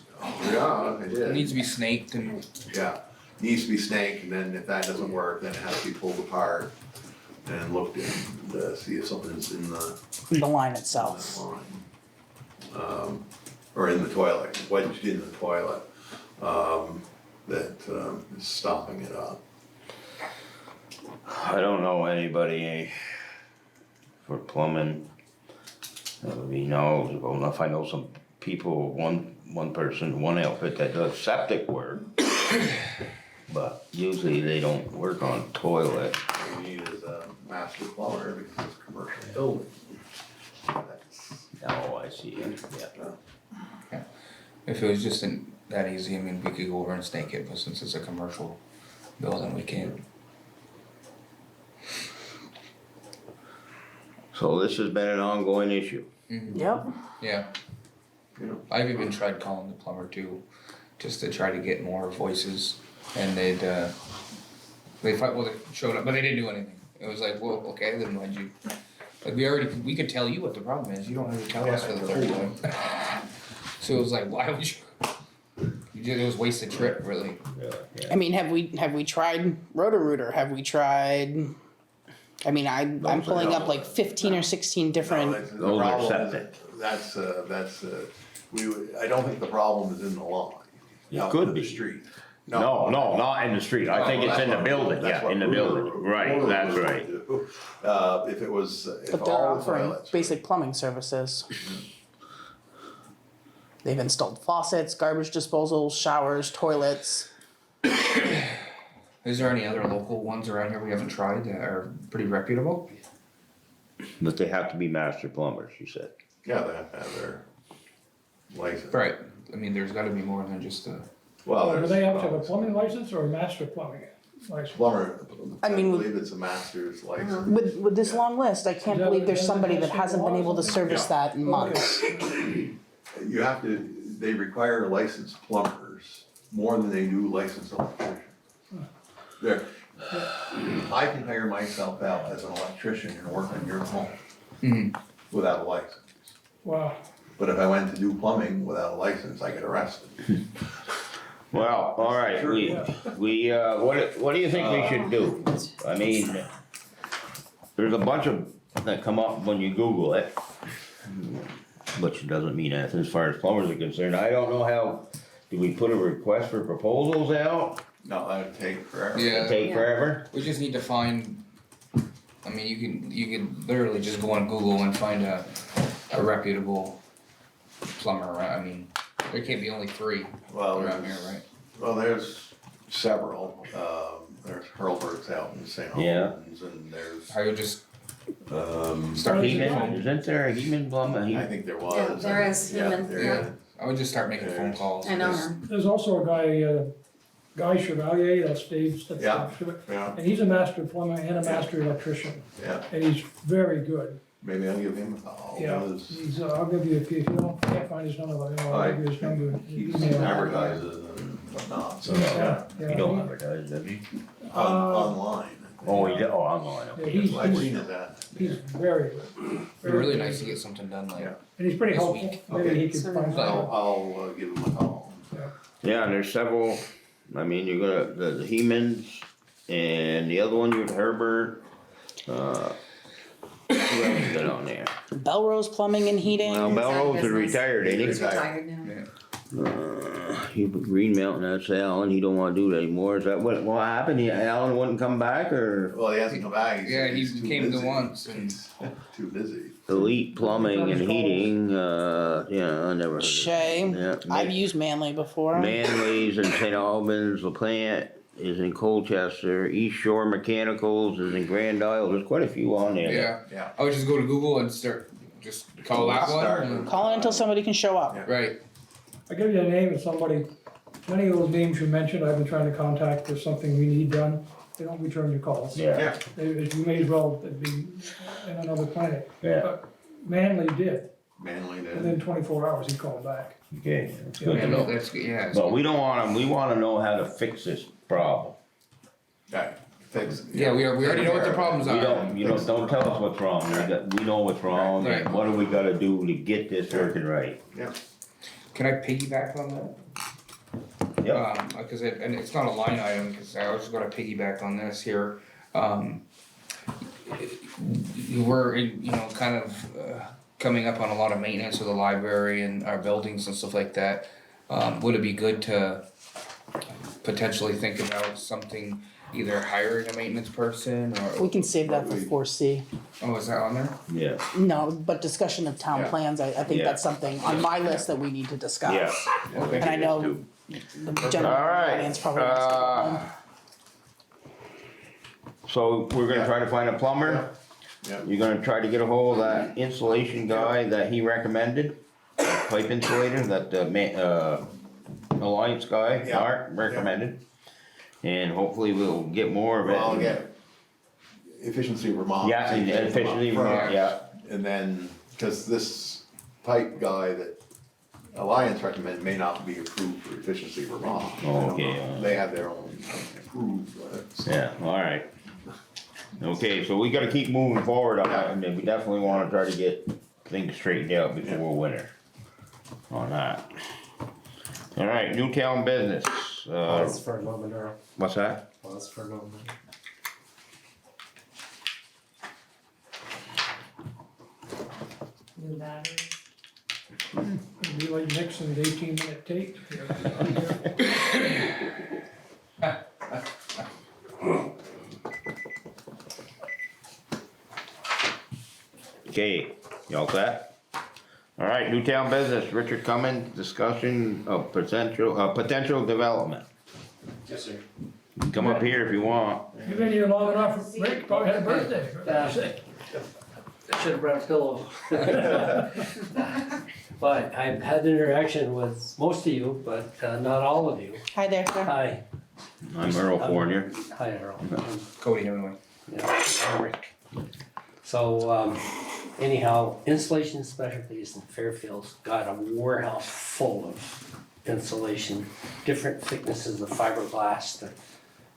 yeah, I It did. needs to be snaked and Yeah, needs to be snaked, and then if that doesn't work, then it has to be pulled apart and looked in to see if something's in The line that itself. line. Or in the toilet, wedged in the toilet, is stopping it up. I don't know anybody for plumbing that would be knowledgeable enough. I know some people, one person, one outfit that does septic work. But usually they don't work on toilet. What we need is a master plumber because it's a commercial building. That's- Oh, I see, yeah. if it was just that easy, I mean, we could go over and snake it, but since it's a commercial building, we can't. So this has been an ongoing issue. Yep. Yeah. Yeah. I've even tried calling the plumber too, just to try to get more voices, and they showed up, but they didn't do anything. It was like, well, okay, then why'd you, like, we could tell you what the problem is, you don't have to tell us for the third time. So it was like, why would it was wasted trip, really. I mean, have we tried Roto-Rooter? Have we tried? I mean, I'm Those are pulling up all- like 15 or 16 different. No, the Those are problem is- septic. I don't think the problem is in the line. It out could in the be. street. No, not in the street. I think it's in the building, That's yeah, what in the Roto- building. Right, Roto that's would right. do. If But they're all the offering toilets. basic plumbing services. They've installed faucets, garbage disposal, showers, toilets. Is there any other local ones around here we haven't tried that are pretty reputable? But they have to be master plumbers, you said. Yeah, they have to have their license. Right, I mean, there's gotta be more than just a, Well, Do there's. they have to have a plumbing license or a master plumbing license? Plumber, I I mean, believe it's a master's license. With this long list, I can't believe there's somebody that hasn't been able to service that in months. You have to, they require licensed plumbers more than they do licensed electricians. There, I can hire myself out as an electrician and work on your home without a license. Wow. But if I went to do plumbing without a license, I get arrested. Well, all right, what do you think we should do? I mean, there's a bunch of that come up when you Google it. Which doesn't mean anything as far as plumbers are concerned. I don't know how, do we put a request for proposals out? No, that'd take forever. yeah. Take forever? We just need to find, I mean, you can literally just go on Google and find a reputable plumber, right? I mean, there can't be only 3 Well, around here, there's, right? well, there's several. There's Hurlbert's out in St. Yeah. Albans, and there's, I would just Heman. start making Isn't there a Heman plumber? I think there was. Yeah, there is Heman, there yeah. is. I would just start making phone calls. I know just- her. There's also a Guy Chevalier, that's Dave's, Yeah. Yeah, and he's a master plumber and a master electrician, yeah, and he's very good. maybe I'll give him a call. Yeah, he's, I'll give you, if you can't find his number, I'll give you his number. He Email. advertises and whatnot, so, Yeah, You yeah. don't advertise, do you? online. Oh, you do, oh, online, Yeah, okay. he's, I've he's, seen that. he's very good. It'd be Very really good. nice to get something done like, Yeah. And he's pretty this helpful, week. maybe he could find So out. I'll give him a call. Yeah. Yeah, there's several, I mean, you got the Hemans and the other one, you had Herbert, who else you got on there? Belrose Plumbing and Heating. Well, Belrose is retired, ain't he? He's retired now. He put Green Mountain, that's Alan, he don't wanna do that anymore, is that what happened? Alan wouldn't come back, or Well, he hasn't come back. Yeah, he he's too came to busy. once and- He's too busy. Elite Plumbing and Heating, yeah, I never heard of it. Shay. Yeah, I've used Manly before. Manly's in St. Albans, LaPlante is in Colchester, East Shore Mechanicals is in Grand Isle, there's quite a few on there. Yeah, Yeah. I would just go to Google and start, just call that one. Start and- with- Call in until somebody can show up. Right, I give you a name of somebody, many of those names you mentioned, I've been trying to contact, there's something we need done, they don't return your calls. Yeah, You may as well be in another planet. yeah, But Manly did, Manly did. within 24 hours he called back. okay, that's yeah, good to no, know. that's good, yeah. But we don't want 'em- we wanna know how to fix this problem. Right. Fix. Yeah, we already know what the problems We are. don't tell us what's wrong, we know what's wrong, Right. and what do we gotta do to get this working right? Can I piggyback on that? Yep. Cause and it's not a line item, cause I was gonna piggyback on this here. You were, you know, kind of, coming up on a lot of maintenance of the library and our buildings and stuff like that. Would it be good to potentially think about something, either hiring a maintenance person or, We can save that for 4C. oh, is that on there? Yeah, No, but discussion of town Yeah. plans, I think Yeah. that's something on my list that we need to discuss. yeah. Okay. And I know the general Alright, audience probably wants to go home. So we're gonna try to find a plumber? Yeah. You're gonna try to get a hold of that insulation guy that he recommended, pipe insulator, that Alliance guy, Yeah. Art, recommended. And hopefully we'll get more of it. Well, I'll get Efficiency Vermont. Yeah, and efficiency, first, yeah, And then, cause this pipe guy that Alliance recommended may not be approved for Efficiency Vermont. I don't Okay, know. They have their own approved, so. yeah, alright. Okay, so we gotta keep moving forward on that, and then we definitely wanna try to get things straightened out before winter on that. Alright, Newtown business, Pause for a moment, Earl. what's that? Pause for a moment. New batteries. It'd be like Nixon's 18-minute tape. Okay, y'all set? Alright, Newtown business, Richard Cummins, discussion of potential development. Yes, sir. You can come up here if you want. You've been here long enough, Rick, probably had a birthday. I should have brought a pillow. But I've had interaction with most of you, but not all of you. Hi there, sir. Hi. I'm Earl Fournier. Hi, Earl. Cody Hemingway. Yeah, I'm Rick. So, anyhow, Insulation Specialties in Fairfield's got a warehouse full of insulation, different thicknesses of fiberglass that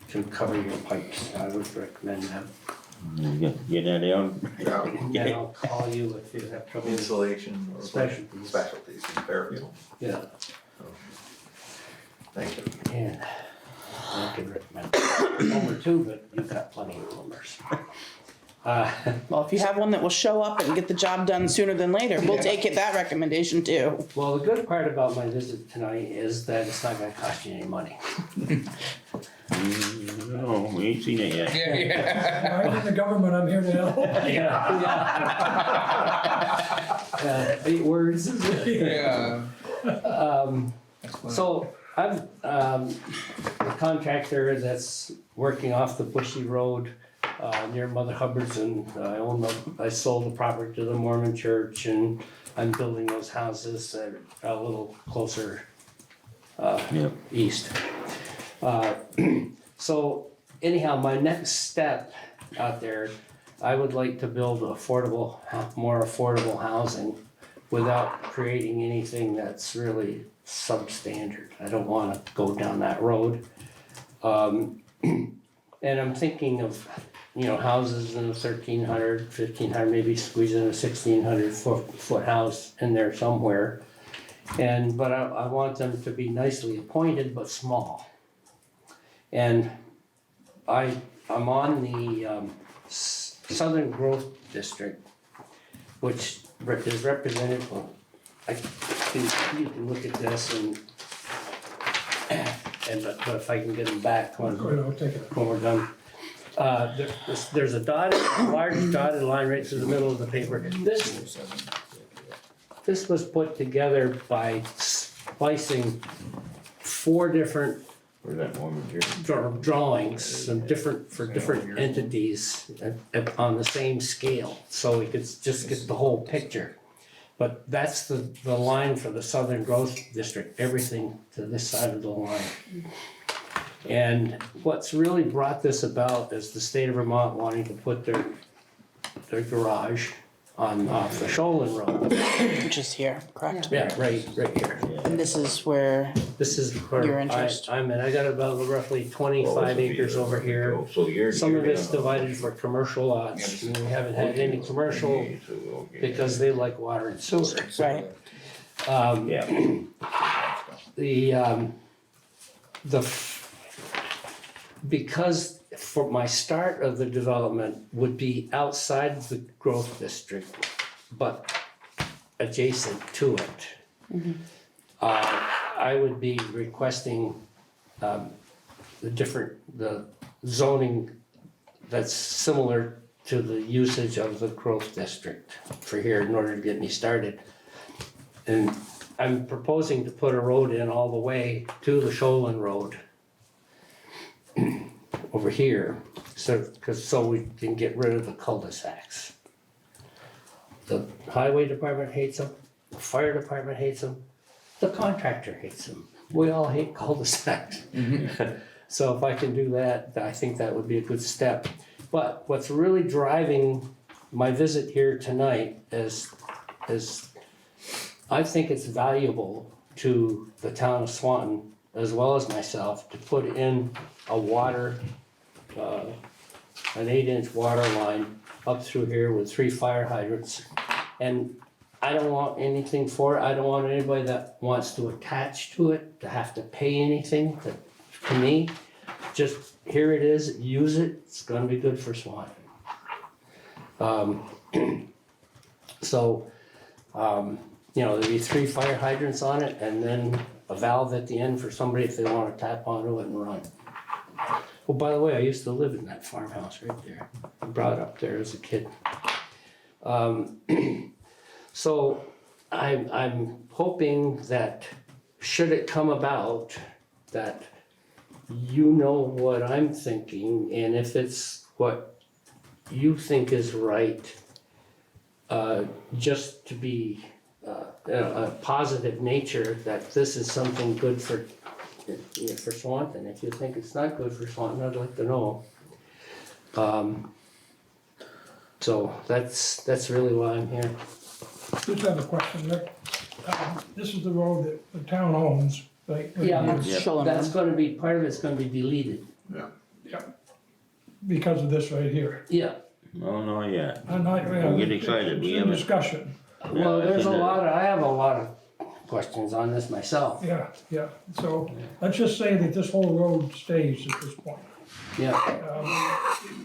can cover your pipes. I would recommend them. Get that down? And then I'll call you if you have trouble. Insulation or. Specialties. Specialties in Fairfield. Yeah, Thank you. and I could recommend plumber too, but you've got plenty of plumbers. Well, if you have one that will show up and get the job done sooner than later, we'll take it, that recommendation too. Well, the good part about my visit tonight is that it's not gonna cost you any money. No, we ain't seen it yet. Yeah, yeah. I'm in the government, I'm here to help. Yeah. 8 words. Yeah. So I'm a contractor that's working off the Bushy Road near Mother Hubbard's, and I sold the property to the Mormon church, and I'm building those houses that are a little closer Yep. east. So anyhow, my next step out there, I would like to build more affordable housing without creating anything that's really substandard. I don't wanna go down that road. And I'm thinking of, houses in the 1,300, 1,500, maybe squeezing a 1,600 foot house in there somewhere. But I want them to be nicely appointed but small. And I'm on the Southern Growth District, which is represented, well, I think you can look at this but if I can get them back when Go ahead, I'll take it. we're done. There's a large dotted line right through the middle of the paper. This was put together by splicing 4 different Where's that one here? drawings, some different entities on the same scale, so we could just get the whole picture. But that's the line for the Southern Growth District, everything to this side of the line. And what's really brought this about is the state of Vermont wanting to put their garage on off the Shoalin Road. Which is here, correct? Yeah, right here. And this is where This is where Your interest. I'm at. I got about roughly 25 acres over here. So you're. Some of it's divided for commercial lots, and we haven't had any commercial because they like water and sewer. right. Yeah. Because for my start of the development would be outside the growth district, but adjacent to it. I would be requesting the zoning that's similar to the usage of the growth district for here in order to get me started. And I'm proposing to put a road in all the way to the Shoalin Road over here, so we can get rid of the cul-de-sacs. The highway department hates them, the fire department hates them, the contractor hates them. We all hate cul-de-sacs. So if I can do that, I think that would be a good step. But what's really driving my visit here tonight is I think it's valuable to the town of Swanton, as well as myself, to put in a water, an 8-inch water line up through here with 3 fire hydrants. And I don't want anything for it. I don't want anybody that wants to attach to it to have to pay anything to me. Just, here it is, use it, it's gonna be good for Swanton. There'd be 3 fire hydrants on it and then a valve at the end for somebody if they wanna tap onto it and run. Oh, by the way, I used to live in that farmhouse right there. I brought it up there as a kid. So I'm hoping that should it come about that you know what I'm thinking, and if it's what you think is right, just to be a positive nature that this is something good for Swanton. If you think it's not good for Swanton, I'd like to know. So that's really why I'm here. Just have a question, Rick. This is the road that the town owns, right? Yeah, Shoalin that's Road. gonna be, part of it's gonna be deleted. Because of this right here. Yeah, No, not yet. I'm not, Don't get excited, we It's in haven't. discussion, well, Yeah, there's that's I have a lot of questions on this myself. yeah. So let's just say that this whole road stays at this point. Yeah,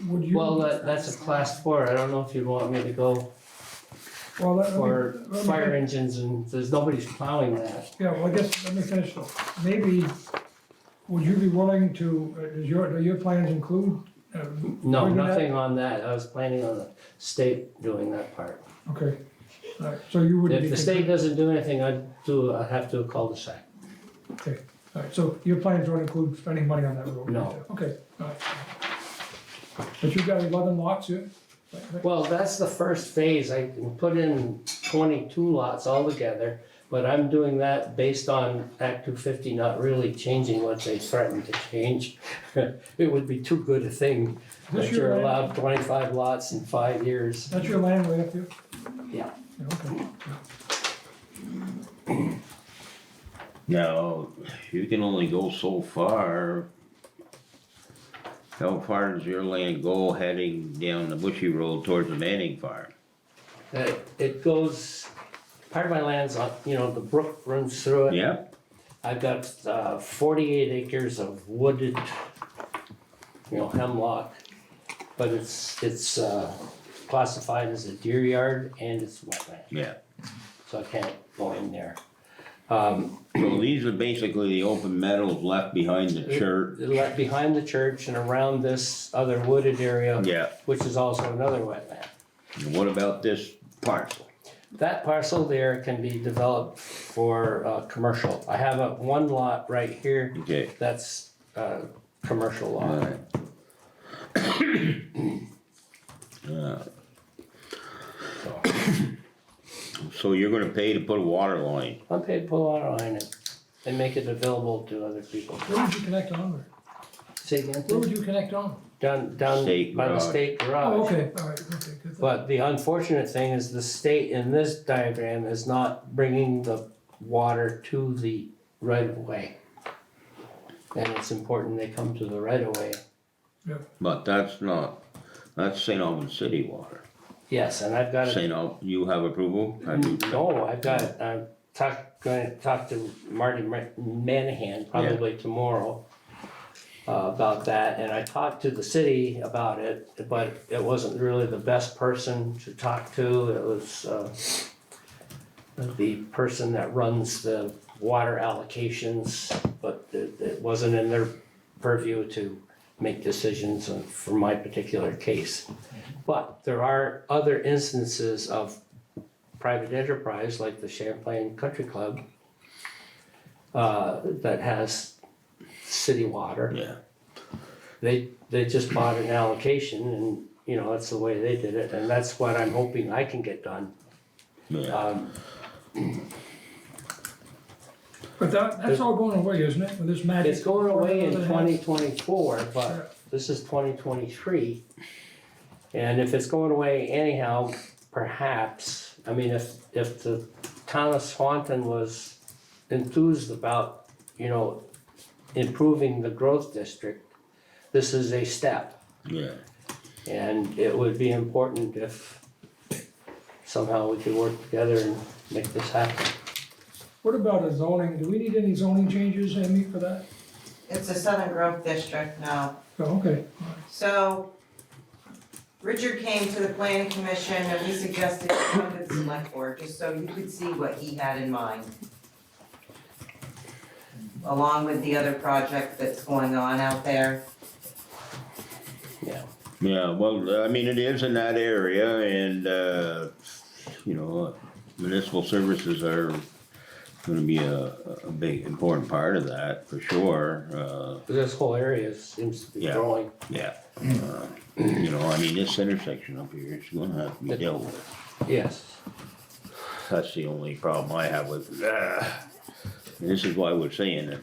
Would you? well, that's a class 4, I don't know if you'd want me to go Well, for let me- fire engines and there's nobody's plowing that. Yeah, well, I guess, let me finish though. Maybe, would you be willing to, do your plans include? No, doing that? nothing on that, I was planning on the state doing that part. Okay, all right, so you would be. If the state doesn't do anything, I'd have to call the cul-de-sac. Okay, all right, so your plans don't include spending money on that road? No. Okay, all right. But you've got 11 lots here? Well, that's the first phase, I can put in 22 lots altogether, but I'm doing that based on Act 250 not really changing what they threatened to change. It would be too good a thing This that your you're land? allowed 25 lots in 5 years. That's your land right up here? Yeah. Okay. Now, you can only go so far. How far does your land go heading down the Bushy Road towards the Manning farm? It goes part of my land's on, the brook runs through it. Yeah, I've got 48 acres of wooded, hemlock, but it's classified as a deer yard and it's wetland, yeah. so I can't go in there. So these are basically the open meadows left behind the church. Left behind the church and around this other wooded area, Yeah, which is also another wetland. and what about this parcel? That parcel there can be developed for commercial. I have one lot right here Okay. that's commercial lot. Alright. So you're gonna pay to put a water line? I'm paid to pull water line it and make it available to other people. Where would you connect on there? Say again, Where would please? you connect on? Down State by the garage. state garage. Oh, okay, all right, okay, good. But the unfortunate thing is the state in this diagram is not bringing the water to the right of way. And it's important they come to the right of way. But that's St. Albans City water. Yes, and I've got it. You have approval? Have you- No, I've got it. I'm going to talk to Marty Manahan probably tomorrow about that. And I talked to the city about it, but it wasn't really the best person to talk to. It was the person that runs the water allocations, but it wasn't in their purview to make decisions for my particular case. But there are other instances of private enterprise, like the Champlain Country Club, that has city water. Yeah, They just bought an allocation and, that's the way they did it, and that's what I'm hoping I can get done. yeah. But that's all going away, isn't it, with this magic? It's going away in formula that it has? 2024, but this is 2023. And if it's going away anyhow, perhaps, if the town of Swanton was enthused about, improving the growth district, this is a step. Yeah, And it would be important if somehow we could work together and make this happen. What about a zoning, do we need any zoning changes, Amy, for that? It's a Southern Growth District now. Oh, okay, So Richard came to the planning commission and we suggested he come to the select board, just so you could see what he had in mind. Along with the other project that's going on out there. Yeah. yeah, well, it is in that area and, municipal services are gonna be a big, important part of that, for sure. This whole area seems to be Yeah. growing. Yeah. This intersection up here is gonna have to be dealt with. Yes. That's the only problem I have with, this is why we're saying that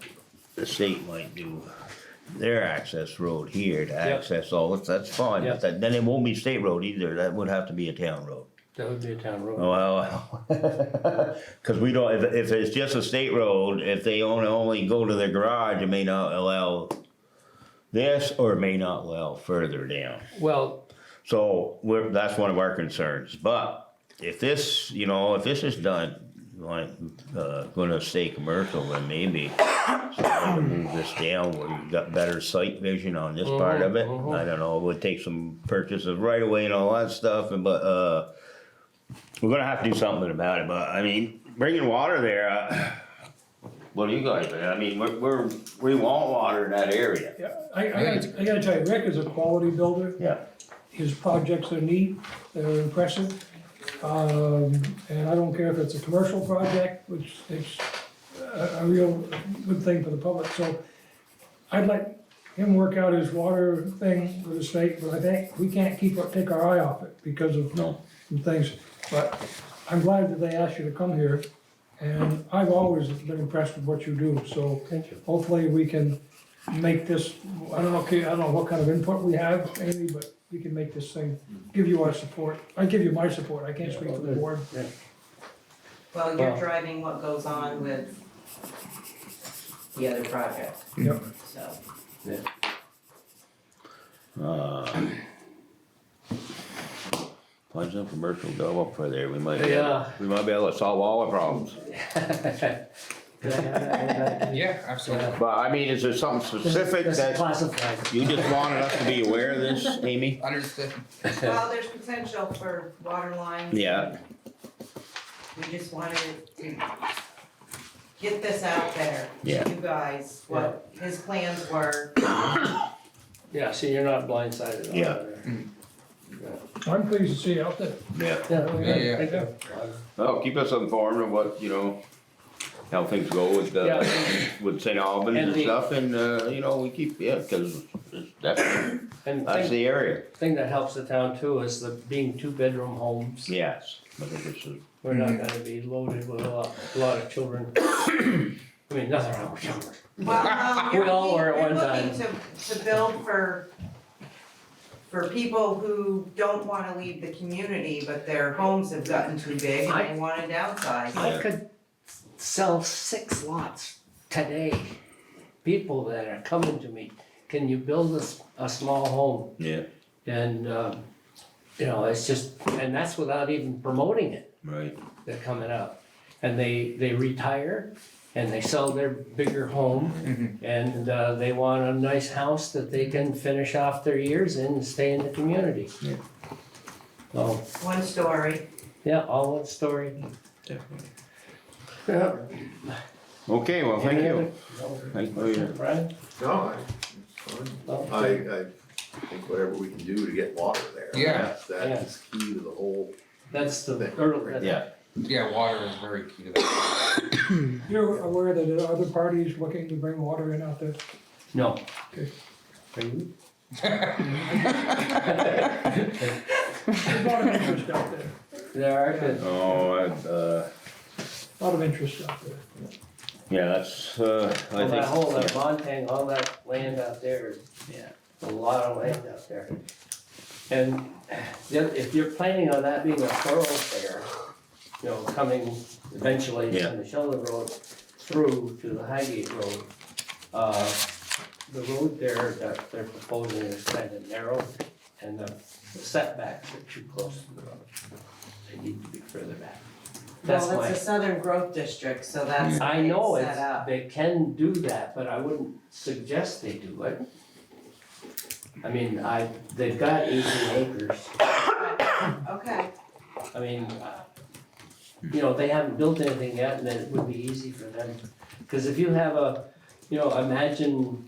the state might do their access road here to access all this, that's fine. Yep. But then it won't be state road either, that would have to be a town road. That would be a town road. Well, cause we don't, if it's just a state road, if they only go to their garage, it may not allow this, or it may not allow further down. Well, So that's one of our concerns, but if this is done, like, gonna stay commercial, then maybe to move this down where you've got better sight vision on this part of it. I don't know, it would take some purchases right away and all that stuff, but, we're gonna have to do something about it, but, bringing water there, what do you guys think? We want water in that area. Yeah, I gotta tell you, Rick is a quality builder. Yeah. His projects are neat, they're impressive. And I don't care if it's a commercial project, which is a real good thing for the public, so I'd let him work out his water thing with the state, but I think we can't take our eye off it because of some things. But I'm glad that they asked you to come here, and I've always been impressed with what you do, so thank you. hopefully we can make this, I don't know what kind of input we have, Amy, but we can make this thing, give you our support. I give you my support, I can't speak for the board. Well, you're driving what goes on with the other project, Yep. so. Find some commercial developer there, we might Yeah. be able to solve all our problems. Yeah, absolutely. But I mean, is there something specific That's that classified. you just wanted us to be aware of this, Amy? Understood. Well, there's potential for water lines. Yeah. We just wanted to get this out there to Yeah. you guys, what his plans were. Yeah, see, you're not blindsided on Yeah. that. I'm pleased to see you out there. Yeah. Yeah, Yeah. Well, keep us informed of what, you know, how things go with, Yeah. with St. Albans And and the- stuff, and, you know, we keep, yeah, cause it's definitely, And that's the area. thing that helps the town too is the being 2-bedroom homes. Yes, I think it's, We're not gonna be loaded with a lot of children. I mean, nothing wrong with children. Well, We all were at one You're looking to build for people who don't wanna leave the community, but their homes have gotten too big and they wanna downsize. I could sell 6 lots today. People that are coming to me, can you build a small home? yeah, And, you know, it's just, and that's without even promoting it. right, They're coming up. And they retire and they sell their bigger home and they want a nice house that they can finish off their years in and stay in the community. Yeah. So, 1 story. yeah, all one story. definitely. Yeah. Okay, well, thank Any you. other- Thank you. Brian? No, it's fine. No? I think whatever we can do to get water there. Yeah. That is key to the whole. That's the, Yeah, Yeah, water is very key to that. You're aware that there are other parties looking to bring water in out there? no. Okay. Are you? There's a lot of interest out there, There are good. oh, a lot of interest out there. yeah, that's, I Well, think. that whole, that Montang, all that land out there, Yeah. a lot of land out there. And if you're planning on that being a thoroughfare, you know, coming eventually Yeah. from the Sheldon Road through to the Highgate Road, the road there that they're proposing is kind of narrow and the setbacks are too close to the road. They need to be further back. That's Well, my. it's a southern growth district, so that's I how know it's it's, set up. they can do that, but I wouldn't suggest they do it. I mean, they've got 18 acres, Okay, I mean, you know, they haven't built anything yet, and then it would be easy for them. Cause if you have you know, imagine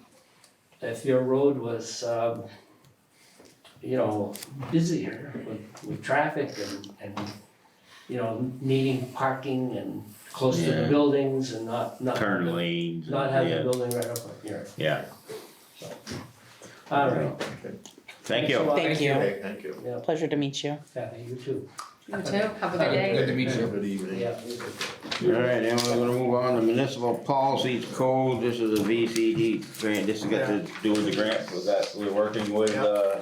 if your road was, you know, busier with traffic and, you know, needing parking and close to the Yeah. buildings and not Turn having- lanes. Not having yeah. the building right up here, Yeah, all right. thank you. Thank you. Okay, thank you. Yeah, Pleasure to meet you. yeah, you too. You too, have a good day. Good to meet you. Good evening. Yeah. Alright, now we're gonna move on to municipal policies code, this is a VCD grant, this has got to do with the grant, that we're working with,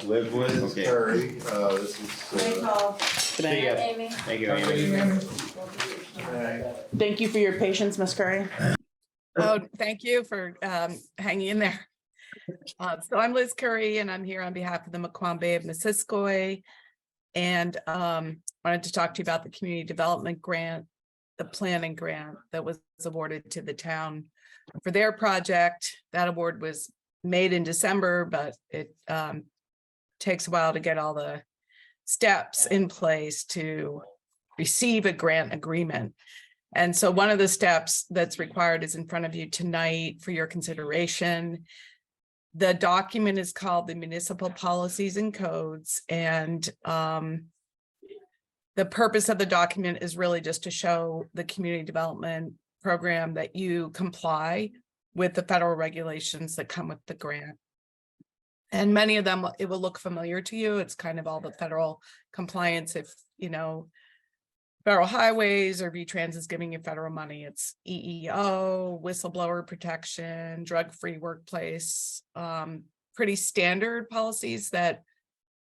Liv with, This is okay. Terry, this they is, call. See ya. Amy. Thank you, Amy. Thank you for your patience, Ms. Curry. Oh, thank you for hanging in there. So I'm Liz Curry and I'm here on behalf of the Maquon Bay of Missisquoi. And wanted to talk to you about the community development grant, the planning grant that was awarded to the town for their project. That award was made in December, but it takes a while to get all the steps in place to receive a grant agreement. And so one of the steps that's required is in front of you tonight for your consideration. The document is called the Municipal Policies and Codes, and the purpose of the document is really just to show the community development program that you comply with the federal regulations that come with the grant. And many of them, it will look familiar to you. It's kind of all the federal compliance. If, you know, federal highways or V-Trans is giving you federal money, it's EEO, whistleblower protection, drug-free workplace, pretty standard policies that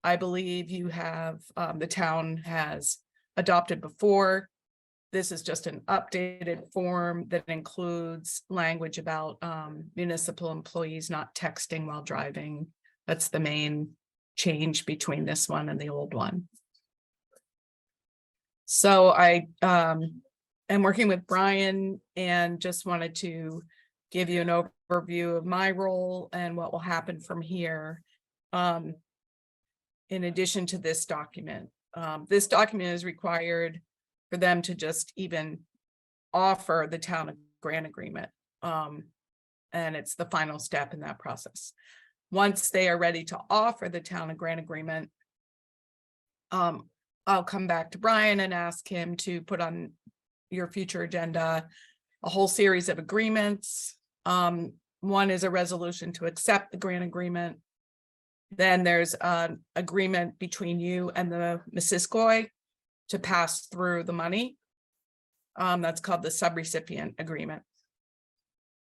I believe you have, the town has adopted before. This is just an updated form that includes language about municipal employees not texting while driving. That's the main change between this one and the old one. So I am working with Brian and just wanted to give you an overview of my role and what will happen from here. In addition to this document is required for them to just even offer the town a grant agreement. And it's the final step in that process. Once they are ready to offer the town a grant agreement, I'll come back to Brian and ask him to put on your future agenda a whole series of agreements. One is a resolution to accept the grant agreement. Then there's an agreement between you and the Missisquoi to pass through the money. That's called the subrecipient agreement.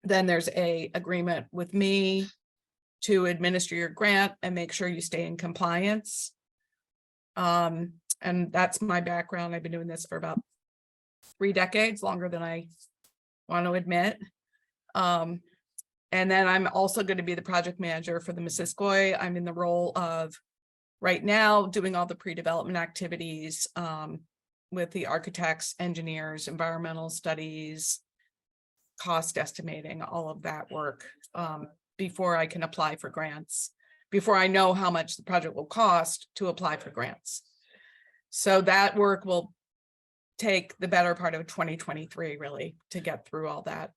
Then there's a agreement with me to administer your grant and make sure you stay in compliance. And that's my background. I've been doing this for about 3 decades, longer than I want to admit. And then I'm also going to be the project manager for the Missisquoi. I'm in the role of right now doing all the pre-development activities with the architects, engineers, environmental studies, cost estimating, all of that work before I can apply for grants, before I know how much the project will cost to apply for grants. So that work will take the better part of 2023 really to get through all that.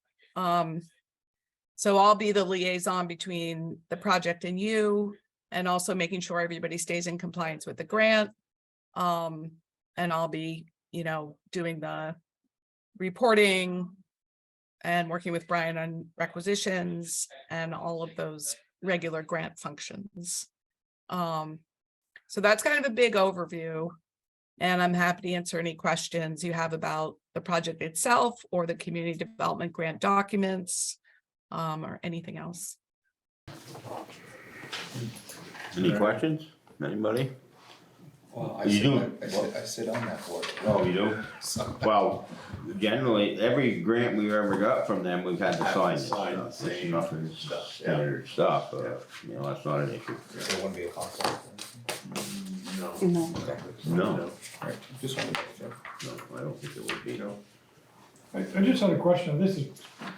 So I'll be the liaison between the project and you, and also making sure everybody stays in compliance with the grant. And I'll be, doing the reporting and working with Brian on requisitions and all of those regular grant functions. So that's kind of a big overview. And I'm happy to answer any questions you have about the project itself or the community development grant documents, or anything else. Any questions? Anybody? Well, You I sit on that board. Oh, you do? So- Well, generally, every grant we've ever got from them, we've had to sign it. Sign the same Nothing stuff, yeah. standard stuff, that's not an issue. There wouldn't be a conflict. No. No. No, Right, just wanted to check. no, I don't think it would be. I just had a question, this is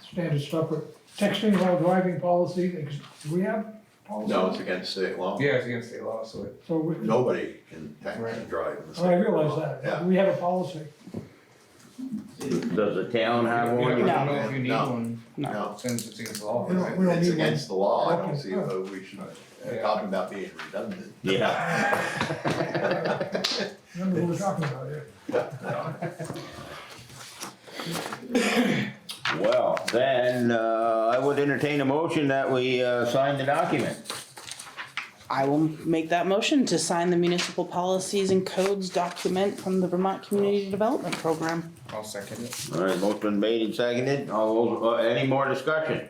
standard stuff, but texting while driving policy, do we have policy? No, it's against state law. Yeah, it's against state law, so it. So, Nobody can text and drive in the state. I realize that, Yeah. but we have a policy. Does the town have You one? never No. know if you need No. one, No. since it's against the law. We don't- we don't It's need one. against the law, I don't Okay. see, we should, talking about being redundant. Yeah. Remember what we're talking about here. Well, then, I would entertain a motion that we, sign the document. I will make that motion to sign the municipal policies and codes document from the Vermont Community Development Program. I'll second it. All right, motion made and seconded, all those, any more discussion?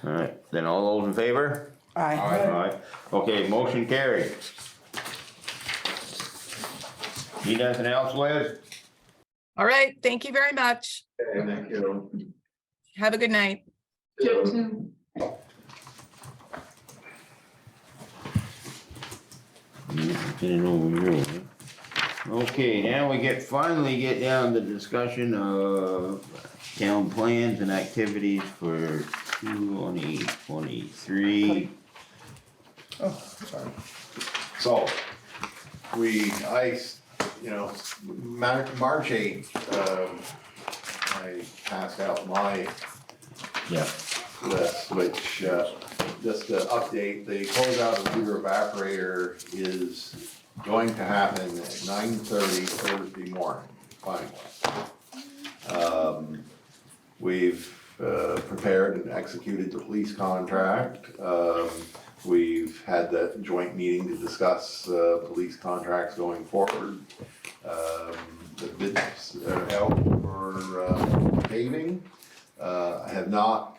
All right, then all those in favor? Aye. Alright, okay, motion carried. Need anything else, Liz? All right, thank you very much. Thank you. Have a good night. Getting over here, huh? Okay, now we finally get down to discussion of town plans and activities for 2023. Oh, sorry. So, March 8th, I passed out my Yeah. list, which, just to update, the closeout of the Weaver evaporator is going to happen at 9:30 Thursday morning, finally. We've prepared and executed the police contract. We've had the joint meeting to discuss police contracts going forward. The bids are out for paving. I have not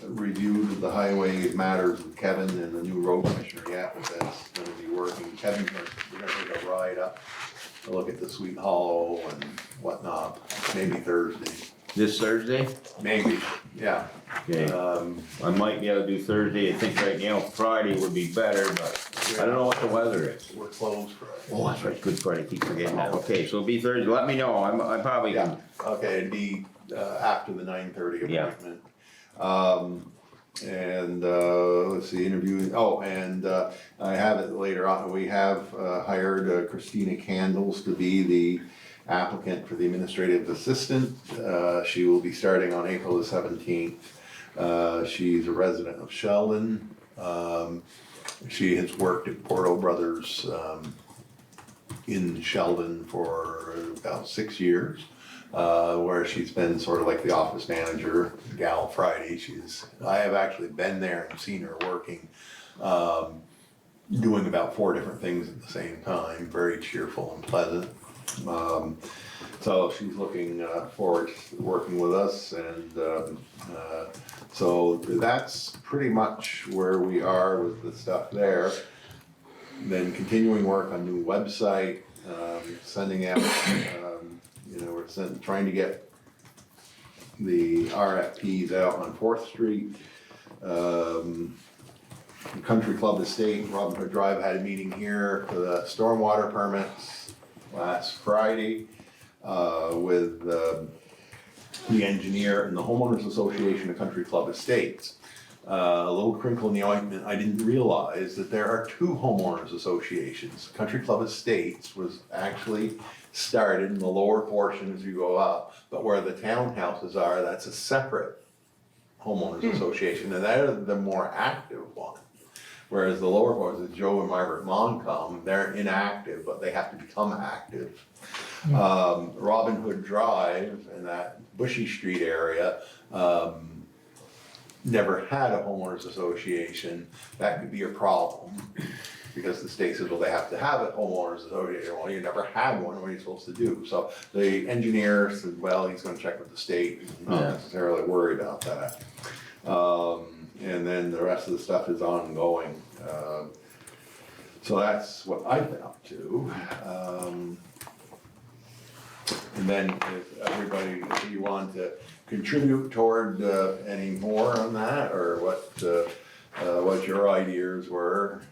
reviewed the highway matters with Kevin and the new road commissioner yet, but that's gonna be working. Kevin, we're gonna take a ride up to look at the Sweet Hollow and whatnot, maybe Thursday. This Thursday? Maybe, yeah. Okay, I might be able to do Thursday, I think right now Friday would be better, but I don't know what the weather is. We're closed Friday. Oh, that's right, Good Friday, keep forgetting that. Okay, so it'll be Thursday, let me know, I probably Yeah, can, okay, it'd be, after the 9:30 Yeah. appointment. Let's see, interview, I have it later on, we have hired Christina Candles to be the applicant for the administrative assistant. She will be starting on April the 17th. She's a resident of Sheldon. She has worked at Porto Brothers in Sheldon for about 6 years, where she's been sort of like the office manager, Gal Friday. I have actually been there and seen her working, doing about 4 different things at the same time, very cheerful and pleasant. So she's looking forward to working with us, and so that's pretty much where we are with the stuff there. Then continuing work on new website, sending out, we're trying to get the RFPs out on 4th Street. Country Club Estate, Robin Hood Drive had a meeting here for the stormwater permits last Friday with the engineer and the homeowners association of Country Club Estates. A little crinkle in the ointment, I didn't realize that there are 2 homeowners associations. Country Club Estates was actually started in the lower portion as you go up, but where the townhouses are, that's a separate homeowners association, and they're the more active one. Whereas the lower portion, Joe and Margaret Moncomb, they're inactive, but they have to become active. Robin Hood Drive and that Bushy Street area, never had a homeowners association. That could be a problem, because the state says, well, they have to have a homeowners association. Well, you never had one, what are you supposed to do? So the engineer said, well, he's gonna check with the state, he's not necessarily worried about that. And then the rest of the stuff is ongoing. So that's what I've been up to. And then if you want to contribute toward any more on that, or what your ideas were.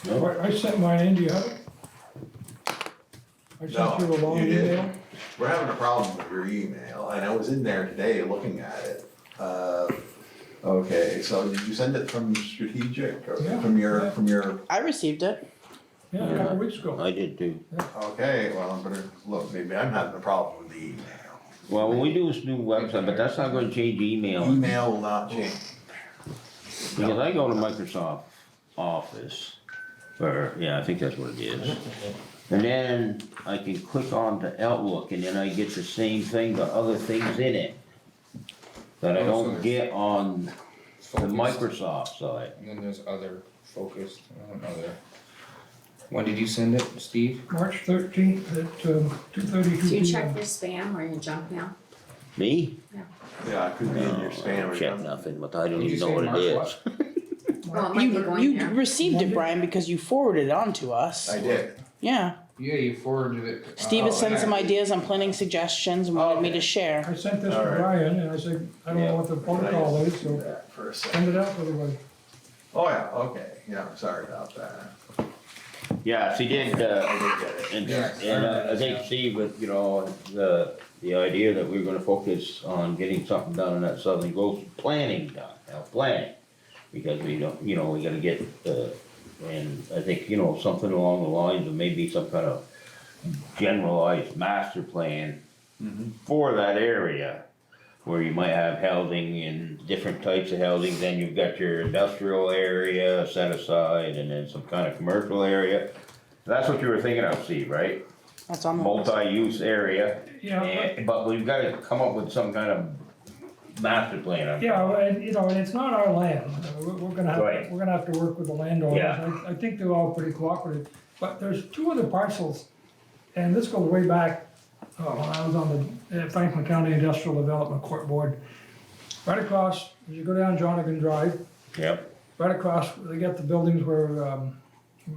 I sent mine in, do you have it? I sent you a long you did. email. We're having a problem with your email, and I was in there today looking at it. Okay, so did you send it from Strategic, or Yeah, from your, I received it. Yeah, a couple weeks ago. I did too. okay, well, I'm gonna, look, maybe I'm having a problem with the email. Well, when we do this new website, but that's not gonna change email, Email will not change. because I go to Microsoft Office, I think that's what it is. And then I can click on to Outlook, and then I get the same thing, but other things in it that I don't get on the Microsoft side. And then there's other focused, other. When did you send it, Steve? March 13th at 2:32 Do you check p.m. your spam or your junk mail? Me? Yeah, it could be in your I spam don't or check something. nothing, but I don't Did you even know say what it March is. Well, it might be going You there. received it, Brian, because you forwarded it on to us. I did. Yeah. Yeah, you forwarded it. Steve has sent some ideas on planning suggestions and wanted me to share. I sent this to All right. Brian, and I said, I don't know what the protocol is, so That for a send second. it out to everybody. Oh, yeah, okay, yeah, sorry about that. Yeah, she did, I did get it. and I think Steve, with, the idea that we were gonna focus on getting something done in that southern growth, planning done, planning. Because we don't, we gotta get, and I think, something along the lines of maybe some kind of generalized master plan for that area, where you might have housing and different types of housing, then you've got your industrial area set aside, and then some kind of commercial area. That's what you were thinking of, Steve, right? That's on the list. Multi-use area, Yeah, but we've gotta come up with some kind of master plan. yeah, and it's not our land. We're gonna Right. have to work with the landowners. Yeah. I think they're all pretty cooperative, but there's 2 other parcels, and this goes way back, when I was on the Franklin County Industrial Development Court Board. Right across, as you go down Jonigan Drive, Yep, right across, they got the buildings where,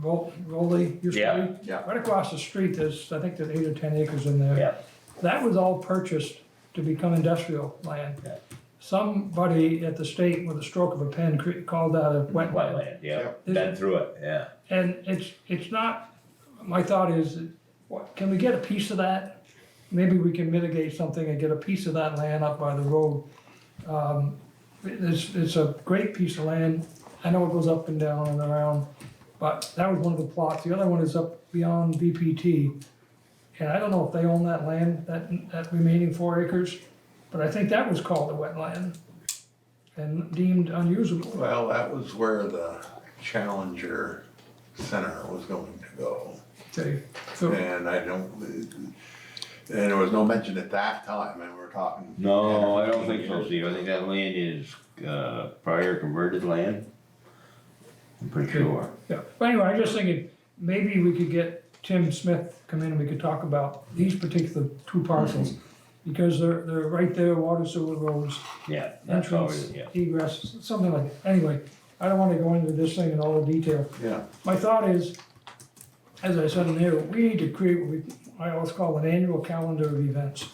Rolly used to Yeah. be. Yeah. Right across the street, I think there's 8 or 10 acres in there. yep, That was all purchased to become industrial land. Yeah. somebody at the state with a stroke of a pen called that a wetland. Wetland, yeah, been through it, yeah. And it's not, my thought is, what, can we get a piece of that? Maybe we can mitigate something and get a piece of that land up by the road. It's a great piece of land, I know it goes up and down and around, but that was one of the plots, the other one is up beyond VPT. And I don't know if they own that land, that remaining 4 acres, but I think that was called a wetland and deemed unusable. Well, that was where the Challenger Center was going to go. Okay, so, And I don't, and there was no mention at that time, and we're talking. No, I don't think so, Steve, I think that land is, prior converted land. I'm pretty sure. yeah, but anyway, I'm just thinking, maybe we could get Tim Smith come in and we could talk about these particular 2 parcels. Because they're right there, water, sewer, roads, Yeah, that's always, entrance, yeah. egress, something like that. Anyway, I don't wanna go into this thing in all the detail. Yeah. My thought is, as I said in there, we need to create what I always call an annual calendar of events.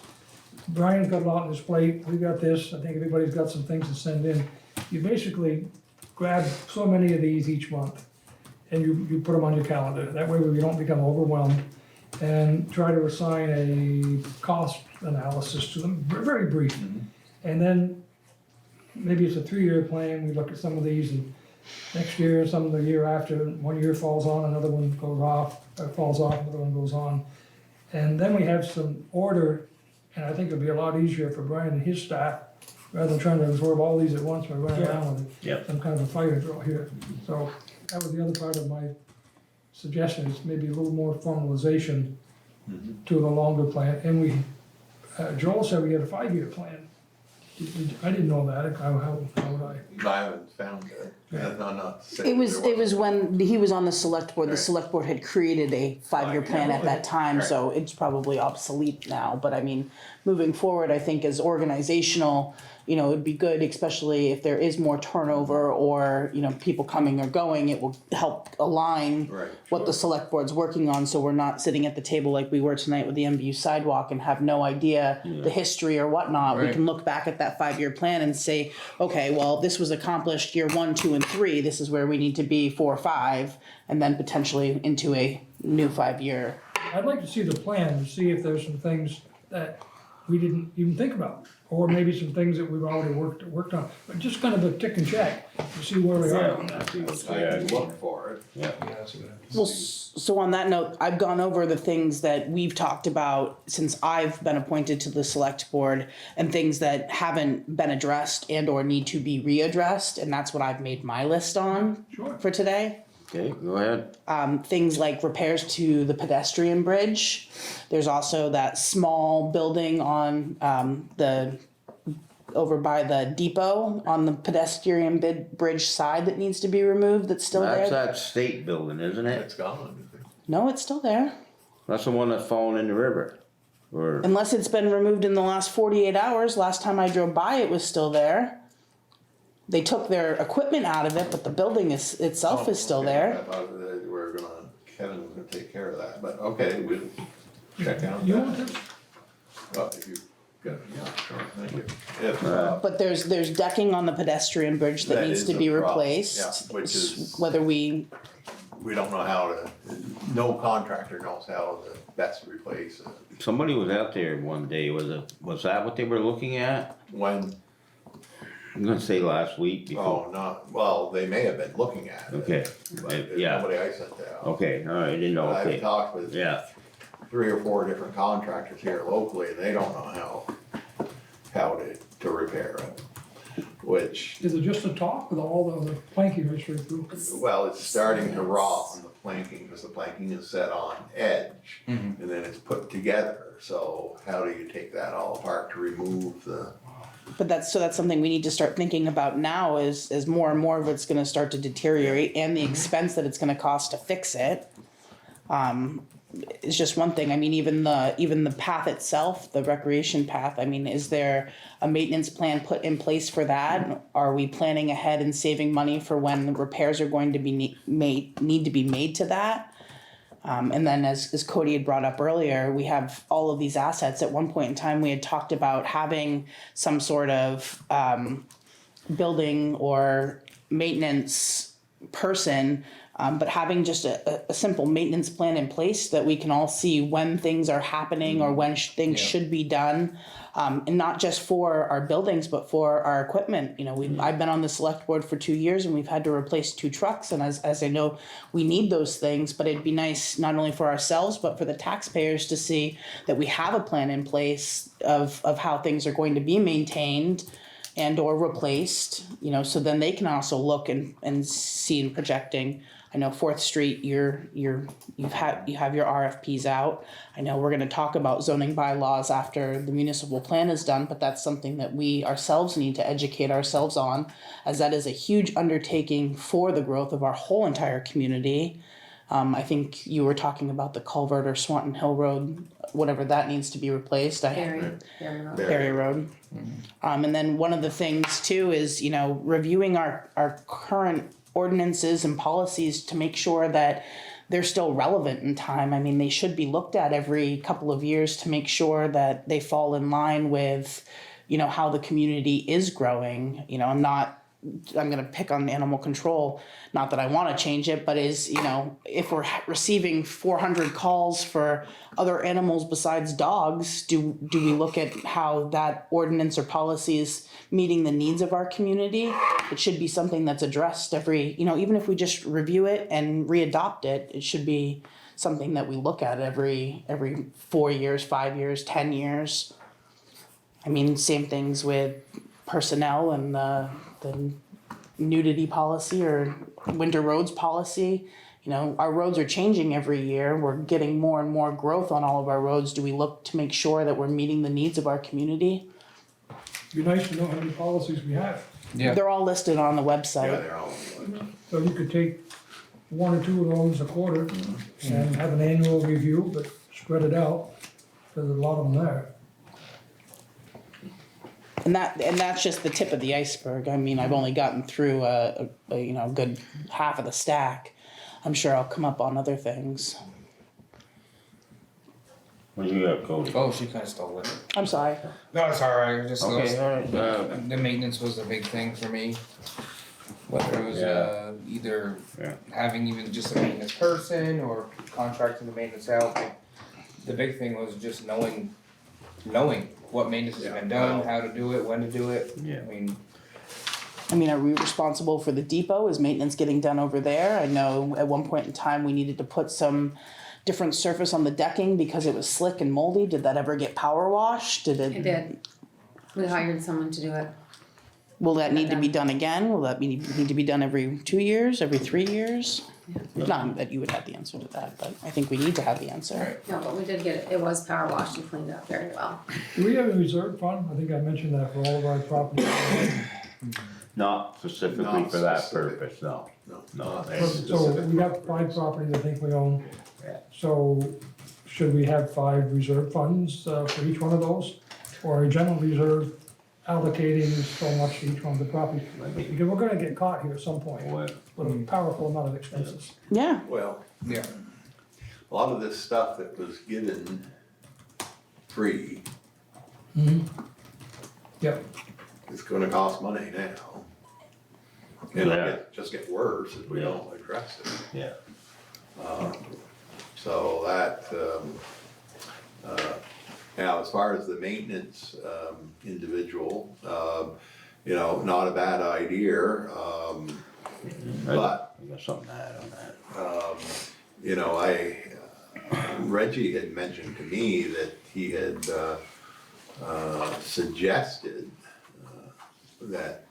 Brian's got a lot on his plate, we got this, I think everybody's got some things to send in. You basically grab so many of these each month, and you put them on your calendar. That way we don't become overwhelmed, and try to assign a cost analysis to them, very brief. And then, maybe it's a 3-year plan, we look at some of these, and next year, some of the year after, 1 year falls on, another one goes off, falls off, another one goes on. And then we have some order, and I think it'll be a lot easier for Brian and his staff, rather than trying to absorb all these at once by running around with Yep. some kind of a fire drill here. So, that was the other part of my suggestion, is maybe a little more formalization to the longer plan. And we, Joel said we had a 5-year plan. I didn't know that, how would I? I haven't found it, not to say. It was, there it was when he was on the select board, the Right. select board had created a 5-year plan at that time, Right. so it's probably obsolete now, but I mean, moving forward, I think as organizational, you know, it'd be good, especially if there is more turnover or, you know, people coming or going, it will help align Right, what the select board's working on, so we're not sitting at the table like we were tonight with the MBU sidewalk and have no idea the history or whatnot. We Right. can look back at that 5-year plan and say, okay, well, this was accomplished year 1, 2, and 3, this is where we need to be 4, 5, and then potentially into a new 5-year. I'd like to see the plan, to see if there's some things that we didn't even think about, or maybe some things that we've already worked on, but just kind of a tick and check to see where we are on that. I look for it. Yeah. Well, so on that note, I've gone over the things that we've talked about since I've been appointed to the select board and things that haven't been addressed and or need to be readdressed, and that's what I've made my list on Sure. for today. Okay, go ahead. Things like repairs to the pedestrian bridge. There's also that small building on over by the depot on the pedestrian bridge side that needs to be removed, that's still That's there. that state building, isn't it? It's gone. No, it's still there. That's the one that's fallen in the river, or, Unless it's been removed in the last 48 hours. Last time I drove by, it was still there. They took their equipment out of it, but the building itself is still Okay, there. I thought that we were Kevin was gonna take care of that, but okay, we'll check out You want that. to, Well, if you got, yeah, sure, thank you. If, But there's decking on the pedestrian bridge that That needs is to be a problem, replaced. yeah, which is- Whether we, we don't know how to, no contractor knows how to best replace it. somebody was out there one day, was that what they were looking at? When, I'm gonna say last week before. oh, not, well, they may have been looking at it. Okay, But yeah. nobody I sent out. Okay, alright, I didn't know, I've okay, talked with yeah, 3 or 4 different contractors here locally, and they don't know how to repair it. Which, is it just a top with all the planking right straight through? well, it's starting to rot on the planking, because the planking is set on edge, and then it's put together, so how do you take that all apart to remove the, but that's something we need to start thinking about now as more and more of it's gonna start to deteriorate and the expense that it's gonna cost to fix it. It's just one thing. I mean, even the path itself, the recreation path, I mean, is there a maintenance plan put in place for that? Are we planning ahead and saving money for when the repairs are going to be need to be made to that? And then as Cody had brought up earlier, we have all of these assets. At one point in time, we had talked about having some sort of building or maintenance person, but having just a simple maintenance plan in place that we can all see when things are happening or when things should be done. And not just for our buildings, but for our equipment. You know, I've been on the select board for 2 years and we've had to replace 2 trucks. And as I know, we need those things, but it'd be nice not only for ourselves, but for the taxpayers to see that we have a plan in place of how things are going to be maintained and or replaced, you know, so then they can also look and see in projecting. I know 4th Street, you have your RFPs out. I know we're gonna talk about zoning bylaws after the municipal plan is done, but that's something that we ourselves need to educate ourselves on, as that is a huge undertaking for the growth of our whole entire community. I think you were talking about the culvert or Swanton Hill Road, whatever that needs to be replaced. Berry Road. And then one of the things too is, you know, reviewing our current ordinances and policies to make sure that they're still relevant in time. I mean, they should be looked at every couple of years to make sure that they fall in line with, you know, how the community is growing. You know, I'm gonna pick on animal control, not that I wanna change it, but is, you know, if we're receiving 400 calls for other animals besides dogs, do we look at how that ordinance or policy is meeting the needs of our community? It should be something that's addressed every, you know, even if we just review it and re-adopt it, it should be something that we look at every 4 years, 5 years, 10 years. I mean, same things with personnel and the nudity policy or winter roads policy. You know, our roads are changing every year. We're getting more and more growth on all of our roads. Do we look to make sure that we're meeting the needs of our community? Be nice to know how many policies we have. Yeah. They're all listed on the website. Yeah, they're all. So you could take 1 or 2 of those a quarter and have an annual review, but spread it out. There's a lot of them there. And that's just the tip of the iceberg. I mean, I've only gotten through a you know, good half of the stack. I'm sure I'll come up on other things. What do you got, Cody? Oh, she kinda stole it. I'm sorry. No, it's alright, just Okay, alright, the maintenance was a big thing for me. Whether it was either having even just a maintenance person or contracting the maintenance out. Like, the big thing was just knowing what maintenance has been done, how to do it, when to do it. Yeah. I mean, are we responsible for the depot? Is maintenance getting done over there? I know at one point in time we needed to put some different surface on the decking because it was slick and moldy. Did that ever get power washed? It did. We hired someone to do it. Will that need to be done again? Will that need to be done every 2 years, every 3 years? Not that you would have the answer to that, but I think we need to have the answer. No, but we did get it. It was power washed and cleaned up very well. Do we have a reserve fund? I think I mentioned that for all of our properties. Not specifically Not for that specific. purpose, no. No. So we got 5 properties I think we own. Yeah. So should we have 5 reserve funds for each one of those? Or a general reserve allocating so much to each one of the properties? Because we're gonna get caught here at some point with a powerful amount of expenses. Yeah. Well, Yeah. a lot of this stuff that was given free Yep. is gonna cost money now. It'll just get worse if we don't address it. Yeah. So that, now, as far as the maintenance, individual, you know, not a bad idea, but, I got something to add on that. you know, Reggie had mentioned to me that he had, suggested, that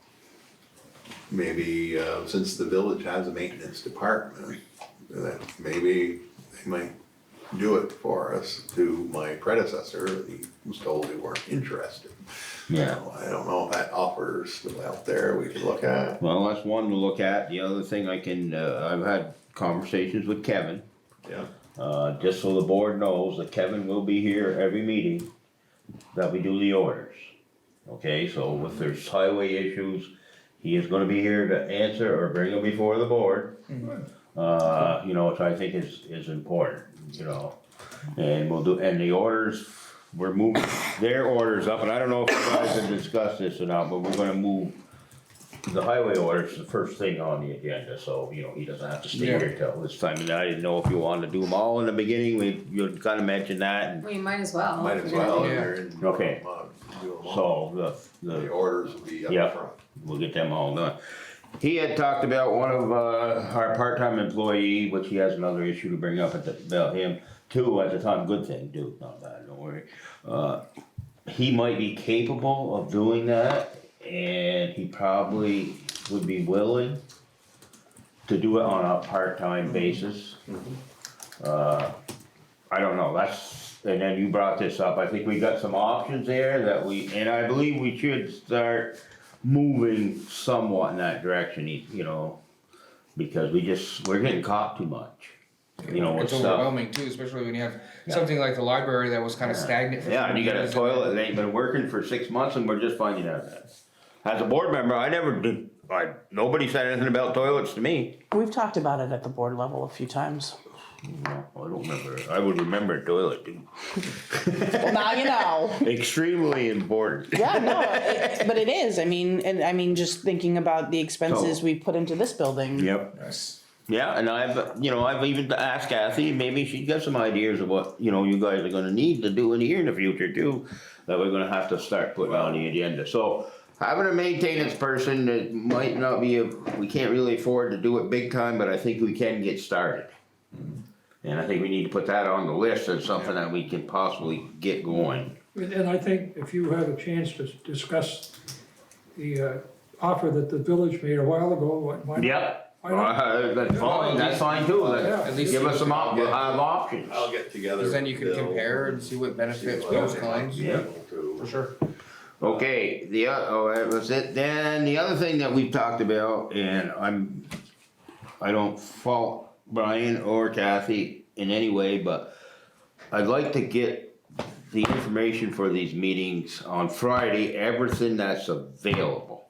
maybe, since the village has a maintenance department, that maybe they might do it for us. To my predecessor, he was told they weren't interested. Yeah. So I don't know if that offer is still out there we could look at. Well, that's one to look at. The other thing I can, I've had conversations with Kevin. Yeah. Just so the board knows that Kevin will be here every meeting that we do the orders. Okay, so if there's highway issues, he is gonna be here to answer or bring them before the board. you know, which I think is important, you know. And we'll do, and the orders, we're moving their orders up, and I don't know if you guys have discussed this or not, but we're gonna move the highway orders the first thing on the agenda, so, you know, he doesn't have to stay here till this time. And I didn't know if you wanted to do them all in the beginning, you kinda mentioned that, and, Well, you might as well. Might if as you're gonna well, do if it. you're in, okay, do them all. so The orders will be up Yeah. front. we'll get them all done. He had talked about one of, our part-time employee, which he has another issue to bring up about him, too, at the time, good thing, dude, not bad, don't worry. He might be capable of doing that, and he probably would be willing to do it on a part-time basis. I don't know, and then you brought this up, I think we got some options there that and I believe we should start moving somewhat in that direction, you know, because we're getting caught too much, you know, with It's stuff. overwhelming too, especially when you have something like the library that was kinda stagnant for. Yeah, and you got a years. toilet that ain't been working for 6 months and we're just finding out that. As a board member, I never did, nobody said anything about toilets to me. We've talked about it at the board level a few times. No, I don't remember, I would remember a toilet, dude. Well, now you know. Extremely important. Yeah, no, but it is, I mean, just thinking about the expenses we put into this building. Yep. Yeah, and I've even asked Kathy, maybe she's got some ideas of what, you know, you guys are gonna need to do in here in the future too, that we're gonna have to start putting on the agenda, so. Having a maintenance person that might not be, we can't really afford to do it big time, but I think we can get started. And I think we need to put that on the list as something that we can possibly get going. And I think if you have a chance to discuss the offer that the village made a while ago, why not? Yep. Why not? That's fine too, At least give us some, we'll have options. I'll get together. Cause then you can with Bill, compare and see what benefits see both what kinds. they might be able to- For sure. Okay, that was it, then the other thing that we've talked about, and I don't fault Brian or Kathy in any way, but I'd like to get the information for these meetings on Friday, everything that's available.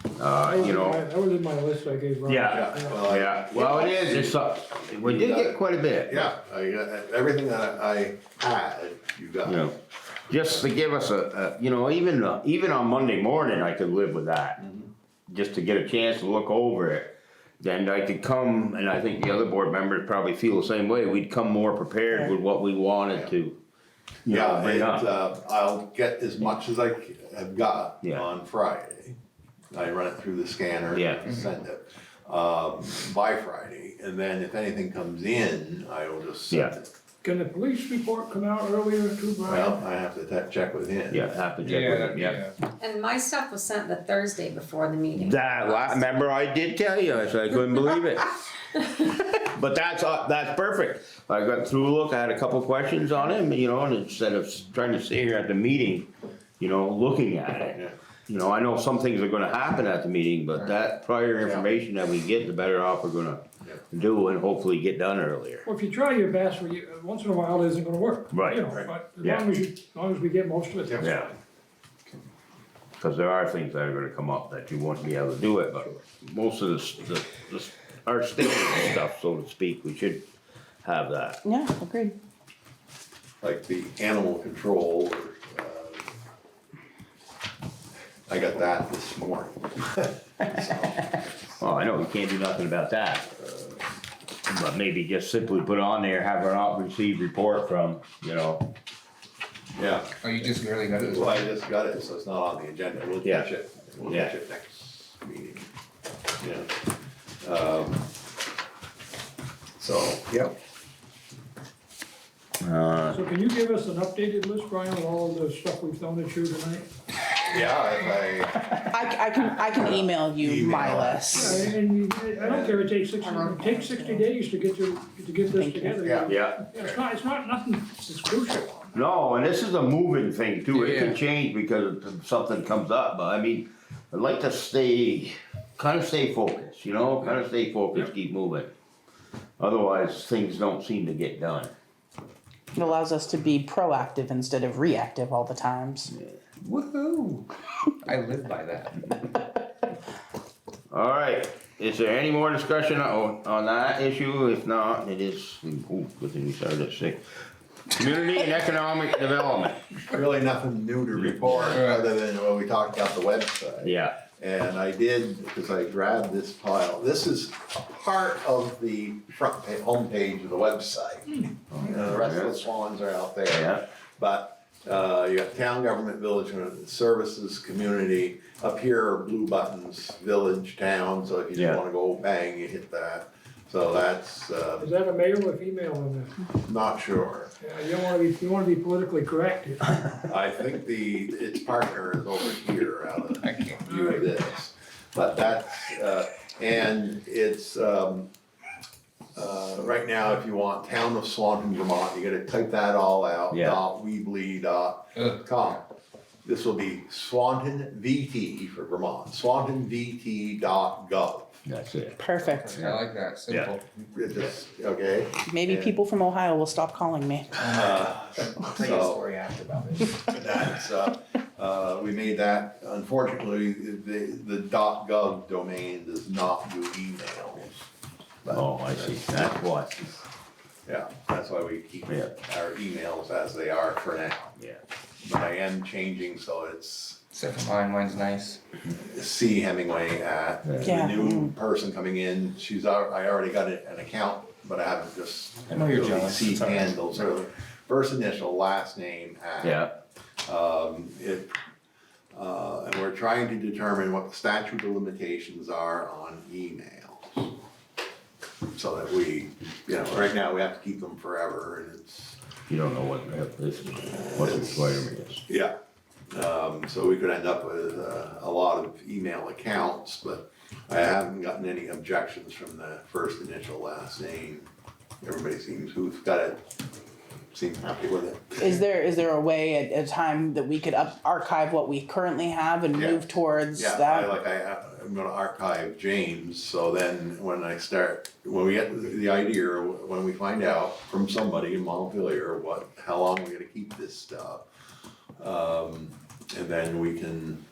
You know. That was in my list I gave Ron. Yeah. Well, it is, we did get quite a bit. Yeah, I got everything that I had, you got. You know, just to give us you know, even on Monday morning, I could live with that. Just to get a chance to look over it, then I could come, and I think the other board members probably feel the same way, we'd come more prepared with what we wanted to. You know, bring up. I'll get as much as I have got Yeah. on Friday. I run it through the scanner Yeah. and send it, by Friday, and then if anything comes in, I will just send Yeah. it. Can the police report come out earlier too, Brian? Well, I have to check with him. Yeah, have to check with them, yeah. And my stuff was sent the Thursday before the meeting. Remember I did tell you, I said I couldn't believe it. But that's perfect. I got through a look, I had a couple questions on him, you know, and instead of trying to sit here at the meeting, you know, looking at it. You know, I know some things are gonna happen at the meeting, but that prior information that we get, the better off we're gonna do and hopefully get done earlier. Well, if you try your best, once in a while it isn't gonna work. Right. You know, but Yeah. as long as we get most of it, that's Yeah. fine. Cause there are things that are gonna come up that you won't be able to do it, but most of our standard stuff, so to speak, we should have that. Yeah, agreed. Like the animal control, I got that this morning. Well, I know we can't do nothing about that. But maybe just simply put on there, have an not received report from, you know. Yeah. Oh, you just barely got it. Well, I just got it, so it's not on the agenda, we'll Yeah. catch it, we'll Yeah. catch it next meeting. Yeah. So, yep. So can you give us an updated list, Brian, of all of the stuff we've thrown at you tonight? Yeah, if I can email you my Email. list. And I don't care, it takes 60 days to get this together. Yeah. Yeah. It's not nothing that's crucial. No, and this is a moving thing too, it Yeah. can change because something comes up, but I mean, I'd like to stay focused, you know, stay focused, keep moving. Otherwise, things don't seem to get done. It allows us to be proactive instead of reactive all the times. Woohoo! I live by that. Alright, is there any more discussion on that issue? If not, it is, good thing we started at 6. Community and economic development. Really nothing new to report, other than when we talked about the website. Yeah. And I did, because I grabbed this pile, this is part of the front homepage of the website. The rest of the swans are out there. Yeah. But you got town government, village services, community. Up here are blue buttons, village, town, so if you just wanna go bang, you hit that. So that's, Is that a mail or female in there? not sure. Yeah, you wanna be politically correct here. I think its partner is over here out of view of this. But that's, and it's, right now, if you want town of Swanton, Vermont, you gotta type that all out, .weebly.com. This will be Swanton VT for Vermont, swantonvt.gov. That's it. Perfect. I like that, simple. Okay? Maybe And- people from Ohio will stop calling me. I'll tell you a story after about it. That's, we made that, unfortunately, the .gov domain does not do emails. But- Oh, I see, that's what, Yeah, that's why we keep our emails as they are for now. yeah. But I am changing, so it's Except for mine's nice. C Hemingway at, Yeah. the new person coming in, I already got an account, but I haven't just. I know you're jealous. C It's all right. handles, or first initial, last name at. Yeah. And we're trying to determine what the statute of limitations are on emails. So that we, right now, we have to keep them forever, and it's. You don't know what this is, what the requirement is. Yeah, so we could end up with a lot of email accounts, but I haven't gotten any objections from the first initial last name. Everybody who's got it, seems happy with it. Is there a way at a time that we could archive what we currently have and move towards Yeah, that? I'm gonna archive James, so then when we get the idea, or when we find out from somebody in Montpelier how long we're gonna keep this stuff. And then we can,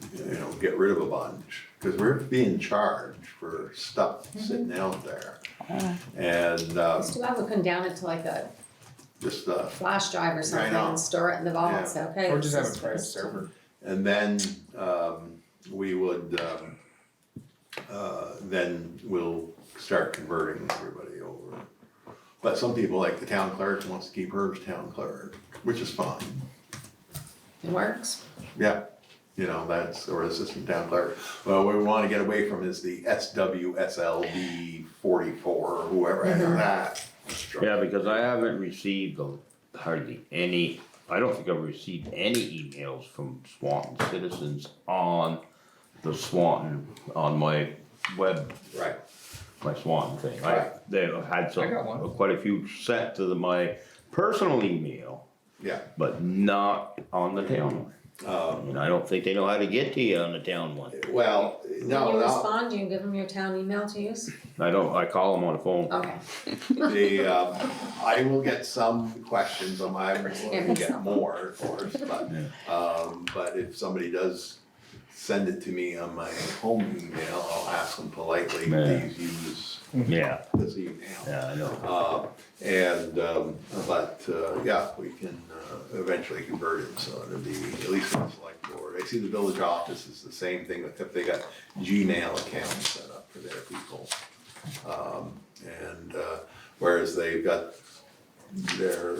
get rid of a bunch, cause we're being charged for stuff sitting out there. And, Just do have to come down it to like a just, flash drive or something know. and store it in the vault, Yeah. and say, okay. Or just have this a is private first. server. and then, we would, then we'll start converting everybody over. But some people, like the town clerk, wants to keep hers town clerk, which is fine. It works. Yeah, or assistant town clerk. Well, what we wanna get away from is the SWSLB 44 or whoever has that. Yeah, because I haven't received hardly any, I don't think I've received any emails from Swanton citizens on the Swanton, on my web, Right. my Swanton thing. Right. They've had I got one. quite a few sent to my personal email, Yeah, but not on the town one. And I don't think they know how to get to you on the town one. well, When no, you respond, you give them your town email to use? I call them on the phone. Okay. I will get some questions, I will get more, of course, but if somebody does send it to me on my home email, I'll ask them politely, please use Yeah, this email. yeah, I know. We can eventually convert it, so it'll be, at least for the select board. I see the village office is the same thing, except they got Gmail accounts set up for their people. Whereas they've got their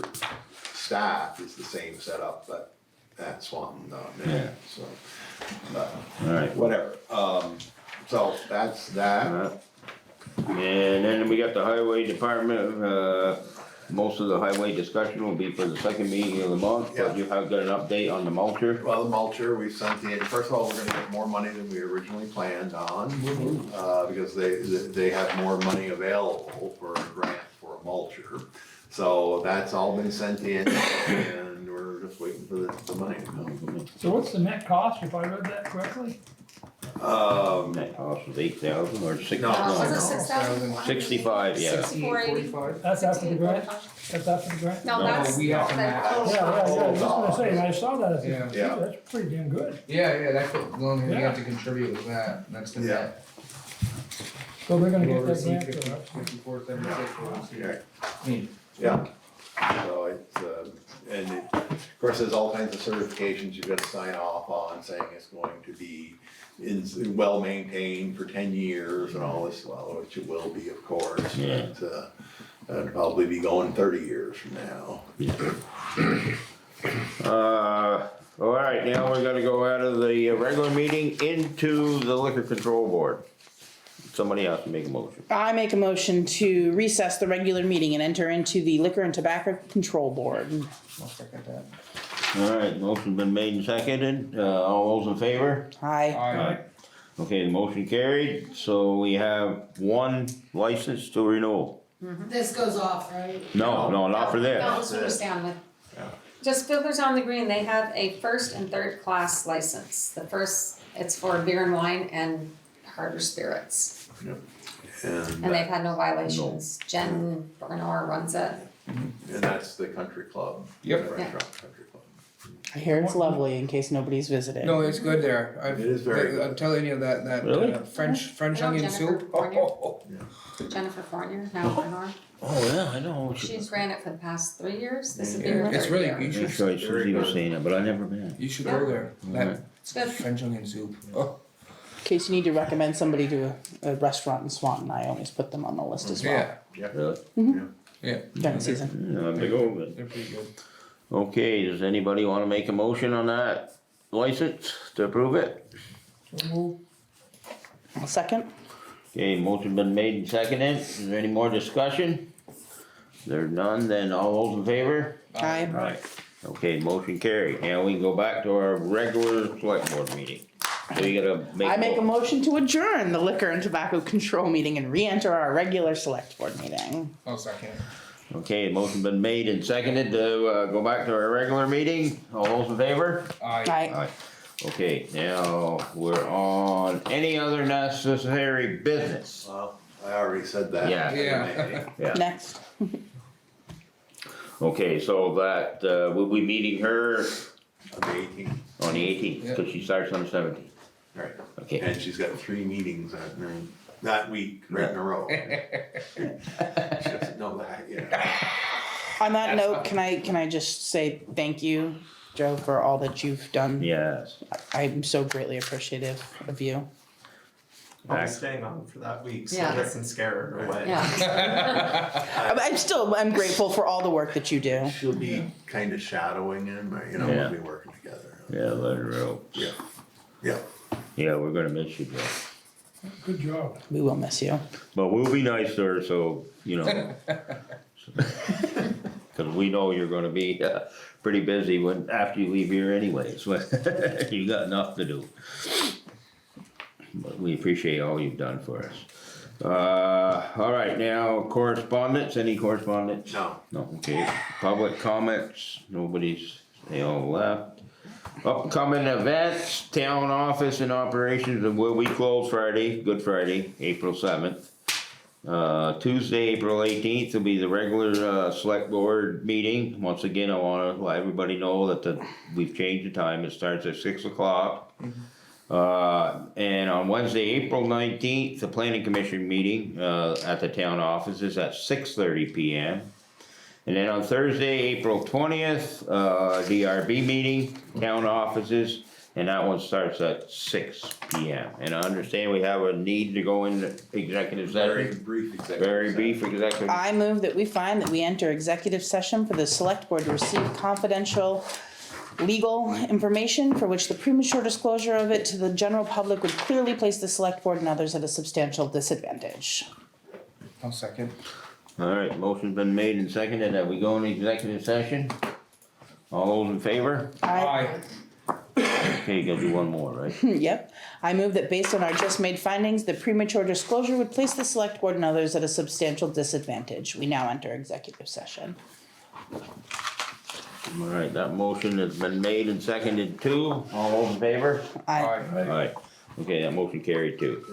staff is the same setup, but at Swanton.net, so, but, Alright. whatever. So that's that. And then we got the highway department, most of the highway discussion will be for the second meeting of the month, but you have got an update on the mulcher? Well, the mulcher, we sent in, first of all, we're gonna get more money than we originally planned on, because they have more money available for a grant for a mulcher. So that's all been sent in, and we're just waiting for the money to come. So what's the net cost, if I read that correctly? That cost was 8,000 or 6,000? Was it 6,000? 65, yeah. 6480. That's after the grant? That's after the grant? No, No, that's. we have to match. Yeah, I was gonna say, and I saw that, I Yeah. said, gee, that's pretty damn good. Yeah, that's what, the only thing we Yeah. have to contribute with that, that's the net. So they're gonna get Lower that C grant for 50 us. 5476. Okay. Yeah, so it's, and it, of course, there's all kinds of certifications you've got to sign off on, saying it's going to be well-maintained for 10 years and all this, well, which it will be, of course. Yeah. But, it'll probably be going 30 years from now. All right, now we're gonna go out of the regular meeting into the liquor control board. Somebody else can make a motion. I make a motion to recess the regular meeting and enter into the Liquor and Tobacco Control Board. I'll second that. All right, motion's been made and seconded, all those in favor? Aye. Aye. Okay, the motion carried, so we have one license to renew. This goes off, right? No, not for No, this. this one we're down with. Just Fiddler's on the Green, they have a first and third class license. The first, it's for beer and wine and harder spirits. And they've had no violations. Jen Bernard runs it. And that's the country club. Yep. Restaurant country club. I hear it's lovely in case nobody's visited. No, it's good there. It is very good. I'm telling you that Really? French You know onion Jennifer soup. Fournier? Oh, Jennifer Fournier, now Bernard. Oh, yeah, I know. She's ran it for the past 3 years. This would be Yeah. her It's third really year. you should That's right, Susie was saying that, but I never been. you should go there. That It's good. French onion soup. Oh, In case you need to recommend somebody to a restaurant in Swanton, I always put them on the list as well. yeah, Really? yeah. During season. Yeah, I'm go with it. They're pretty good. Okay, does anybody wanna make a motion on that license to approve it? I'll second. Okay, motion been made and seconded, is there any more discussion? There's none, then all those in favor? Aye. Right, okay, motion carried, now we can go back to our regular select board meeting. So you gotta make. I make a motion to adjourn the Liquor and Tobacco Control meeting and re-enter our regular select board meeting. I'll second. Okay, motion been made and seconded to, go back to our regular meeting, all those in favor? Aye. Aye. Okay, now, we're on any other necessary business. Well, I already said that. Yeah. Yeah. Yeah, Next. okay, so that, we'll be meeting her On the 18th, on the 18th, cause she starts on the 17th. right. Okay, And she's got 3 meetings that week, right in a row. She doesn't know that yet. On that note, can I just say thank you, Joe, for all that you've done? yes. I'm so greatly appreciative of you. I'll be staying on for that week, so Yeah. it doesn't scare her away. Yeah. I'm grateful for all the work that you do. She'll be kind of shadowing him, Yeah. we'll be working together. Yeah, let her know. Yeah, yeah. Yeah, we're gonna miss you, Joe. Good job. We will miss you. But we'll be nice to her, so, you know. Cause we know you're gonna be, pretty busy after you leave here anyways, you got enough to do. But we appreciate all you've done for us. All right, now correspondence, any correspondence? No. No, okay, public comments, nobody's, they all left. Upcoming events, town office and operations, and will be closed Friday, Good Friday, April 7th. Tuesday, April 18th will be the regular, select board meeting. Once again, I wanna let everybody know that we've changed the time, it starts at 6 o'clock. And on Wednesday, April 19th, the planning commission meeting, at the town offices at 6:30 PM. And then on Thursday, April 20th, DRB meeting, town offices, and that one starts at 6 PM. And I understand we have a need to go into executive Very session, brief executive. very session. brief executive. I move that we find that we enter executive session for the select board to receive confidential legal information for which the premature disclosure of it to the general public would clearly place the select board and others at a substantial disadvantage. I'll second. All right, motion's been made and seconded that we go into executive session. All those in favor? Aye. Okay, you gotta do one more, right? Yep. I move that based on our just made findings, the premature disclosure would place the select board and others at a substantial disadvantage. We now enter executive session. All right, that motion has been made and seconded too. All those in favor? Aye. All right, okay, that motion carried too.